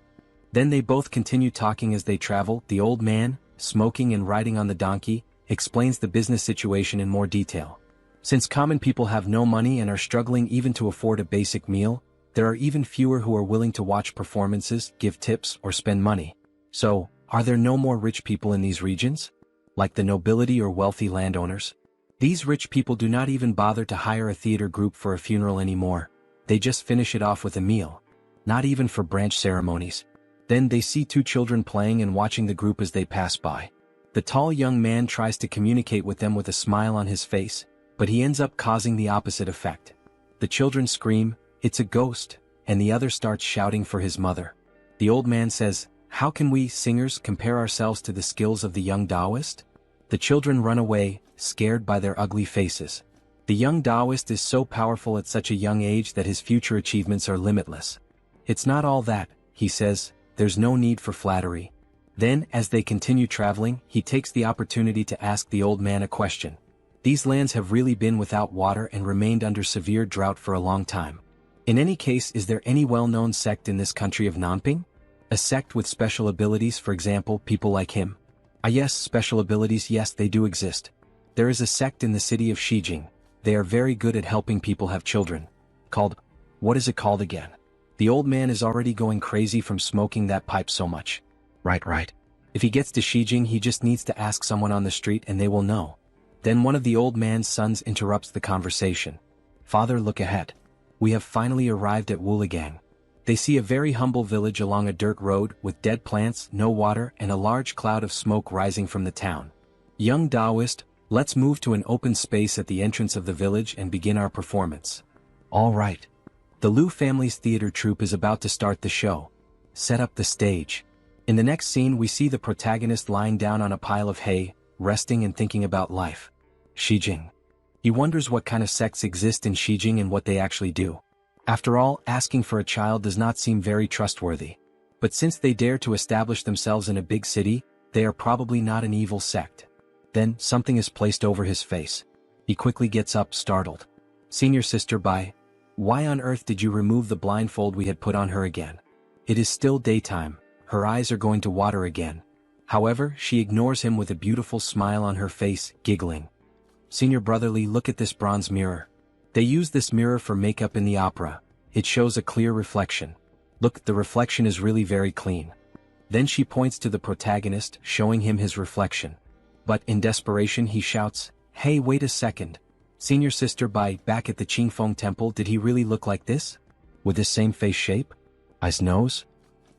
Then they both continue talking as they travel. The old man, smoking and riding on the donkey, explains the business situation in more detail. Since common people have no money and are struggling even to afford a basic meal, there are even fewer who are willing to watch performances, give tips, or spend money. So, are there no more rich people in these regions? Like the nobility or wealthy landowners? These rich people do not even bother to hire a theater group for a funeral anymore. They just finish it off with a meal. Not even for branch ceremonies. Then they see 2 children playing and watching the group as they pass by. The tall young man tries to communicate with them with a smile on his face, but he ends up causing the opposite effect. The children scream, "It's a ghost," and the other starts shouting for his mother. The old man says, "How can we, singers, compare ourselves to the skills of the young Taoist?" The children run away, scared by their ugly faces. The young Taoist is so powerful at such a young age that his future achievements are limitless. It's not all that, he says, there's no need for flattery. Then, as they continue traveling, he takes the opportunity to ask the old man a question. These lands have really been without water and remained under severe drought for a long time. In any case, is there any well-known sect in this country of Nanping? A sect with special abilities, for example, people like him? Yes, special abilities, yes, they do exist. There is a sect in the city of Xijing. They are very good at helping people have children. Called, what is it called again? The old man is already going crazy from smoking that pipe so much. Right. If he gets to Xijing, he just needs to ask someone on the street and they will know. Then one of the old man's sons interrupts the conversation. Father, look ahead. We have finally arrived at Wuligang. They see a very humble village along a dirt road with dead plants, no water, and a large cloud of smoke rising from the town. Young Taoist, let's move to an open space at the entrance of the village and begin our performance. All right. The Liu family's theater troupe is about to start the show. Set up the stage. In the next scene, we see the protagonist lying down on a pile of hay, resting and thinking about life. Xijing. He wonders what kind of sects exist in Xijing and what they actually do. After all, asking for a child does not seem very trustworthy. But since they dare to establish themselves in a big city, they are probably not an evil sect. Then, something is placed over his face. He quickly gets up, startled. Senior sister, why on earth did you remove the blindfold we had put on her again? It is still daytime. Her eyes are going to water again. However, she ignores him with a beautiful smile on her face, giggling. Senior brotherly, look at this bronze mirror. They use this mirror for makeup in the opera. It shows a clear reflection. Look, the reflection is really very clean. Then she points to the protagonist, showing him his reflection. But in desperation he shouts, "Hey, wait a second. Senior sister, back at the Qingfeng temple, did he really look like this? With this same face shape? Eyes, nose?"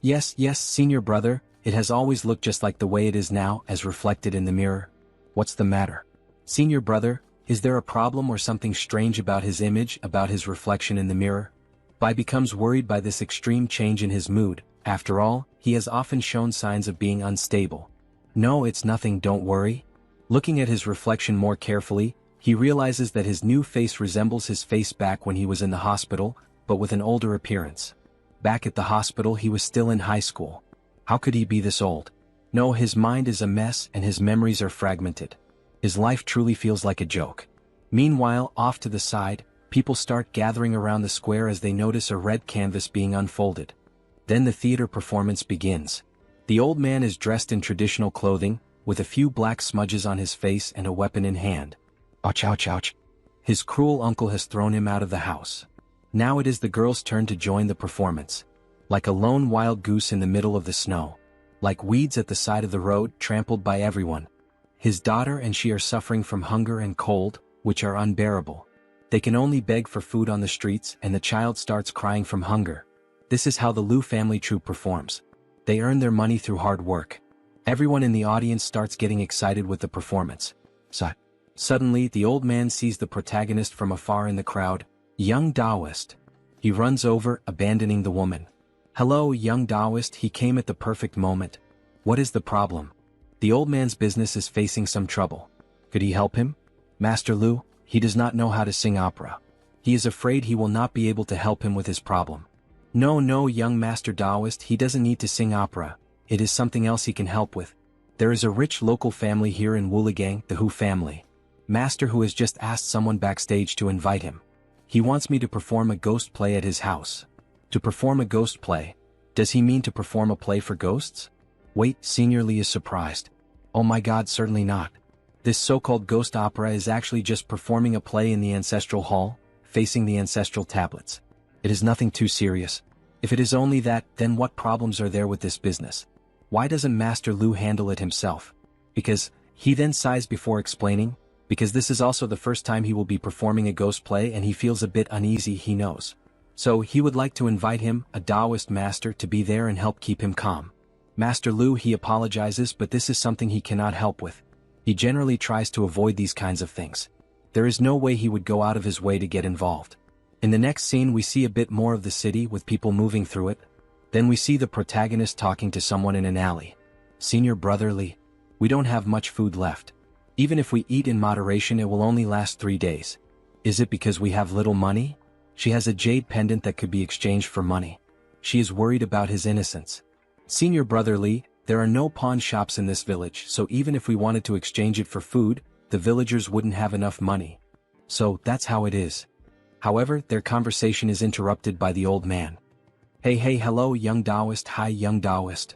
Yes, senior brother, it has always looked just like the way it is now, as reflected in the mirror. What's the matter? Senior brother, is there a problem or something strange about his image, about his reflection in the mirror? Bai becomes worried by this extreme change in his mood. After all, he has often shown signs of being unstable. No, it's nothing, don't worry. Looking at his reflection more carefully, he realizes that his new face resembles his face back when he was in the hospital, but with an older appearance. Back at the hospital he was still in high school. How could he be this old? No, his mind is a mess and his memories are fragmented. His life truly feels like a joke. Meanwhile, off to the side, people start gathering around the square as they notice a red canvas being unfolded. Then the theater performance begins. The old man is dressed in traditional clothing, with a few black smudges on his face and a weapon in hand. Ouch, ouch, ouch. His cruel uncle has thrown him out of the house. Now it is the girl's turn to join the performance. Like a lone wild goose in the middle of the snow. Like weeds at the side of the road, trampled by everyone. His daughter and she are suffering from hunger and cold, which are unbearable. They can only beg for food on the streets, and the child starts crying from hunger. This is how the Liu family troupe performs. They earn their money through hard work. Everyone in the audience starts getting excited with the performance. Suddenly, the old man sees the protagonist from afar in the crowd, young Taoist. He runs over, abandoning the woman. Hello, young Taoist, he came at the perfect moment. What is the problem? The old man's business is facing some trouble. Could he help him? Master Liu, he does not know how to sing opera. He is afraid he will not be able to help him with his problem. No, young Master Taoist, he doesn't need to sing opera. It is something else he can help with. There is a rich local family here in Wuligang, the Hu family. Master Hu has just asked someone backstage to invite him. He wants me to perform a ghost play at his house. To perform a ghost play? Does he mean to perform a play for ghosts? Wait, Senior Li is surprised. Oh my god, certainly not. This so-called ghost opera is actually just performing a play in the ancestral hall, facing the ancestral tablets. It is nothing too serious. If it is only that, then what problems are there with this business? Why doesn't Master Liu handle it himself? Because, he then sighs before explaining, because this is also the first time he will be performing a ghost play and he feels a bit uneasy, he knows. So he would like to invite him, a Taoist master, to be there and help keep him calm. Master Liu, he apologizes, but this is something he cannot help with. He generally tries to avoid these kinds of things. There is no way he would go out of his way to get involved. In the next scene we see a bit more of the city with people moving through it. Then we see the protagonist talking to someone in an alley. Senior brother Li, we don't have much food left. Even if we eat in moderation it will only last 3 days. Is it because we have little money? She has a jade pendant that could be exchanged for money. She is worried about his innocence. Senior brother Li, there are no pawn shops in this village, so even if we wanted to exchange it for food, the villagers wouldn't have enough money. So that's how it is. However, their conversation is interrupted by the old man. Hey, hello young Taoist, hi young Taoist.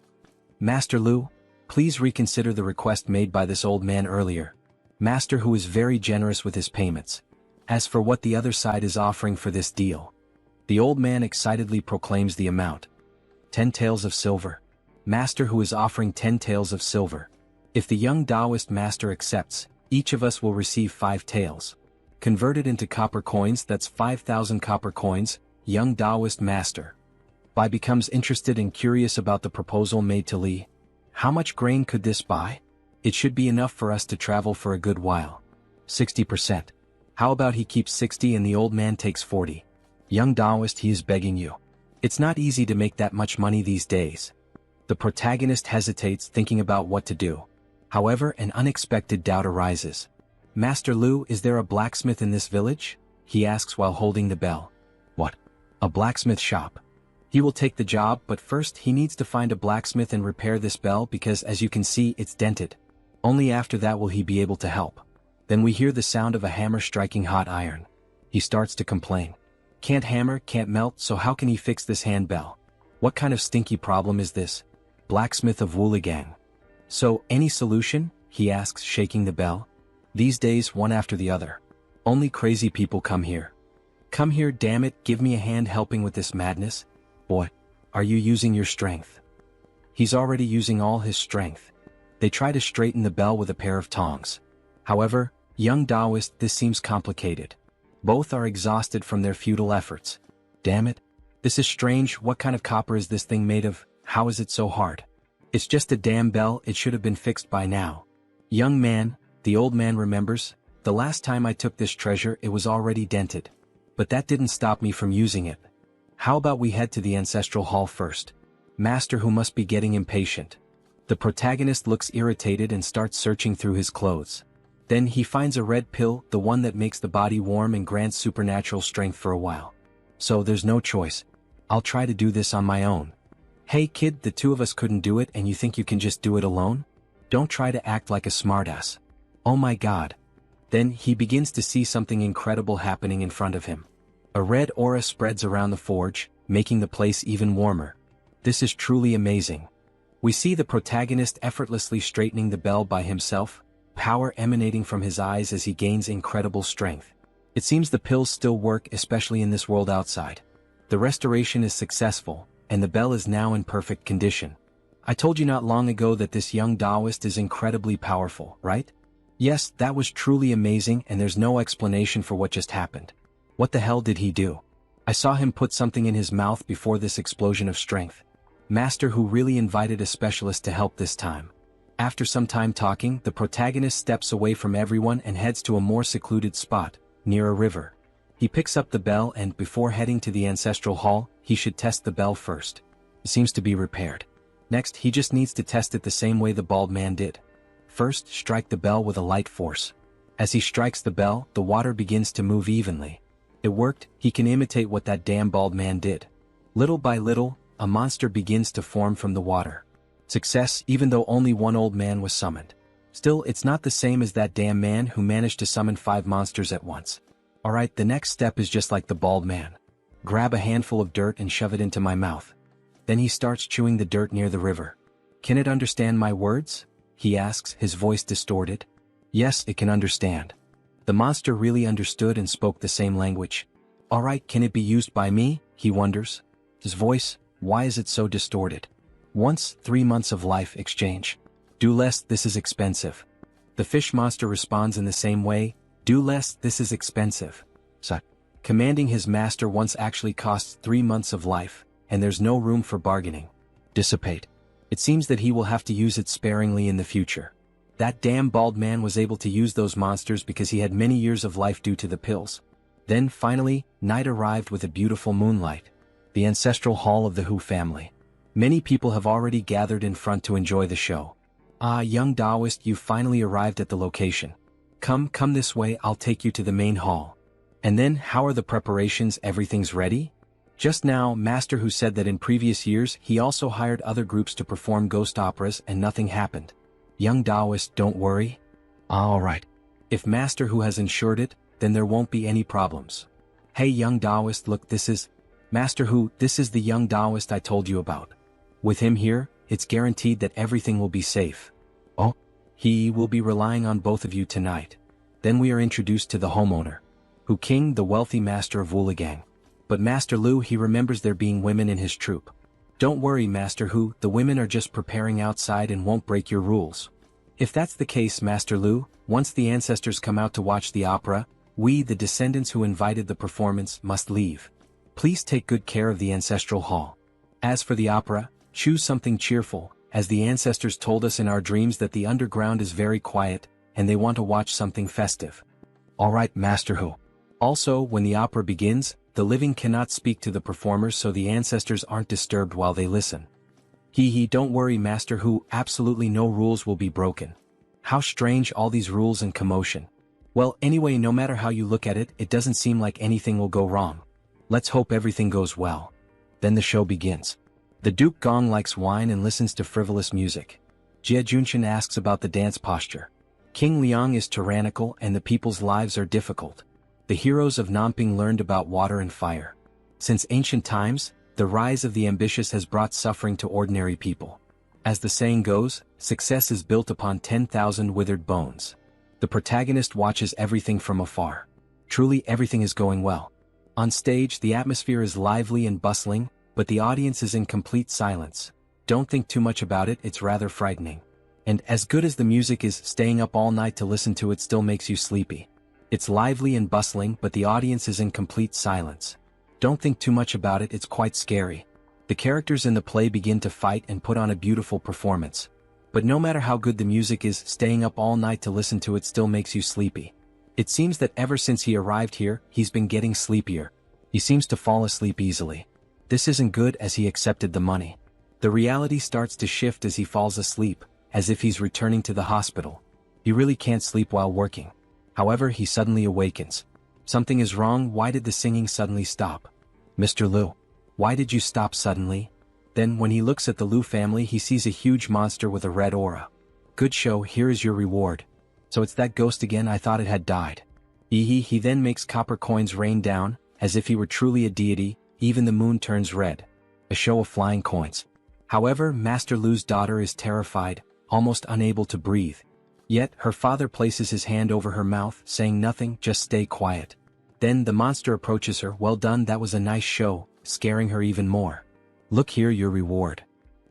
Master Liu, please reconsider the request made by this old man earlier. Master Hu is very generous with his payments. As for what the other side is offering for this deal. The old man excitedly proclaims the amount. 10 taels of silver. Master Hu is offering 10 taels of silver. If the young Taoist master accepts, each of us will receive 5 taels. Converted into copper coins, that's 5,000 copper coins, young Taoist master. Bai becomes interested and curious about the proposal made to Li. How much grain could this buy? It should be enough for us to travel for a good while. 60%. How about he keeps 60 and the old man takes 40? Young Taoist, he is begging you. It's not easy to make that much money these days. The protagonist hesitates, thinking about what to do. However, an unexpected doubt arises. Master Liu, is there a blacksmith in this village? He asks while holding the bell. What? A blacksmith shop? He will take the job, but first he needs to find a blacksmith and repair this bell because as you can see it's dented. Only after that will he be able to help. Then we hear the sound of a hammer striking hot iron. He starts to complain. Can't hammer, can't melt, so how can he fix this handbell? What kind of stinky problem is this? Blacksmith of Wuligang. So, any solution? He asks, shaking the bell. These days, one after the other. Only crazy people come here. Come here, damn it, give me a hand helping with this madness. Boy, are you using your strength? He's already using all his strength. They try to straighten the bell with a pair of tongs. However, young Taoist, this seems complicated. Both are exhausted from their futile efforts. Damn it. This is strange. What kind of copper is this thing made of? How is it so hard? It's just a damn bell, it should have been fixed by now. Young man, the old man remembers, the last time I took this treasure it was already dented. But that didn't stop me from using it. How about we head to the ancestral hall first? Master Hu must be getting impatient. The protagonist looks irritated and starts searching through his clothes. Then he finds a red pill, the one that makes the body warm and grants supernatural strength for a while. So there's no choice. I'll try to do this on my own. Hey kid, the two of us couldn't do it and you think you can just do it alone? Don't try to act like a smartass. Oh my god. Then he begins to see something incredible happening in front of him. A red aura spreads around the forge, making the place even warmer. This is truly amazing. We see the protagonist effortlessly straightening the bell by himself, power emanating from his eyes as he gains incredible strength. It seems the pills still work, especially in this world outside. The restoration is successful, and the bell is now in perfect condition. I told you not long ago that this young Taoist is incredibly powerful, right? Yes, that was truly amazing and there's no explanation for what just happened. What the hell did he do? I saw him put something in his mouth before this explosion of strength. Master Hu really invited a specialist to help this time. After some time talking, the protagonist steps away from everyone and heads to a more secluded spot, near a river. He picks up the bell and, before heading to the ancestral hall, he should test the bell first. It seems to be repaired. Next, he just needs to test it the same way the bald man did. First, strike the bell with a light force. As he strikes the bell, the water begins to move evenly. It worked, he can imitate what that damn bald man did. Little by little, a monster begins to form from the water. Success, even though only one old man was summoned. Still, it's not the same as that damn man who managed to summon 5 monsters at once. Alright, the next step is just like the bald man. Grab a handful of dirt and shove it into my mouth. Then he starts chewing the dirt near the river. Can it understand my words? He asks, his voice distorted. Yes, it can understand. The monster really understood and spoke the same language. Alright, can it be used by me? He wonders. His voice, why is it so distorted? Once, 3 months of life exchange. Do less, this is expensive. The fish monster responds in the same way. Do less, this is expensive. So, commanding his master once actually costs 3 months of life, and there's no room for bargaining. Dissipate. It seems that he will have to use it sparingly in the future. That damn bald man was able to use those monsters because he had many years of life due to the pills. Then finally, night arrived with a beautiful moonlight. The ancestral hall of the Hu family. Many people have already gathered in front to enjoy the show. Ah, young Taoist, you've finally arrived at the location. Come this way, I'll take you to the main hall. And then, how are the preparations? Everything's ready? Just now, Master Hu said that in previous years he also hired other groups to perform ghost operas and nothing happened. Young Taoist, don't worry. Alright. If Master Hu has ensured it, then there won't be any problems. Hey young Taoist, look, this is Master Hu, this is the young Taoist I told you about. With him here, it's guaranteed that everything will be safe. Oh? He will be relying on both of you tonight. Then we are introduced to the homeowner. Hu King, the wealthy master of Wuligang. But Master Lu, he remembers there being women in his troupe. Don't worry Master Hu, the women are just preparing outside and won't break your rules. If that's the case Master Lu, once the ancestors come out to watch the opera, we, the descendants who invited the performance, must leave. Please take good care of the ancestral hall. As for the opera, choose something cheerful, as the ancestors told us in our dreams that the underground is very quiet, and they want to watch something festive. Alright Master Hu. Also, when the opera begins, the living cannot speak to the performers so the ancestors aren't disturbed while they listen. Don't worry Master Hu, absolutely no rules will be broken. How strange all these rules and commotion. Well anyway, no matter how you look at it, it doesn't seem like anything will go wrong. Let's hope everything goes well. Then the show begins. The Duke Gong likes wine and listens to frivolous music. Jia Junshan asks about the dance posture. King Liang is tyrannical and the people's lives are difficult. The heroes of Nanping learned about water and fire. Since ancient times, the rise of the ambitious has brought suffering to ordinary people. As the saying goes, success is built upon 10,000 withered bones. The protagonist watches everything from afar. Truly everything is going well. On stage, the atmosphere is lively and bustling, but the audience is in complete silence. Don't think too much about it, it's rather frightening. And as good as the music is, staying up all night to listen to it still makes you sleepy. It's lively and bustling, but the audience is in complete silence. Don't think too much about it, it's quite scary. The characters in the play begin to fight and put on a beautiful performance. But no matter how good the music is, staying up all night to listen to it still makes you sleepy. It seems that ever since he arrived here, he's been getting sleepier. He seems to fall asleep easily. This isn't good, as he accepted the money. The reality starts to shift as he falls asleep, as if he's returning to the hospital. He really can't sleep while working. However, he suddenly awakens. Something is wrong. Why did the singing suddenly stop? Mr. Liu, why did you stop suddenly? Then when he looks at the Liu family, he sees a huge monster with a red aura. Good show, here is your reward. So it's that ghost again, I thought it had died. He then makes copper coins rain down, as if he were truly a deity. Even the moon turns red. A show of flying coins. However, Master Lu's daughter is terrified, almost unable to breathe. Yet, her father places his hand over her mouth, saying nothing, just stay quiet. Then the monster approaches her. Well done, that was a nice show, scaring her even more. Look here, your reward.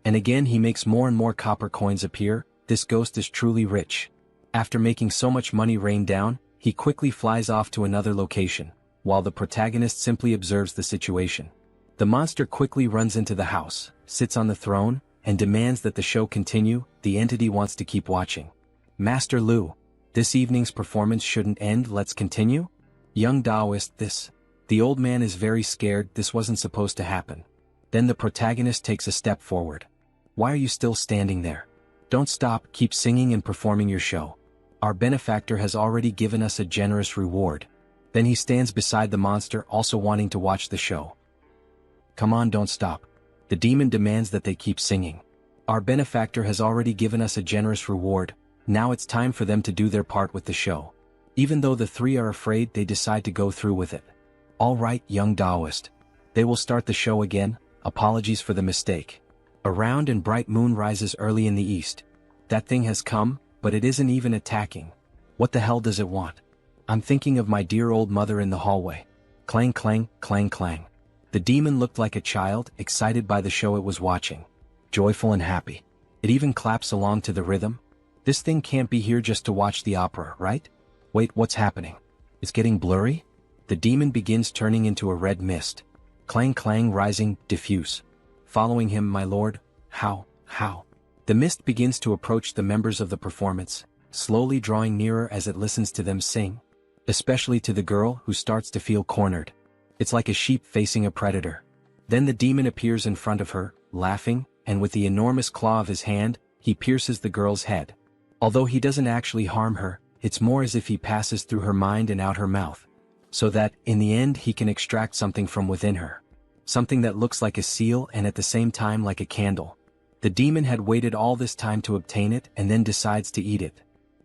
And again he makes more and more copper coins appear. This ghost is truly rich. After making so much money rain down, he quickly flies off to another location, while the protagonist simply observes the situation. The monster quickly runs into the house, sits on the throne, and demands that the show continue. The entity wants to keep watching. Master Lu, this evening's performance shouldn't end, let's continue? Young Taoist, this. The old man is very scared, this wasn't supposed to happen. Then the protagonist takes a step forward. Why are you still standing there? Don't stop, keep singing and performing your show. Our benefactor has already given us a generous reward. Then he stands beside the monster, also wanting to watch the show. Come on, don't stop. The demon demands that they keep singing. Our benefactor has already given us a generous reward. Now it's time for them to do their part with the show. Even though the three are afraid, they decide to go through with it. All right, young Taoist. They will start the show again. Apologies for the mistake. A round and bright moon rises early in the east. That thing has come, but it isn't even attacking. What the hell does it want? I'm thinking of my dear old mother in the hallway. Clang clang, clang clang. The demon looked like a child, excited by the show it was watching. Joyful and happy. It even claps along to the rhythm. This thing can't be here just to watch the opera, right? Wait, what's happening? It's getting blurry? The demon begins turning into a red mist. Clang clang rising, diffuse. Following him, my lord. How? The mist begins to approach the members of the performance, slowly drawing nearer as it listens to them sing. Especially to the girl, who starts to feel cornered. It's like a sheep facing a predator. Then the demon appears in front of her, laughing, and with the enormous claw of his hand, he pierces the girl's head. Although he doesn't actually harm her, it's more as if he passes through her mind and out her mouth. So that, in the end, he can extract something from within her. Something that looks like a seal and at the same time like a candle. The demon had waited all this time to obtain it and then decides to eat it.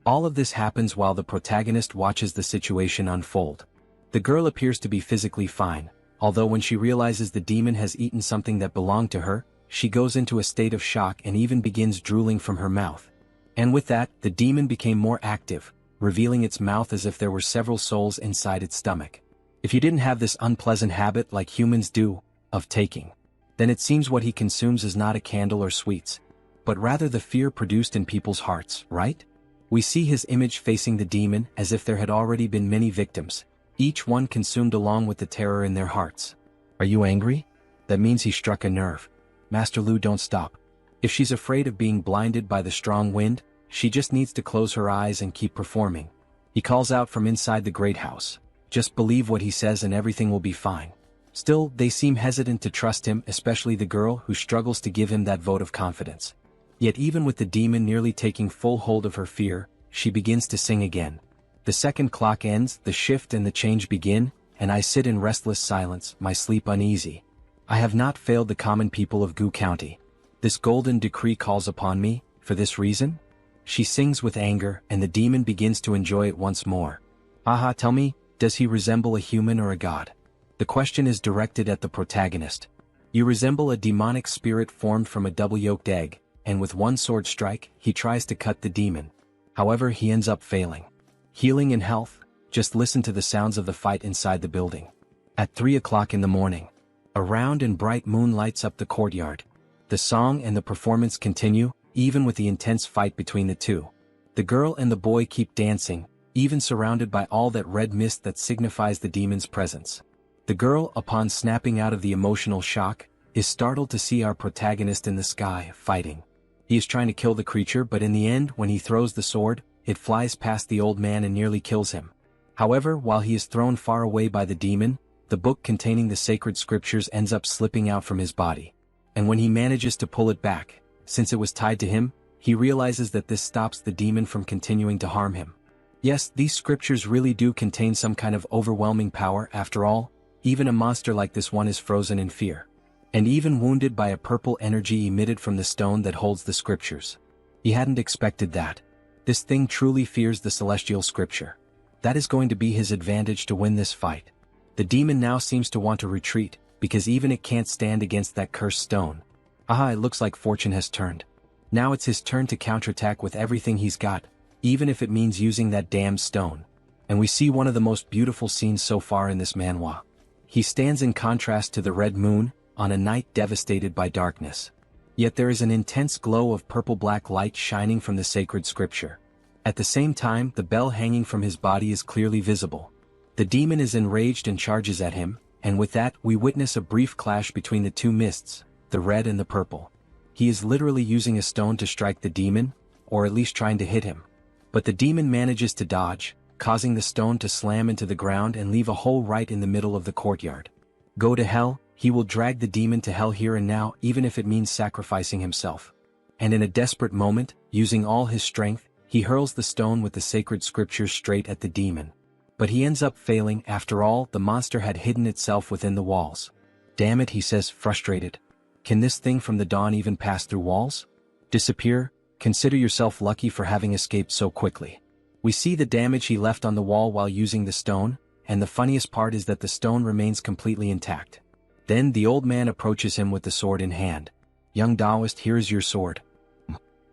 All of this happens while the protagonist watches the situation unfold. The girl appears to be physically fine, although when she realizes the demon has eaten something that belonged to her, she goes into a state of shock and even begins drooling from her mouth. And with that, the demon became more active, revealing its mouth as if there were several souls inside its stomach. If you didn't have this unpleasant habit like humans do, of taking, then it seems what he consumes is not a candle or sweets, but rather the fear produced in people's hearts, right? We see his image facing the demon as if there had already been many victims, each one consumed along with the terror in their hearts. Are you angry? That means he struck a nerve. Master Lu, don't stop. If she's afraid of being blinded by the strong wind, she just needs to close her eyes and keep performing. He calls out from inside the great house. Just believe what he says and everything will be fine. Still, they seem hesitant to trust him, especially the girl who struggles to give him that vote of confidence. Yet even with the demon nearly taking full hold of her fear, she begins to sing again. The second clock ends, the shift and the change begin, and I sit in restless silence, my sleep uneasy. I have not failed the common people of Gu County. This golden decree calls upon me, for this reason? She sings with anger, and the demon begins to enjoy it once more. Aha, tell me, does he resemble a human or a god? The question is directed at the protagonist. You resemble a demonic spirit formed from a double-yolked egg, and with one sword strike, he tries to cut the demon. However, he ends up failing. Healing and health, just listen to the sounds of the fight inside the building. At 3 o'clock in the morning, a round and bright moon lights up the courtyard. The song and the performance continue, even with the intense fight between the two. The girl and the boy keep dancing, even surrounded by all that red mist that signifies the demon's presence. The girl, upon snapping out of the emotional shock, is startled to see our protagonist in the sky, fighting. He is trying to kill the creature, but in the end, when he throws the sword, it flies past the old man and nearly kills him. However, while he is thrown far away by the demon, the book containing the sacred scriptures ends up slipping out from his body. And when he manages to pull it back, since it was tied to him, he realizes that this stops the demon from continuing to harm him. Yes, these scriptures really do contain some kind of overwhelming power. After all, even a monster like this one is frozen in fear. And even wounded by a purple energy emitted from the stone that holds the scriptures. He hadn't expected that. This thing truly fears the celestial scripture. That is going to be his advantage to win this fight. The demon now seems to want to retreat, because even it can't stand against that cursed stone. Aha, it looks like fortune has turned. Now it's his turn to counterattack with everything he's got, even if it means using that damned stone. And we see one of the most beautiful scenes so far in this manhwa. He stands in contrast to the red moon, on a night devastated by darkness. Yet there is an intense glow of purple-black light shining from the sacred scripture. At the same time, the bell hanging from his body is clearly visible. The demon is enraged and charges at him, and with that we witness a brief clash between the two mists, the red and the purple. He is literally using a stone to strike the demon, or at least trying to hit him. But the demon manages to dodge, causing the stone to slam into the ground and leave a hole right in the middle of the courtyard. Go to hell, he will drag the demon to hell here and now, even if it means sacrificing himself. And in a desperate moment, using all his strength, he hurls the stone with the sacred scriptures straight at the demon. But he ends up failing. After all, the monster had hidden itself within the walls. Damn it, he says, frustrated. Can this thing from the dawn even pass through walls? Disappear? Consider yourself lucky for having escaped so quickly. We see the damage he left on the wall while using the stone, and the funniest part is that the stone remains completely intact. Then the old man approaches him with the sword in hand. Young Taoist, here is your sword.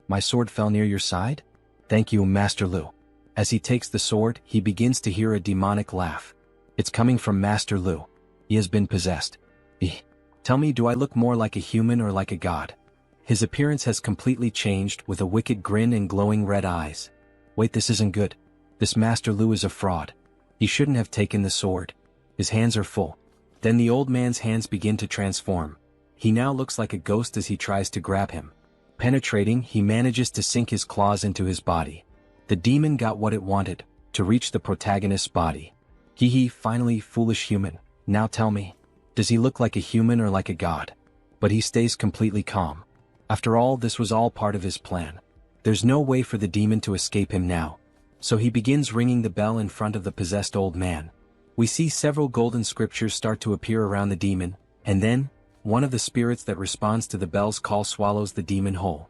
My sword fell near your side? Thank you, Master Lu. As he takes the sword, he begins to hear a demonic laugh. It's coming from Master Lu. He has been possessed. Tell me, do I look more like a human or like a god? His appearance has completely changed, with a wicked grin and glowing red eyes. Wait, this isn't good. This Master Lu is a fraud. He shouldn't have taken the sword. His hands are full. Then the old man's hands begin to transform. He now looks like a ghost as he tries to grab him. Penetrating, he manages to sink his claws into his body. The demon got what it wanted, to reach the protagonist's body. Finally, foolish human. Now tell me, does he look like a human or like a god? But he stays completely calm. After all, this was all part of his plan. There's no way for the demon to escape him now. So he begins ringing the bell in front of the possessed old man. We see several golden scriptures start to appear around the demon, and then, one of the spirits that responds to the bell's call swallows the demon whole.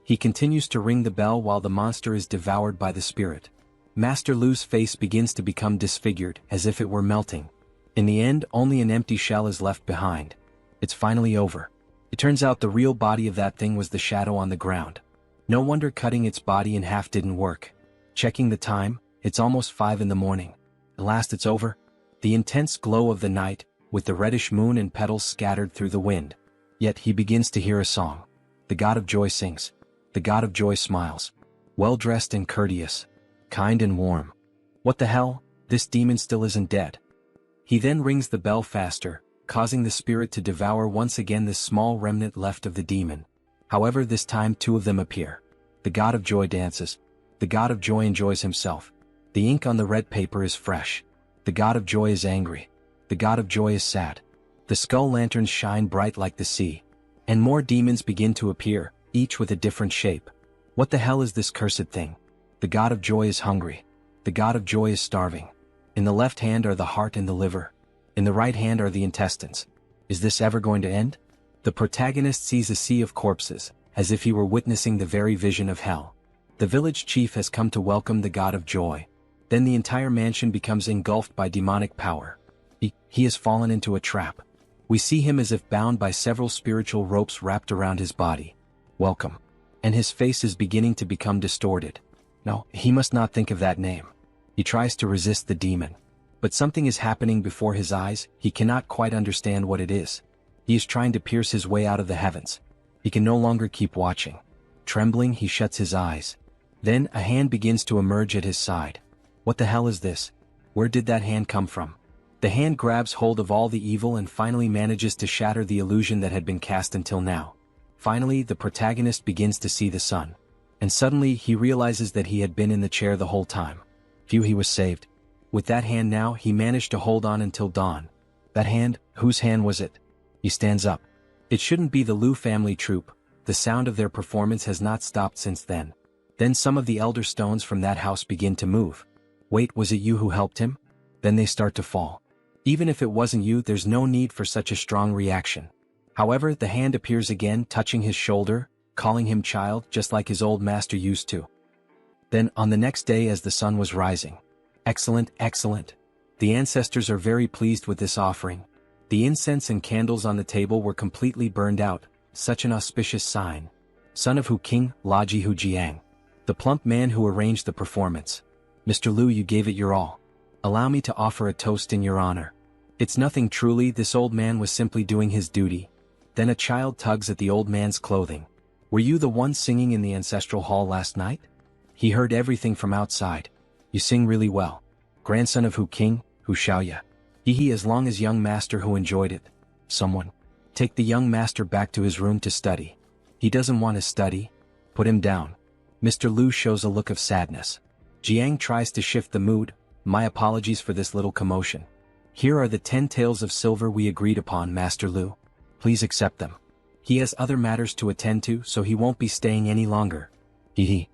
He continues to ring the bell while the monster is devoured by the spirit. Master Lu's face begins to become disfigured, as if it were melting. In the end, only an empty shell is left behind. It's finally over. It turns out the real body of that thing was the shadow on the ground. No wonder cutting its body in half didn't work. Checking the time, it's almost 5 in the morning. At last it's over. The intense glow of the night, with the reddish moon and petals scattered through the wind. Yet he begins to hear a song. The God of Joy sings. The God of Joy smiles. Well-dressed and courteous. Kind and warm. What the hell? This demon still isn't dead. He then rings the bell faster, causing the spirit to devour once again the small remnant left of the demon. However, this time 2 of them appear. The God of Joy dances. The God of Joy enjoys himself. The ink on the red paper is fresh. The God of Joy is angry. The God of Joy is sad. The skull lanterns shine bright like the sea. And more demons begin to appear, each with a different shape. What the hell is this cursed thing? The God of Joy is hungry. The God of Joy is starving. In the left hand are the heart and the liver. In the right hand are the intestines. Is this ever going to end? The protagonist sees a sea of corpses, as if he were witnessing the very vision of hell. The village chief has come to welcome the God of Joy. Then the entire mansion becomes engulfed by demonic power. He has fallen into a trap. We see him as if bound by several spiritual ropes wrapped around his body. Welcome. And his face is beginning to become distorted. No, he must not think of that name. He tries to resist the demon. But something is happening before his eyes, he cannot quite understand what it is. He is trying to pierce his way out of the heavens. He can no longer keep watching. Trembling, he shuts his eyes. Then, a hand begins to emerge at his side. What the hell is this? Where did that hand come from? The hand grabs hold of all the evil and finally manages to shatter the illusion that had been cast until now. Finally, the protagonist begins to see the sun. And suddenly, he realizes that he had been in the chair the whole time. Phew, he was saved. With that hand now, he managed to hold on until dawn. That hand, whose hand was it? He stands up. It shouldn't be the Liu family troupe. The sound of their performance has not stopped since then. Then some of the elder stones from that house begin to move. Wait, was it you who helped him? Then they start to fall. Even if it wasn't you, there's no need for such a strong reaction. However, the hand appears again, touching his shoulder, calling him child, just like his old master used to. Then, on the next day as the sun was rising. Excellent, excellent. The ancestors are very pleased with this offering. The incense and candles on the table were completely burned out, such an auspicious sign. Son of Hu King, Laji Hu Jiang. The plump man who arranged the performance. Mr. Liu, you gave it your all. Allow me to offer a toast in your honor. It's nothing truly, this old man was simply doing his duty. Then a child tugs at the old man's clothing. Were you the one singing in the ancestral hall last night? He heard everything from outside. You sing really well. Grandson of Hu King, Hu Xiaoya. He as long as young master who enjoyed it. Someone. Take the young master back to his room to study. He doesn't want to study. Put him down. Mr. Liu shows a look of sadness. Jiang tries to shift the mood. My apologies for this little commotion. Here are the 10 taels of silver we agreed upon, Master Liu. Please accept them. He has other matters to attend to, so he won't be staying any longer. Hee.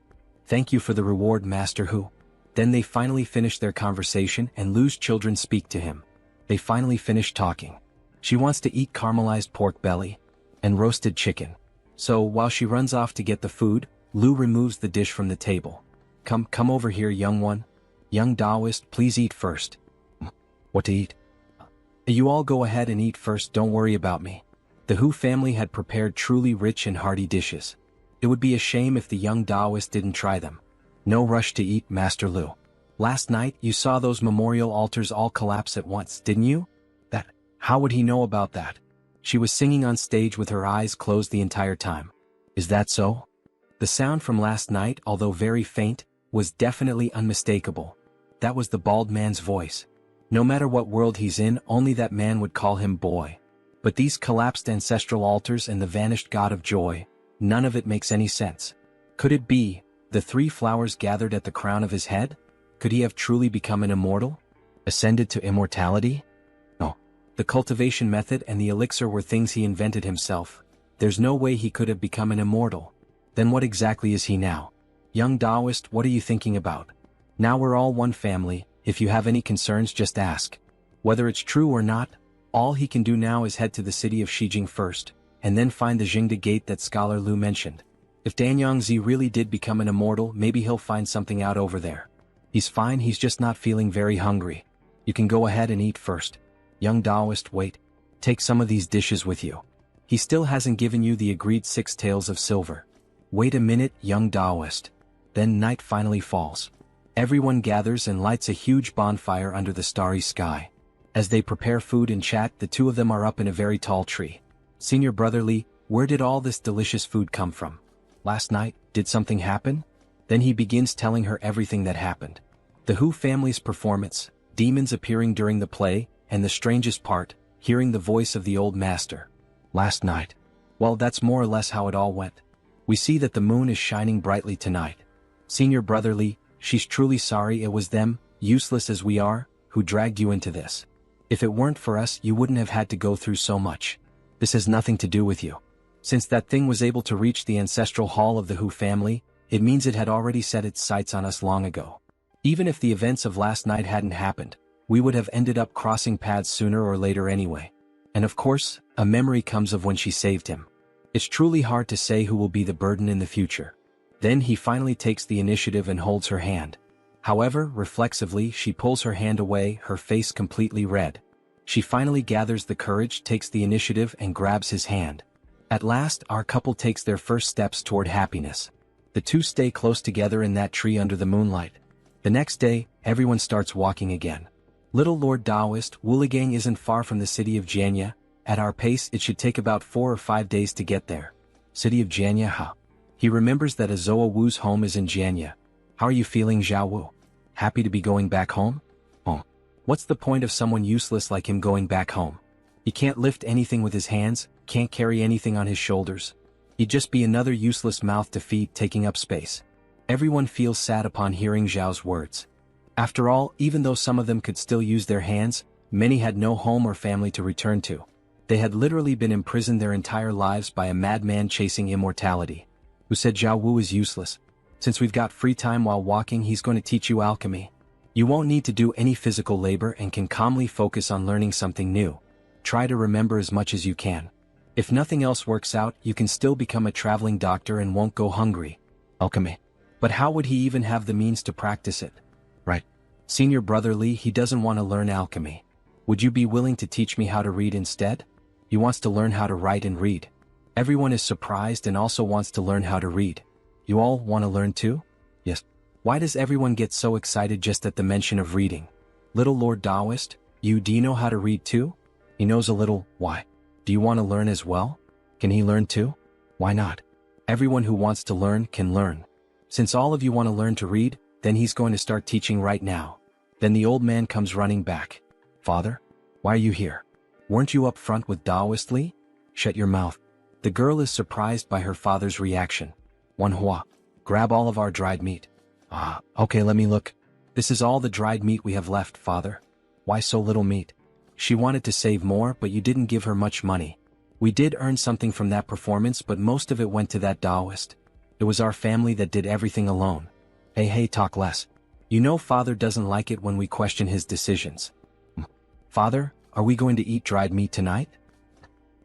Thank you for the reward, Master Hu. Then they finally finish their conversation and Liu's children speak to him. They finally finish talking. She wants to eat caramelized pork belly and roasted chicken. So while she runs off to get the food, Liu removes the dish from the table. Come over here, young one. Young Taoist, please eat first. What to eat? You all go ahead and eat first, don't worry about me. The Hu family had prepared truly rich and hearty dishes. It would be a shame if the young Taoist didn't try them. No rush to eat, Master Liu. Last night, you saw those memorial altars all collapse at once, didn't you? How would he know about that? She was singing on stage with her eyes closed the entire time. Is that so? The sound from last night, although very faint, was definitely unmistakable. That was the bald man's voice. No matter what world he's in, only that man would call him boy. But these collapsed ancestral altars and the vanished god of joy, none of it makes any sense. Could it be the 3 flowers gathered at the crown of his head? Could he have truly become an immortal? Ascended to immortality? No. The cultivation method and the elixir were things he invented himself. There's no way he could have become an immortal. Then what exactly is he now? Young Taoist, what are you thinking about? Now we're all one family, if you have any concerns just ask. Whether it's true or not, all he can do now is head to the city of Shijing first, and then find the Jinga gate that Scholar Liu mentioned. If Danyangzi really did become an immortal, maybe he'll find something out over there. He's fine, he's just not feeling very hungry. You can go ahead and eat first. Young Taoist, wait. Take some of these dishes with you. He still hasn't given you the agreed 6 taels of silver. Wait a minute, young Taoist. Then night finally falls. Everyone gathers and lights a huge bonfire under the starry sky. As they prepare food and chat, the two of them are up in a very tall tree. Senior Brother Li, where did all this delicious food come from? Last night, did something happen? Then he begins telling her everything that happened. The Hu family's performance, demons appearing during the play, and the strangest part, hearing the voice of the old master. Last night. Well, that's more or less how it all went. We see that the moon is shining brightly tonight. Senior Brother Li, she's truly sorry it was them, useless as we are, who dragged you into this. If it weren't for us, you wouldn't have had to go through so much. This has nothing to do with you. Since that thing was able to reach the ancestral hall of the Hu family, it means it had already set its sights on us long ago. Even if the events of last night hadn't happened, we would have ended up crossing paths sooner or later anyway. And of course, a memory comes of when she saved him. It's truly hard to say who will be the burden in the future. Then he finally takes the initiative and holds her hand. However, reflexively, she pulls her hand away, her face completely red. She finally gathers the courage, takes the initiative, and grabs his hand. At last, our couple takes their first steps toward happiness. The two stay close together in that tree under the moonlight. The next day, everyone starts walking again. Little Lord Taoist, Wuligang isn't far from the city of Janya. At our pace it should take about 4 or 5 days to get there. City of Janya, huh? He remembers that Azoa Wu's home is in Janya. How are you feeling, Zhao Wu? Happy to be going back home? Oh. What's the point of someone useless like him going back home? He can't lift anything with his hands, can't carry anything on his shoulders. He'd just be another useless mouth to feed taking up space. Everyone feels sad upon hearing Zhao's words. After all, even though some of them could still use their hands, many had no home or family to return to. They had literally been imprisoned their entire lives by a madman chasing immortality. Who said Zhao Wu is useless? Since we've got free time while walking, he's going to teach you alchemy. You won't need to do any physical labor and can calmly focus on learning something new. Try to remember as much as you can. If nothing else works out, you can still become a traveling doctor and won't go hungry. Alchemy. But how would he even have the means to practice it? Right. Senior Brother Li, he doesn't want to learn alchemy. Would you be willing to teach me how to read instead? He wants to learn how to write and read. Everyone is surprised and also wants to learn how to read. You all want to learn too? Yes. Why does everyone get so excited just at the mention of reading? Little Lord Taoist, do you know how to read too? He knows a little. Why? Do you want to learn as well? Can he learn too? Why not? Everyone who wants to learn can learn. Since all of you want to learn to read, then he's going to start teaching right now. Then the old man comes running back. Father? Why are you here? Weren't you up front with Taoist Li? Shut your mouth. The girl is surprised by her father's reaction. Manhwa, grab all of our dried meat. Okay, let me look. This is all the dried meat we have left, father. Why so little meat? She wanted to save more, but you didn't give her much money. We did earn something from that performance, but most of it went to that Taoist. It was our family that did everything alone. Hey, talk less. You know father doesn't like it when we question his decisions. Father, are we going to eat dried meat tonight?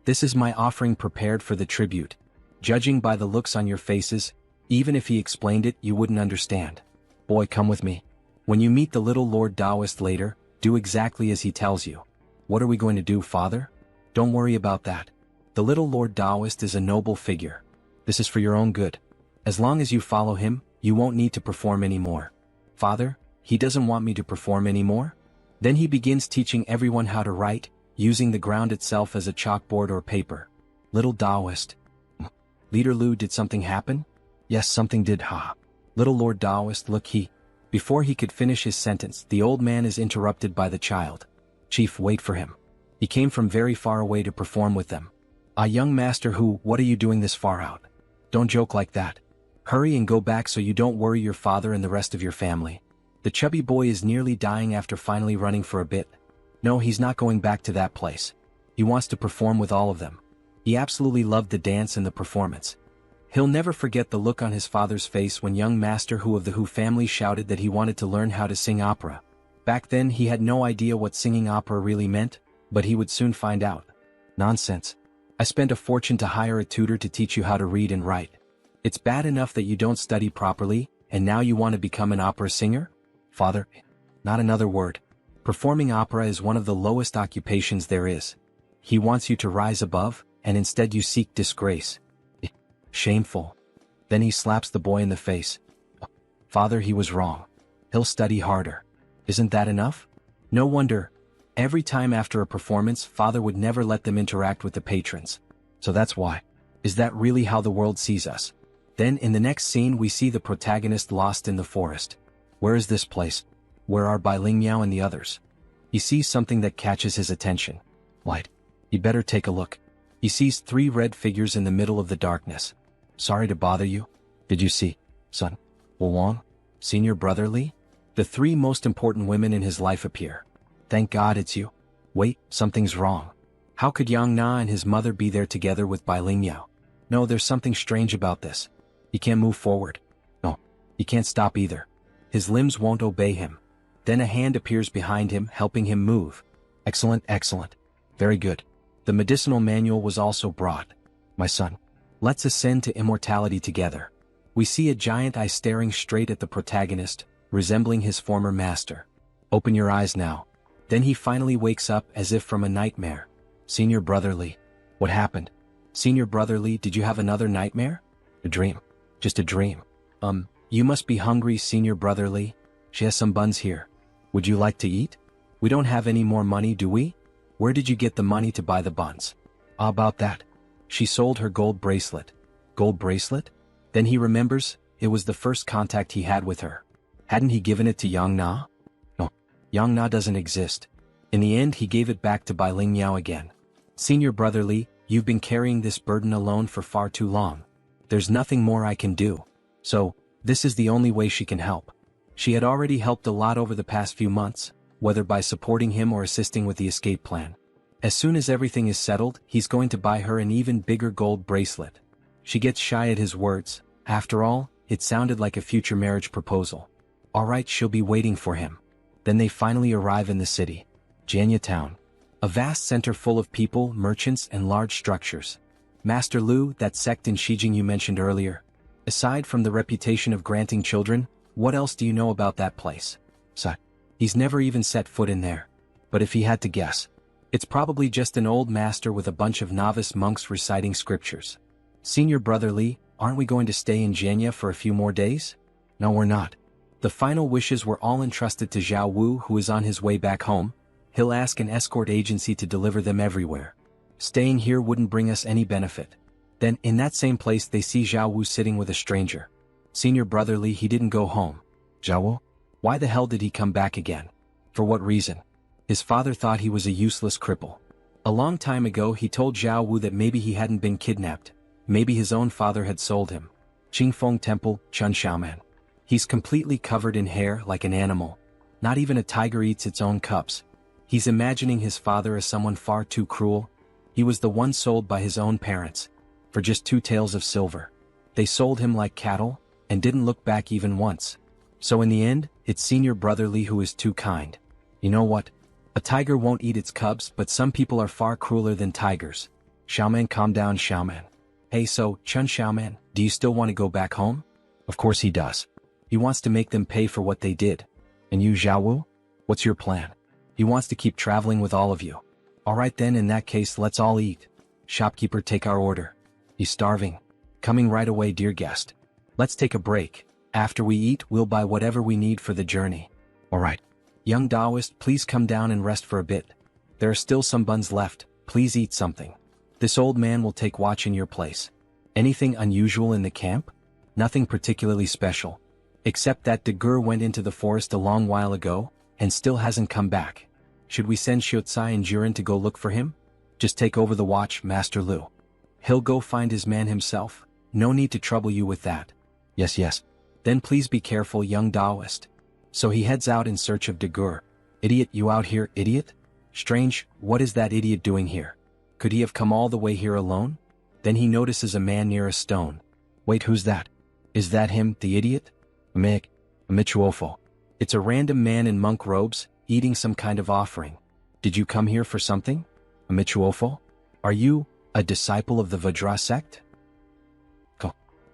This is my offering prepared for the tribute. Judging by the looks on your faces, even if he explained it, you wouldn't understand. Boy, come with me. When you meet the little Lord Taoist later, do exactly as he tells you. What are we going to do, father? Don't worry about that. The little Lord Taoist is a noble figure. This is for your own good. As long as you follow him, you won't need to perform anymore. Father, he doesn't want me to perform anymore? Then he begins teaching everyone how to write, using the ground itself as a chalkboard or paper. Little Taoist. Leader Lu, did something happen? Yes, something did, Little Lord Taoist, look, Before he could finish his sentence, the old man is interrupted by the child. Chief, wait for him. He came from very far away to perform with them. Young master who, what are you doing this far out? Don't joke like that. Hurry and go back so you don't worry your father and the rest of your family. The chubby boy is nearly dying after finally running for a bit. No, he's not going back to that place. He wants to perform with all of them. He absolutely loved the dance and the performance. He'll never forget the look on his father's face when young Master Hu of the Hu family shouted that he wanted to learn how to sing opera. Back then he had no idea what singing opera really meant, but he would soon find out. Nonsense. I spent a fortune to hire a tutor to teach you how to read and write. It's bad enough that you don't study properly, and now you want to become an opera singer? Father, not another word. Performing opera is one of the lowest occupations there is. He wants you to rise above, and instead you seek disgrace. Shameful. Then he slaps the boy in the face. Father, he was wrong. He'll study harder. Isn't that enough? No wonder. Every time after a performance, father would never let them interact with the patrons. So that's why. Is that really how the world sees us? Then in the next scene we see the protagonist lost in the forest. Where is this place? Where are Ling Yao and the others? He sees something that catches his attention. Light. He better take a look. He sees 3 red figures in the middle of the darkness. Sorry to bother you. Did you see, son? Wang? Senior Brother Li? The 3 most important women in his life appear. Thank God it's you. Wait, something's wrong. How could Yang Na and his mother be there together with Ling Yao? No, there's something strange about this. He can't move forward. No, he can't stop either. His limbs won't obey him. Then a hand appears behind him, helping him move. Excellent, excellent. Very good. The medicinal manual was also brought. My son, let's ascend to immortality together. We see a giant eye staring straight at the protagonist, resembling his former master. Open your eyes now. Then he finally wakes up as if from a nightmare. Senior Brother Li, what happened? Senior Brother Li, did you have another nightmare? A dream. Just a dream. You must be hungry, Senior Brother Li. She has some buns here. Would you like to eat? We don't have any more money, do we? Where did you get the money to buy the buns? About that. She sold her gold bracelet. Gold bracelet? Then he remembers, it was the first contact he had with her. Hadn't he given it to Yang Na? No, Yang Na doesn't exist. In the end he gave it back to buy Ling Yao again. Senior brother Li, you've been carrying this burden alone for far too long. There's nothing more I can do. So, this is the only way she can help. She had already helped a lot over the past few months, whether by supporting him or assisting with the escape plan. As soon as everything is settled, he's going to buy her an even bigger gold bracelet. She gets shy at his words. After all, it sounded like a future marriage proposal. Alright, she'll be waiting for him. Then they finally arrive in the city. Janya town. A vast center full of people, merchants, and large structures. Master Lu, that sect in Shijing you mentioned earlier. Aside from the reputation of granting children, what else do you know about that place? He's never even set foot in there. But if he had to guess, it's probably just an old master with a bunch of novice monks reciting scriptures. Senior brother Li, aren't we going to stay in Janya for a few more days? No, we're not. The final wishes were all entrusted to Zhao Wu, who is on his way back home. He'll ask an escort agency to deliver them everywhere. Staying here wouldn't bring us any benefit. Then, in that same place they see Zhao Wu sitting with a stranger. Senior brother Li, he didn't go home. Zhao Wu? Why the hell did he come back again? For what reason? His father thought he was a useless cripple. A long time ago he told Zhao Wu that maybe he hadn't been kidnapped. Maybe his own father had sold him. Qingfeng Temple, Chun Xiaan. He's completely covered in hair like an animal. Not even a tiger eats its own cubs. He's imagining his father as someone far too cruel. He was the one sold by his own parents. For just 2 taels of silver. They sold him like cattle, and didn't look back even once. So in the end, it's senior brother Li who is too kind. You know what? A tiger won't eat its cubs, but some people are far crueler than tigers. Xiaoman, calm down, Xiaoman. Hey, so, Chun Xiaoman, do you still want to go back home? Of course he does. He wants to make them pay for what they did. And you, Zhao Wu? What's your plan? He wants to keep traveling with all of you. Alright then, in that case, let's all eat. Shopkeeper, take our order. He's starving. Coming right away, dear guest. Let's take a break. After we eat, we'll buy whatever we need for the journey. Alright. Young Taoist, please come down and rest for a bit. There are still some buns left, please eat something. This old man will take watch in your place. Anything unusual in the camp? Nothing particularly special. Except that Degur went into the forest a long while ago, and still hasn't come back. Should we send Xiucai and Jiren to go look for him? Just take over the watch, Master Lu. He'll go find his man himself. No need to trouble you with that. Yes. Then please be careful, young Taoist. So he heads out in search of Degur. Idiot, you out here, idiot? Strange, what is that idiot doing here? Could he have come all the way here alone? Then he notices a man near a stone. Wait, who's that? Is that him, the idiot? Amichuofo. It's a random man in monk robes, eating some kind of offering. Did you come here for something? Amichuofo? Are you a disciple of the Vajra sect?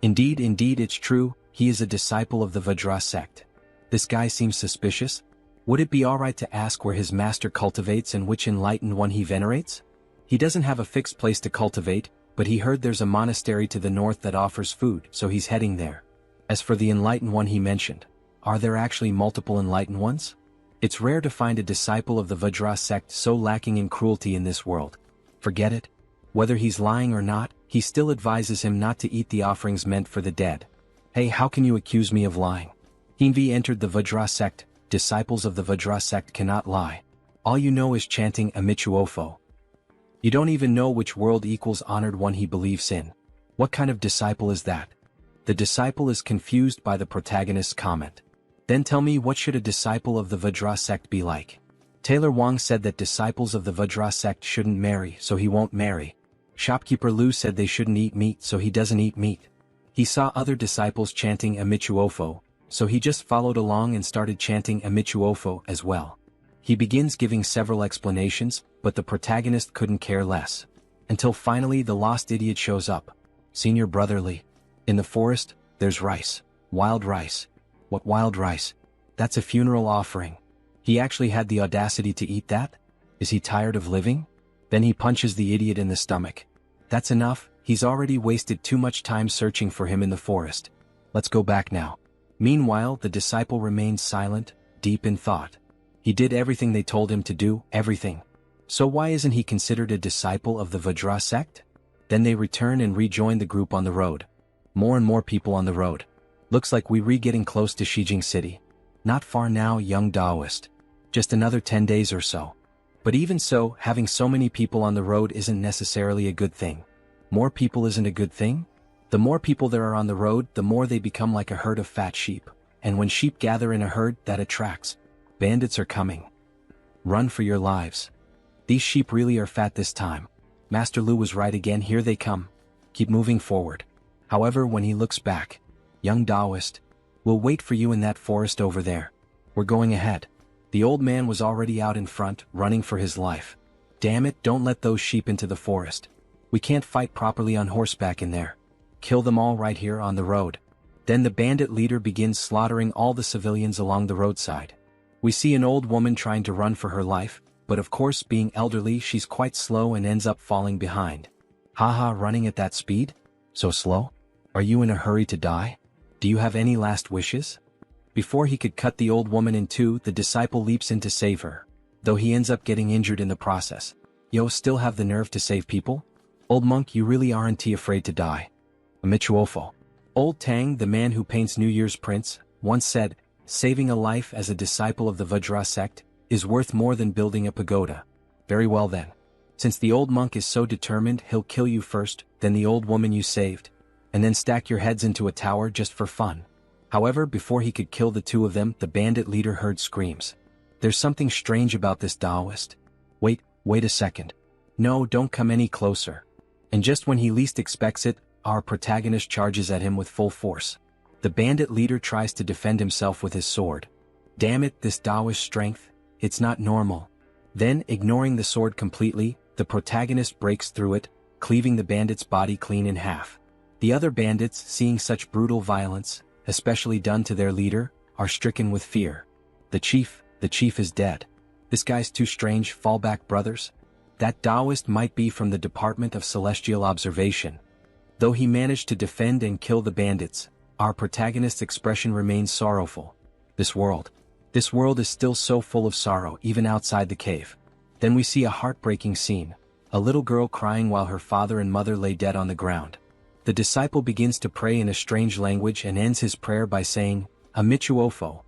Indeed, it's true, he is a disciple of the Vajra sect. This guy seems suspicious. Would it be alright to ask where his master cultivates and which enlightened one he venerates? He doesn't have a fixed place to cultivate, but he heard there's a monastery to the north that offers food, so he's heading there. As for the enlightened one he mentioned, are there actually multiple enlightened ones? It's rare to find a disciple of the Vajra sect so lacking in cruelty in this world. Forget it. Whether he's lying or not, he still advises him not to eat the offerings meant for the dead. Hey, how can you accuse me of lying? Hinvi entered the Vajra sect. Disciples of the Vajra sect cannot lie. All you know is chanting Amichuofo. You don't even know which world equals honored one he believes in. What kind of disciple is that? The disciple is confused by the protagonist's comment. Then tell me, what should a disciple of the Vajra sect be like? Taylor Wang said that disciples of the Vajra sect shouldn't marry, so he won't marry. Shopkeeper Lu said they shouldn't eat meat, so he doesn't eat meat. He saw other disciples chanting Amichuofo, so he just followed along and started chanting Amichuofo as well. He begins giving several explanations, but the protagonist couldn't care less. Until finally the lost idiot shows up. Senior brotherly. In the forest, there's rice. Wild rice. What wild rice? That's a funeral offering. He actually had the audacity to eat that? Is he tired of living? Then he punches the idiot in the stomach. That's enough, he's already wasted too much time searching for him in the forest. Let's go back now. Meanwhile, the disciple remains silent, deep in thought. He did everything they told him to do, everything. So why isn't he considered a disciple of the Vajra sect? Then they return and rejoin the group on the road. More and more people on the road. Looks like we getting close to Xijing City. Not far now, young Taoist. Just another 10 days or so. But even so, having so many people on the road isn't necessarily a good thing. More people isn't a good thing? The more people there are on the road, the more they become like a herd of fat sheep. And when sheep gather in a herd, that attracts. Bandits are coming. Run for your lives. These sheep really are fat this time. Master Lu was right again, here they come. Keep moving forward. However, when he looks back, young Taoist, we'll wait for you in that forest over there. We're going ahead. The old man was already out in front, running for his life. Damn it, don't let those sheep into the forest. We can't fight properly on horseback in there. Kill them all right here on the road. Then the bandit leader begins slaughtering all the civilians along the roadside. We see an old woman trying to run for her life, but of course being elderly she's quite slow and ends up falling behind. Haha, running at that speed? So slow? Are you in a hurry to die? Do you have any last wishes? Before he could cut the old woman in two, the disciple leaps in to save her. Though he ends up getting injured in the process. Yo, still have the nerve to save people? Old monk, you really aren't afraid to die. Amichuofo. Old Tang, the man who paints New Year's prints, once said, saving a life as a disciple of the Vajra sect is worth more than building a pagoda. Very well then. Since the old monk is so determined, he'll kill you first, then the old woman you saved, and then stack your heads into a tower just for fun. However, before he could kill the two of them, the bandit leader heard screams. There's something strange about this Taoist. Wait a second. No, don't come any closer. And just when he least expects it, our protagonist charges at him with full force. The bandit leader tries to defend himself with his sword. Damn it, this Taoist strength, it's not normal. Then, ignoring the sword completely, the protagonist breaks through it, cleaving the bandit's body clean in half. The other bandits, seeing such brutal violence, especially done to their leader, are stricken with fear. The chief is dead. This guy's too strange, fall back brothers. That Taoist might be from the Department of Celestial Observation. Though he managed to defend and kill the bandits, our protagonist's expression remains sorrowful. This world is still so full of sorrow even outside the cave. Then we see a heartbreaking scene, a little girl crying while her father and mother lay dead on the ground. The disciple begins to pray in a strange language and ends his prayer by saying, Amichuofo,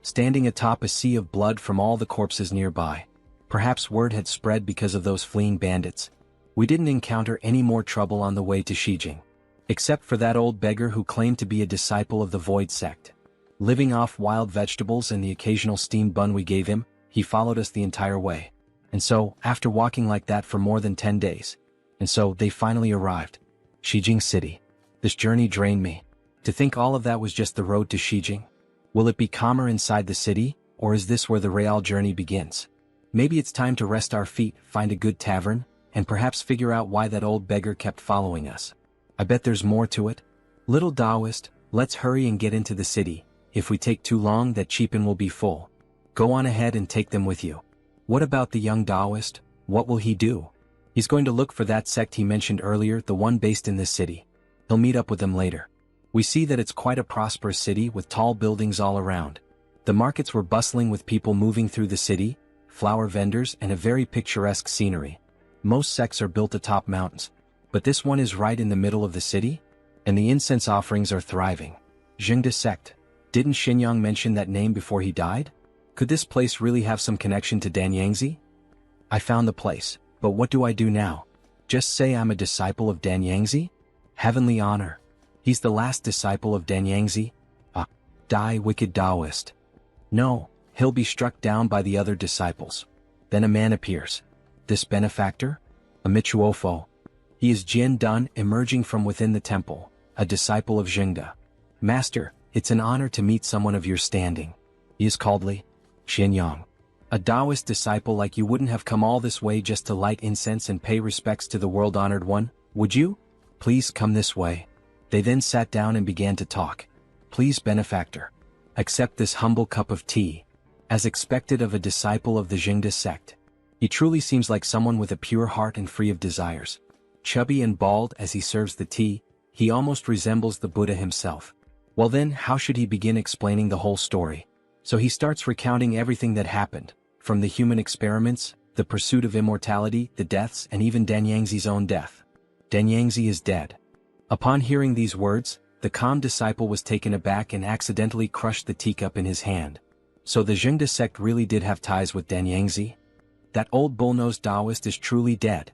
standing atop a sea of blood from all the corpses nearby. Perhaps word had spread because of those fleeing bandits. We didn't encounter any more trouble on the way to Xijing. Except for that old beggar who claimed to be a disciple of the Void sect. Living off wild vegetables and the occasional steamed bun we gave him, he followed us the entire way. And so, after walking like that for more than 10 days, they finally arrived. Xijing City. This journey drained me. To think all of that was just the road to Xijing. Will it be calmer inside the city, or is this where the real journey begins? Maybe it's time to rest our feet, find a good tavern, and perhaps figure out why that old beggar kept following us. I bet there's more to it. Little Taoist, let's hurry and get into the city. If we take too long, that cheap-in will be full. Go on ahead and take them with you. What about the young Taoist? What will he do? He's going to look for that sect he mentioned earlier, the one based in this city. He'll meet up with them later. We see that it's quite a prosperous city with tall buildings all around. The markets were bustling with people moving through the city, flower vendors, and a very picturesque scenery. Most sects are built atop mountains, but this one is right in the middle of the city, and the incense offerings are thriving. Jinga sect. Didn't Xianyang mention that name before he died? Could this place really have some connection to Danyangzi? I found the place, but what do I do now? Just say I'm a disciple of Danyangzi? Heavenly honor. He's the last disciple of Danyangzi. Die, wicked Taoist. No, he'll be struck down by the other disciples. Then a man appears. This benefactor? Amichuofo. He is Jian Dun, emerging from within the temple, a disciple of Jinga. Master, it's an honor to meet someone of your standing. He is called Li Xianyang. A Taoist disciple like you wouldn't have come all this way just to light incense and pay respects to the world-honored one, would you? Please come this way. They then sat down and began to talk. Please, benefactor, accept this humble cup of tea, as expected of a disciple of the Jinga sect. He truly seems like someone with a pure heart and free of desires. Chubby and bald as he serves the tea, he almost resembles the Buddha himself. Well then, how should he begin explaining the whole story? So he starts recounting everything that happened, from the human experiments, the pursuit of immortality, the deaths, and even Danyangzi's own death. Danyangzi is dead. Upon hearing these words, the calm disciple was taken aback and accidentally crushed the teacup in his hand. So the Jinga sect really did have ties with Danyangzi? That old bull-nosed Taoist is truly dead.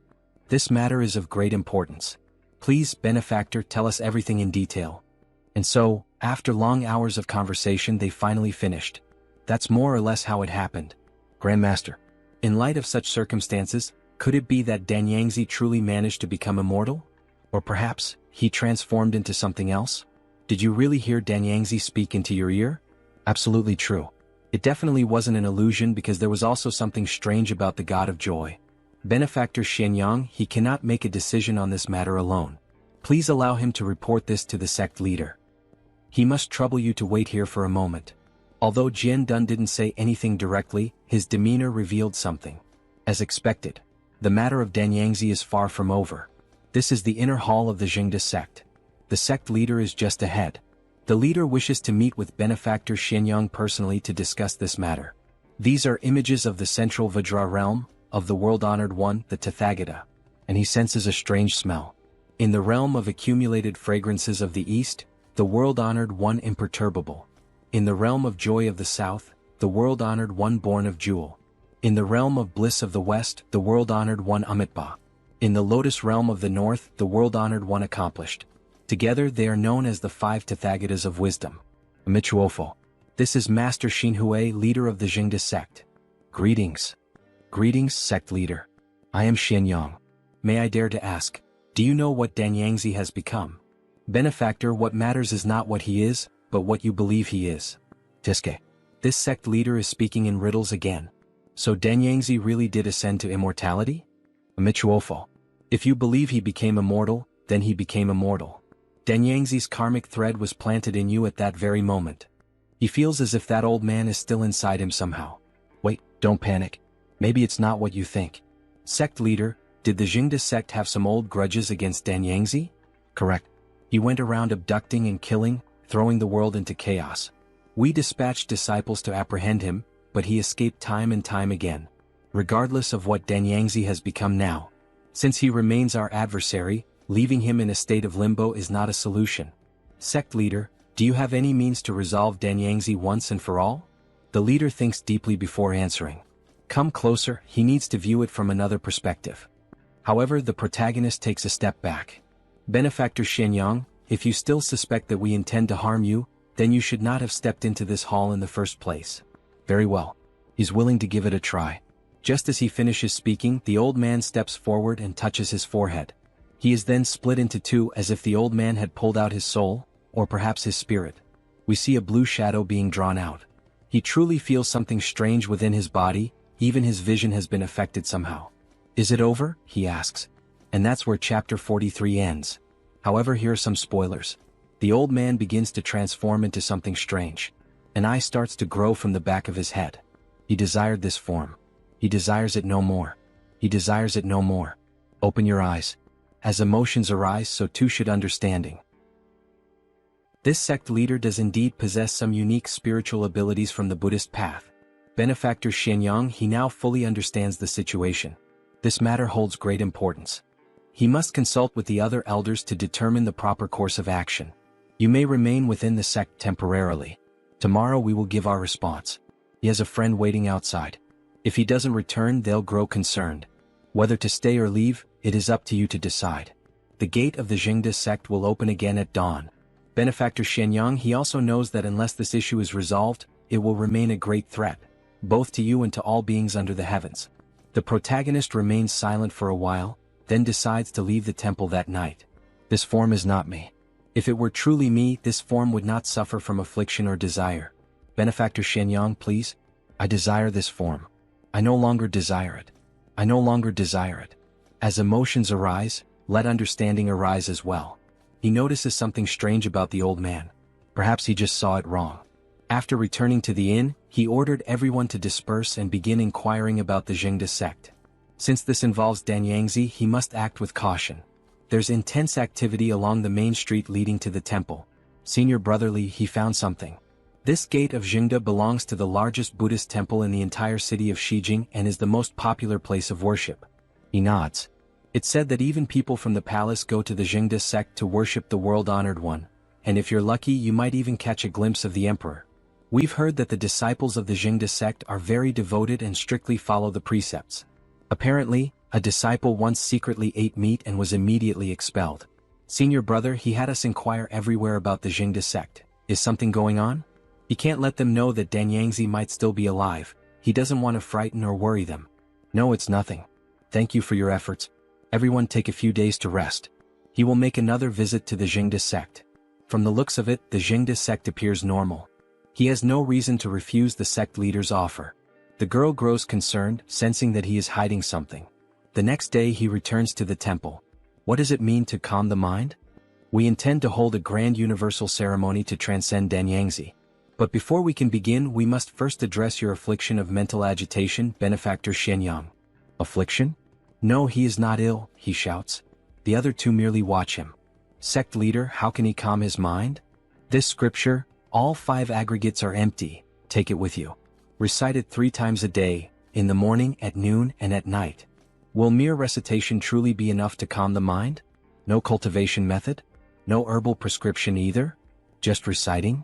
This matter is of great importance. Please, benefactor, tell us everything in detail. And so, after long hours of conversation, they finally finished. That's more or less how it happened. Grandmaster, in light of such circumstances, could it be that Danyangzi truly managed to become immortal? Or perhaps, he transformed into something else? Did you really hear Danyangzi speak into your ear? Absolutely true. It definitely wasn't an illusion because there was also something strange about the god of joy. Benefactor Xianyang, he cannot make a decision on this matter alone. Please allow him to report this to the sect leader. He must trouble you to wait here for a moment. Although Jian Dun didn't say anything directly, his demeanor revealed something. As expected, the matter of Danyangzi is far from over. This is the inner hall of the Jinga sect. The sect leader is just ahead. The leader wishes to meet with Benefactor Xianyang personally to discuss this matter. These are images of the central Vajra realm, of the world-honored one, the Tathagata. And he senses a strange smell. In the realm of accumulated fragrances of the east, the world-honored one imperturbable. In the realm of joy of the south, the world-honored one born of jewel. In the realm of bliss of the west, the world-honored one Amitba. In the lotus realm of the north, the world-honored one accomplished. Together they are known as the 5 Tathagatas of wisdom. Amichuofo. This is Master Xinhui, leader of the Jinga sect. Greetings. Greetings, sect leader. I am Xianyang. May I dare to ask, do you know what Danyangzi has become? Benefactor, what matters is not what he is, but what you believe he is. Tiske. This sect leader is speaking in riddles again. So Danyangzi really did ascend to immortality? Amichuofo. If you believe he became immortal, then he became immortal. Danyangzi's karmic thread was planted in you at that very moment. He feels as if that old man is still inside him somehow. Wait, don't panic. Maybe it's not what you think. Sect leader, did the Jinga sect have some old grudges against Danyangzi? Correct. He went around abducting and killing, throwing the world into chaos. We dispatched disciples to apprehend him, but he escaped time and time again. Regardless of what Danyangzi has become now. Since he remains our adversary, leaving him in a state of limbo is not a solution. Sect leader, do you have any means to resolve Danyangzi once and for all? The leader thinks deeply before answering. Come closer, he needs to view it from another perspective. However, the protagonist takes a step back. Benefactor Xianyang, if you still suspect that we intend to harm you, then you should not have stepped into this hall in the first place. Very well. He's willing to give it a try. Just as he finishes speaking, the old man steps forward and touches his forehead. He is then split into two as if the old man had pulled out his soul, or perhaps his spirit. We see a blue shadow being drawn out. He truly feels something strange within his body, even his vision has been affected somehow. Is it over? He asks. And that's where chapter 43 ends. However, here are some spoilers. The old man begins to transform into something strange. An eye starts to grow from the back of his head. He desired this form. He desires it no more. He desires it no more. Open your eyes. As emotions arise, so too should understanding. This sect leader does indeed possess some unique spiritual abilities from the Buddhist path. Benefactor Xianyang, he now fully understands the situation. This matter holds great importance. He must consult with the other elders to determine the proper course of action. You may remain within the sect temporarily. Tomorrow we will give our response. He has a friend waiting outside. If he doesn't return, they'll grow concerned. Whether to stay or leave, it is up to you to decide. The gate of the Jinga sect will open again at dawn. Benefactor Xianyang, he also knows that unless this issue is resolved, it will remain a great threat, both to you and to all beings under the heavens. The protagonist remains silent for a while, then decides to leave the temple that night. This form is not me. If it were truly me, this form would not suffer from affliction or desire. Benefactor Xianyang, please. I desire this form. I no longer desire it. I no longer desire it. As emotions arise, let understanding arise as well. He notices something strange about the old man. Perhaps he just saw it wrong. After returning to the inn, he ordered everyone to disperse and begin inquiring about the Jinga sect. Since this involves Danyangzi, he must act with caution. There's intense activity along the main street leading to the temple. Senior Brotherly, he found something. This gate of Jinga belongs to the largest Buddhist temple in the entire city of Shijing and is the most popular place of worship. He nods. It's said that even people from the palace go to the Jinga sect to worship the world-honored one, and if you're lucky you might even catch a glimpse of the emperor. We've heard that the disciples of the Jinga sect are very devoted and strictly follow the precepts. Apparently, a disciple once secretly ate meat and was immediately expelled. Senior brother, he had us inquire everywhere about the Jinga sect. Is something going on? He can't let them know that Danyangzi might still be alive. He doesn't want to frighten or worry them. No, it's nothing. Thank you for your efforts. Everyone take a few days to rest. He will make another visit to the Jinga sect. From the looks of it, the Jinga sect appears normal. He has no reason to refuse the sect leader's offer. The girl grows concerned, sensing that he is hiding something. The next day he returns to the temple. What does it mean to calm the mind? We intend to hold a grand universal ceremony to transcend Danyangzi. But before we can begin, we must first address your affliction of mental agitation, Benefactor Xianyang. Affliction? No, he is not ill, he shouts. The other two merely watch him. Sect leader, how can he calm his mind? This scripture, all 5 aggregates are empty, take it with you. Recite it 3 times a day, in the morning, at noon, and at night. Will mere recitation truly be enough to calm the mind? No cultivation method? No herbal prescription either? Just reciting?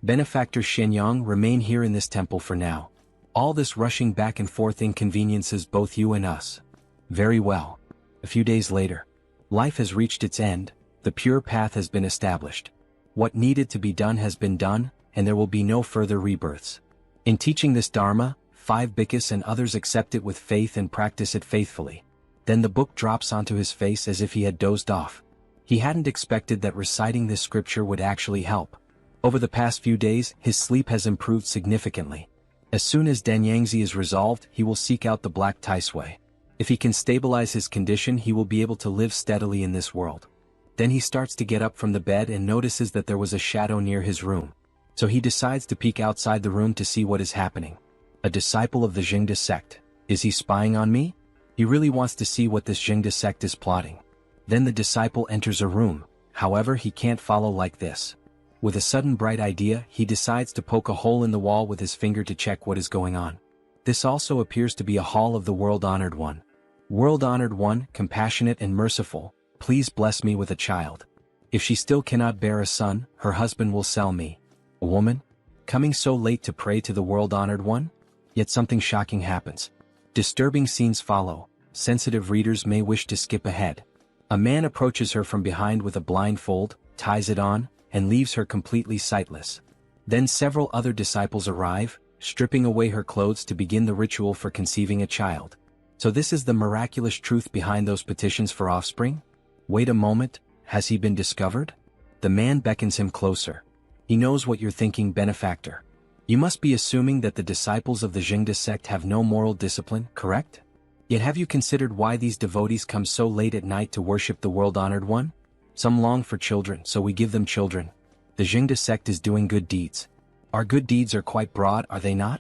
Benefactor Xianyang, remain here in this temple for now. All this rushing back and forth inconveniences both you and us. Very well. A few days later. Life has reached its end, the pure path has been established. What needed to be done has been done, and there will be no further rebirths. In teaching this Dharma, 5 bhikkhus and others accept it with faith and practice it faithfully. Then the book drops onto his face as if he had dozed off. He hadn't expected that reciting this scripture would actually help. Over the past few days, his sleep has improved significantly. As soon as Danyangzi is resolved, he will seek out the Black Taisui. If he can stabilize his condition, he will be able to live steadily in this world. Then he starts to get up from the bed and notices that there was a shadow near his room. So he decides to peek outside the room to see what is happening. A disciple of the Jinga sect. Is he spying on me? He really wants to see what this Jinga sect is plotting. Then the disciple enters a room, however he can't follow like this. With a sudden bright idea, he decides to poke a hole in the wall with his finger to check what is going on. This also appears to be a hall of the World-Honored One. World-Honored One, compassionate and merciful, please bless me with a child. If she still cannot bear a son, her husband will sell me. A woman? Coming so late to pray to the World-Honored One? Yet something shocking happens. Disturbing scenes follow. Sensitive readers may wish to skip ahead. A man approaches her from behind with a blindfold, ties it on, and leaves her completely sightless. Then several other disciples arrive, stripping away her clothes to begin the ritual for conceiving a child. So this is the miraculous truth behind those petitions for offspring? Wait a moment, has he been discovered? The man beckons him closer. He knows what you're thinking, Benefactor. You must be assuming that the disciples of the Jinga sect have no moral discipline, correct? Yet have you considered why these devotees come so late at night to worship the World-Honored One? Some long for children, so we give them children. The Jinga sect is doing good deeds. Our good deeds are quite broad, are they not?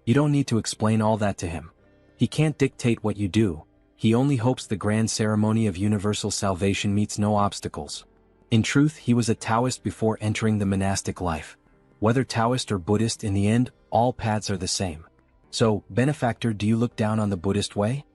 You don't need to explain all that to him. He can't dictate what you do. He only hopes the grand ceremony of universal salvation meets no obstacles. In truth, he was a Taoist before entering the monastic life. Whether Taoist or Buddhist, in the end, all paths are the same. So, Benefactor, do you look down on the Buddhist way?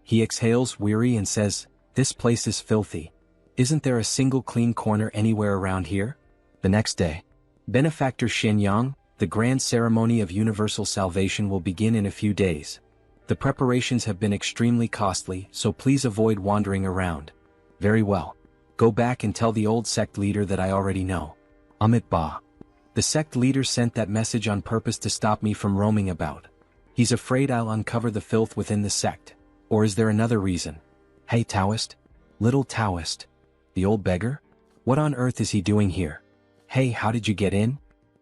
He exhales, weary, and says, "This place is filthy. Isn't there a single clean corner anywhere around here?" The next day, Benefactor Xianyang, the grand ceremony of universal salvation will begin in a few days. The preparations have been extremely costly, so please avoid wandering around. Very well. Go back and tell the old sect leader that I already know. Amit Ba. The sect leader sent that message on purpose to stop me from roaming about. He's afraid I'll uncover the filth within the sect. Or is there another reason? Hey Taoist? Little Taoist. The old beggar? What on earth is he doing here? Hey, how did you get in?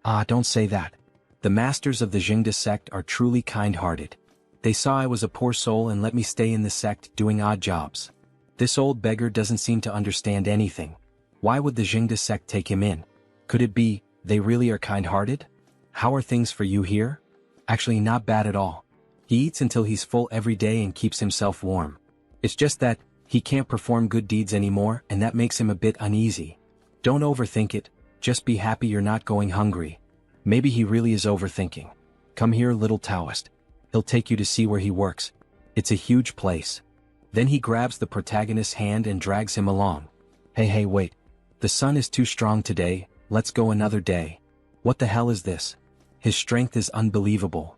Ah, don't say that. The masters of the Jinga sect are truly kind-hearted. They saw I was a poor soul and let me stay in the sect doing odd jobs. This old beggar doesn't seem to understand anything. Why would the Jinga sect take him in? Could it be, they really are kind-hearted? How are things for you here? Actually, not bad at all. He eats until he's full every day and keeps himself warm. It's just that, he can't perform good deeds anymore, and that makes him a bit uneasy. Don't overthink it, just be happy you're not going hungry. Maybe he really is overthinking. Come here, little Taoist. He'll take you to see where he works. It's a huge place. Then he grabs the protagonist's hand and drags him along. Hey, wait. The sun is too strong today, let's go another day. What the hell is this? His strength is unbelievable.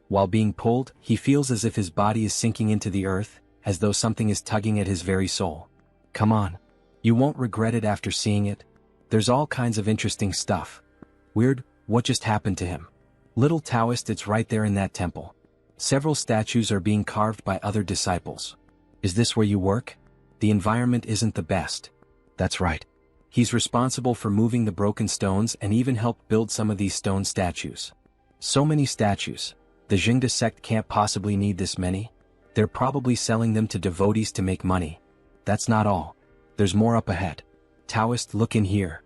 While being pulled, he feels as if his body is sinking into the earth, as though something is tugging at his very soul. Come on. You won't regret it after seeing it. There's all kinds of interesting stuff. Weird, what just happened to him? Little Taoist, it's right there in that temple. Several statues are being carved by other disciples. Is this where you work? The environment isn't the best. That's right. He's responsible for moving the broken stones and even helped build some of these stone statues. So many statues. The Jinga sect can't possibly need this many. They're probably selling them to devotees to make money. That's not all. There's more up ahead. Taoist, look in here.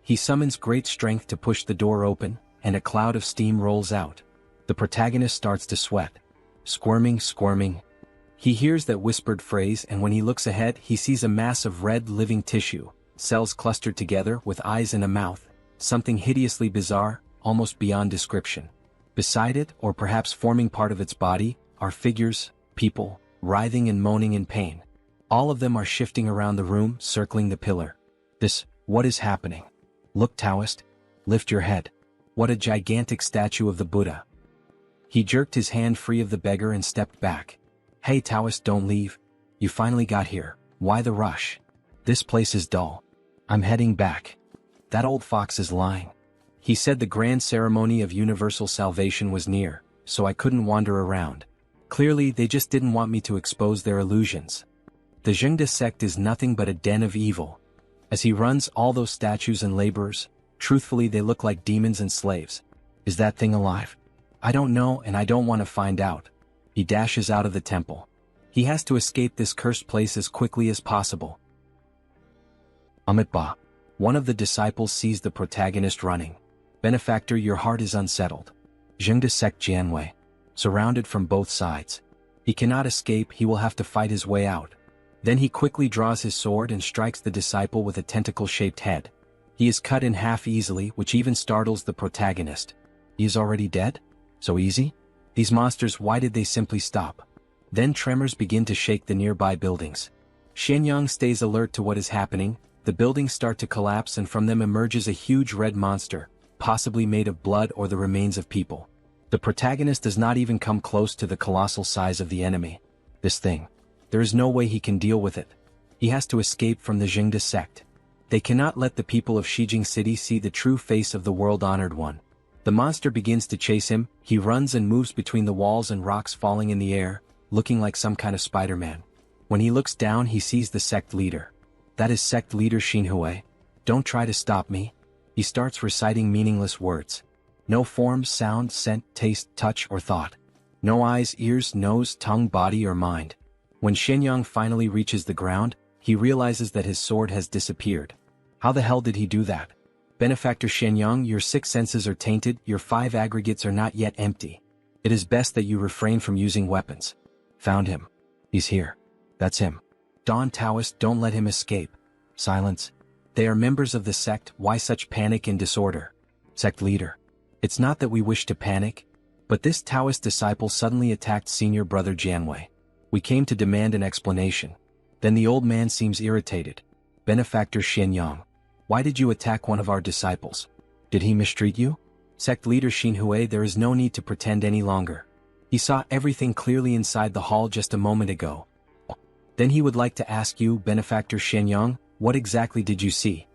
He summons great strength to push the door open, and a cloud of steam rolls out. The protagonist starts to sweat. Squirming. He hears that whispered phrase, and when he looks ahead, he sees a mass of red living tissue, cells clustered together with eyes and a mouth, something hideously bizarre, almost beyond description. Beside it, or perhaps forming part of its body, are figures, people, writhing and moaning in pain. All of them are shifting around the room, circling the pillar. What is happening? Look, Taoist. Lift your head. What a gigantic statue of the Buddha. He jerked his hand free of the beggar and stepped back. Hey Taoist, don't leave. You finally got here. Why the rush? This place is dull. I'm heading back. That old fox is lying. He said the grand ceremony of universal salvation was near, so I couldn't wander around. Clearly, they just didn't want me to expose their illusions. The Jinga sect is nothing but a den of evil. As he runs all those statues and laborers, truthfully they look like demons and slaves. Is that thing alive? I don't know, and I don't want to find out. He dashes out of the temple. He has to escape this cursed place as quickly as possible. Amitabha. One of the disciples sees the protagonist running. Benefactor, your heart is unsettled. Jinga sect Janwei. Surrounded from both sides. He cannot escape, he will have to fight his way out. Then he quickly draws his sword and strikes the disciple with a tentacle-shaped head. He is cut in half easily, which even startles the protagonist. He is already dead? So easy? These monsters, why did they simply stop? Then tremors begin to shake the nearby buildings. Xianyang stays alert to what is happening. The buildings start to collapse and from them emerges a huge red monster, possibly made of blood or the remains of people. The protagonist does not even come close to the colossal size of the enemy. This thing. There is no way he can deal with it. He has to escape from the Jinga sect. They cannot let the people of Shijing City see the true face of the world-honored one. The monster begins to chase him. He runs and moves between the walls and rocks, falling in the air, looking like some kind of Spider-Man. When he looks down, he sees the sect leader. That is sect leader Xinhui. Don't try to stop me. He starts reciting meaningless words. No form, sound, scent, taste, touch, or thought. No eyes, ears, nose, tongue, body, or mind. When Xianyang finally reaches the ground, he realizes that his sword has disappeared. How the hell did he do that? Benefactor Xianyang, your 6 senses are tainted, your 5 aggregates are not yet empty. It is best that you refrain from using weapons. Found him. He's here. That's him. Dawn Taoist, don't let him escape. Silence. They are members of the sect, why such panic and disorder? Sect leader. It's not that we wish to panic, but this Taoist disciple suddenly attacked senior brother Janwei. We came to demand an explanation. Then the old man seems irritated. Benefactor Xianyang. Why did you attack one of our disciples? Did he mistreat you? Sect leader Xinhui, there is no need to pretend any longer. He saw everything clearly inside the hall just a moment ago. Then he would like to ask you, Benefactor Xianyang, what exactly did you see?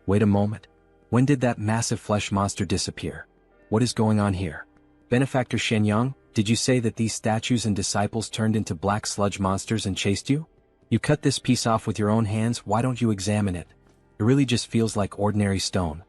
Wait a moment. When did that massive flesh monster disappear? What is going on here? Benefactor Xianyang, did you say that these statues and disciples turned into black sludge monsters and chased you? You cut this piece off with your own hands, why don't you examine it? It really just feels like ordinary stone.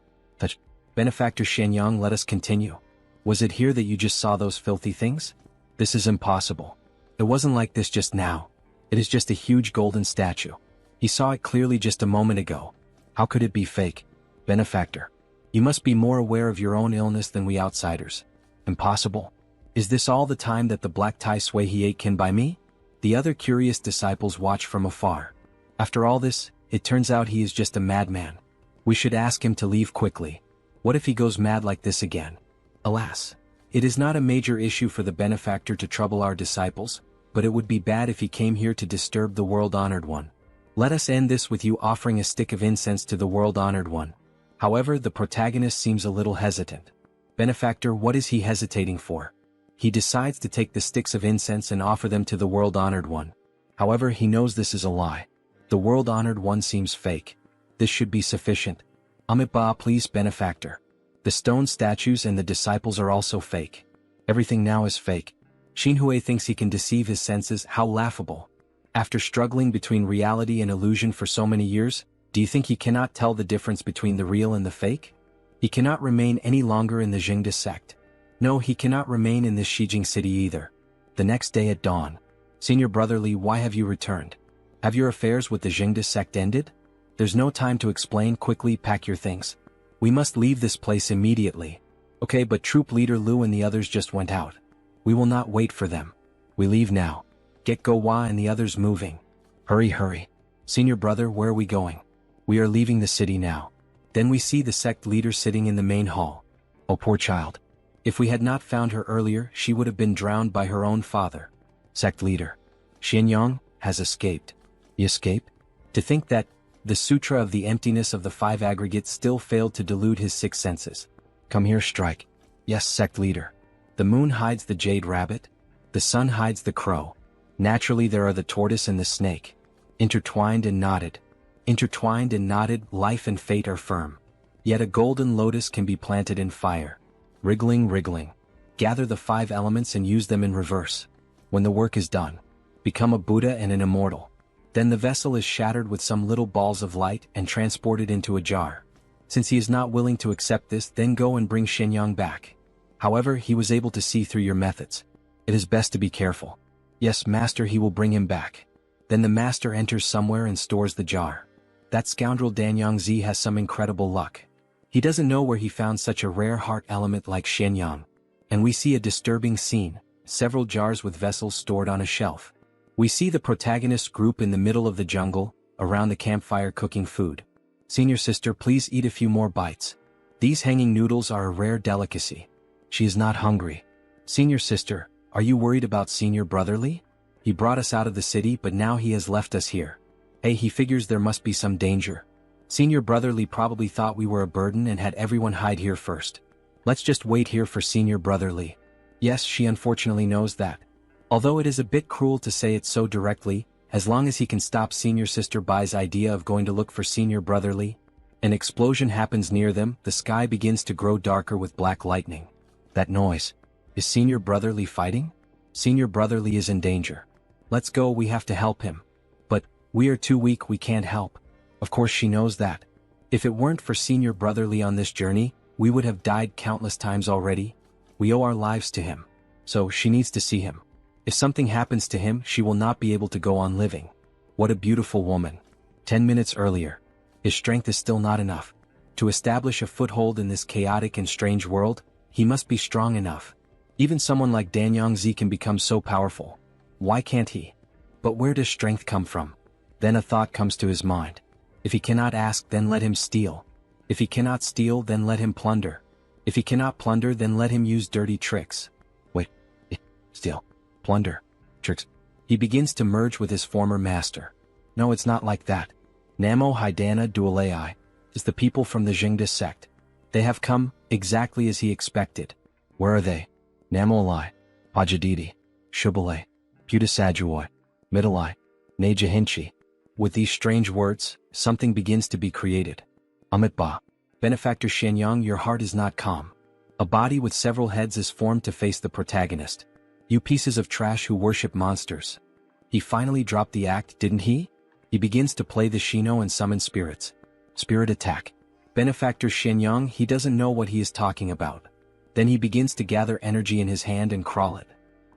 Benefactor Xianyang, let us continue. Was it here that you just saw those filthy things? This is impossible. It wasn't like this just now. It is just a huge golden statue. He saw it clearly just a moment ago. How could it be fake? Benefactor. You must be more aware of your own illness than we outsiders. Impossible. Is this all the time that the black Tai Sui he ate can buy me? The other curious disciples watch from afar. After all this, it turns out he is just a madman. We should ask him to leave quickly. What if he goes mad like this again? Alas, it is not a major issue for the benefactor to trouble our disciples, but it would be bad if he came here to disturb the world-honored one. Let us end this with you offering a stick of incense to the world-honored one. However, the protagonist seems a little hesitant. Benefactor, what is he hesitating for? He decides to take the sticks of incense and offer them to the world-honored one. However, he knows this is a lie. The world-honored one seems fake. This should be sufficient. Amitabha, please, benefactor. The stone statues and the disciples are also fake. Everything now is fake. Xinhui thinks he can deceive his senses. How laughable. After struggling between reality and illusion for so many years, do you think he cannot tell the difference between the real and the fake? He cannot remain any longer in the Jinga sect. No, he cannot remain in this Shijing city either. The next day at dawn. Senior Brotherly, why have you returned? Have your affairs with the Jinga sect ended? There's no time to explain. Quickly pack your things. We must leave this place immediately. Okay, but troop leader Lu and the others just went out. We will not wait for them. We leave now. Get Go Wa and the others moving. Hurry, hurry. Senior brother, where are we going? We are leaving the city now. Then we see the sect leader sitting in the main hall. Oh, poor child. If we had not found her earlier, she would have been drowned by her own father. Sect leader. Xianyang has escaped. He escaped? To think that the Sutra of the emptiness of the five aggregates still failed to delude his six senses. Come here, strike. Yes, sect leader. The moon hides the jade rabbit. The sun hides the crow. Naturally there are the tortoise and the snake. Intertwined and knotted. Intertwined and knotted, life and fate are firm. Yet a golden lotus can be planted in fire. Wriggling, wriggling. Gather the five elements and use them in reverse. When the work is done, become a Buddha and an immortal. Then the vessel is shattered with some little balls of light and transported into a jar. Since he is not willing to accept this, then go and bring Xianyang back. However, he was able to see through your methods. It is best to be careful. Yes, master, he will bring him back. Then the master enters somewhere and stores the jar. That scoundrel Danyang Zi has some incredible luck. He doesn't know where he found such a rare heart element like Xianyang. And we see a disturbing scene, several jars with vessels stored on a shelf. We see the protagonist group in the middle of the jungle, around the campfire cooking food. Senior sister, please eat a few more bites. These hanging noodles are a rare delicacy. She is not hungry. Senior sister, are you worried about Senior Brotherly? He brought us out of the city, but now he has left us here. Hey, he figures there must be some danger. Senior Brotherly probably thought we were a burden and had everyone hide here first. Let's just wait here for Senior Brotherly. Yes, she unfortunately knows that. Although it is a bit cruel to say it so directly, as long as he can stop Senior Sister Bai's idea of going to look for Senior Brotherly. An explosion happens near them, the sky begins to grow darker with black lightning. That noise. Is Senior Brotherly fighting? Senior Brotherly is in danger. Let's go, we have to help him. But, we are too weak, we can't help. Of course she knows that. If it weren't for Senior Brotherly on this journey, we would have died countless times already. We owe our lives to him. So, she needs to see him. If something happens to him, she will not be able to go on living. What a beautiful woman. 10 minutes earlier. His strength is still not enough. To establish a foothold in this chaotic and strange world, he must be strong enough. Even someone like Danyang Zi can become so powerful. Why can't he? But where does strength come from? Then a thought comes to his mind. If he cannot ask, then let him steal. If he cannot steal, then let him plunder. If he cannot plunder, then let him use dirty tricks. Wait. Steal. Plunder. Tricks. He begins to merge with his former master. No, it's not like that. Namo Hidana Dualai is the people from the Jinga sect. They have come, exactly as he expected. Where are they? Namolai, Pajadidi, Shubalai, Putasajuoi, Middlei, Najahinchi. With these strange words, something begins to be created. Amitba. Benefactor Xianyang, your heart is not calm. A body with several heads is formed to face the protagonist. You pieces of trash who worship monsters. He finally dropped the act, didn't he? He begins to play the Shino and summon spirits. Spirit attack. Benefactor Xianyang, he doesn't know what he is talking about. Then he begins to gather energy in his hand and crawl it.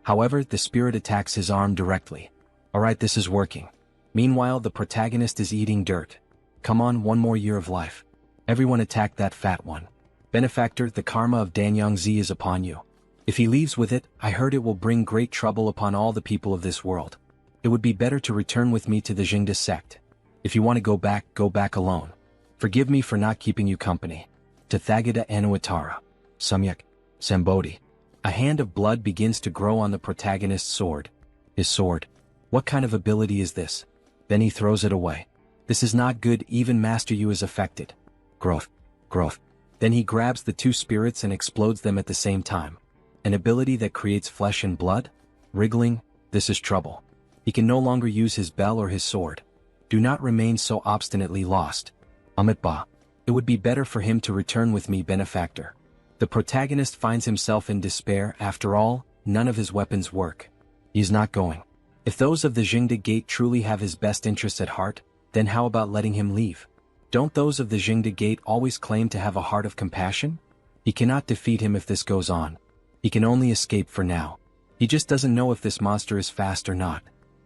However, the spirit attacks his arm directly. Alright, this is working. Meanwhile, the protagonist is eating dirt. Come on, one more year of life. Everyone attack that fat one. Benefactor, the karma of Danyang Zi is upon you. If he leaves with it, I heard it will bring great trouble upon all the people of this world. It would be better to return with me to the Jinga sect. If you want to go back alone. Forgive me for not keeping you company. Tathagata Anuttara. Samyak. Sambodhi. A hand of blood begins to grow on the protagonist's sword. His sword. What kind of ability is this? Then he throws it away. This is not good, even Master Yu is affected. Growth. Growth. Then he grabs the two spirits and explodes them at the same time. An ability that creates flesh and blood? Wriggling, this is trouble. He can no longer use his bell or his sword. Do not remain so obstinately lost. Amitba. It would be better for him to return with me, benefactor. The protagonist finds himself in despair. After all, none of his weapons work. He's not going. If those of the Jinga Gate truly have his best interests at heart, then how about letting him leave? Don't those of the Jinga Gate always claim to have a heart of compassion? He cannot defeat him if this goes on. He can only escape for now. He just doesn't know if this monster is fast or not.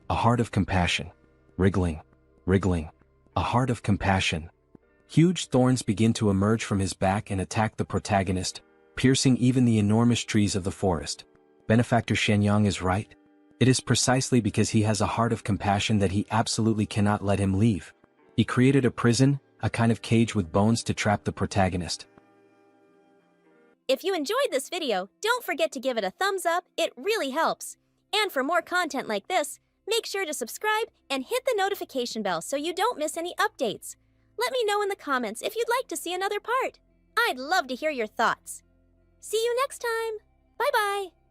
A heart of compassion. Wriggling. Wriggling. A heart of compassion. Huge thorns begin to emerge from his back and attack the protagonist, piercing even the enormous trees of the forest. Benefactor Shenyang is right. It is precisely because he has a heart of compassion that he absolutely cannot let him leave. He created a prison, a kind of cage with bones to trap the protagonist. If you enjoyed this video, don't forget to give it a thumbs up, it really helps. And for more content like this, make sure to subscribe and hit the notification bell so you don't miss any updates. Let me know in the comments if you'd like to see another part. I'd love to hear your thoughts. See you next time. Bye-bye.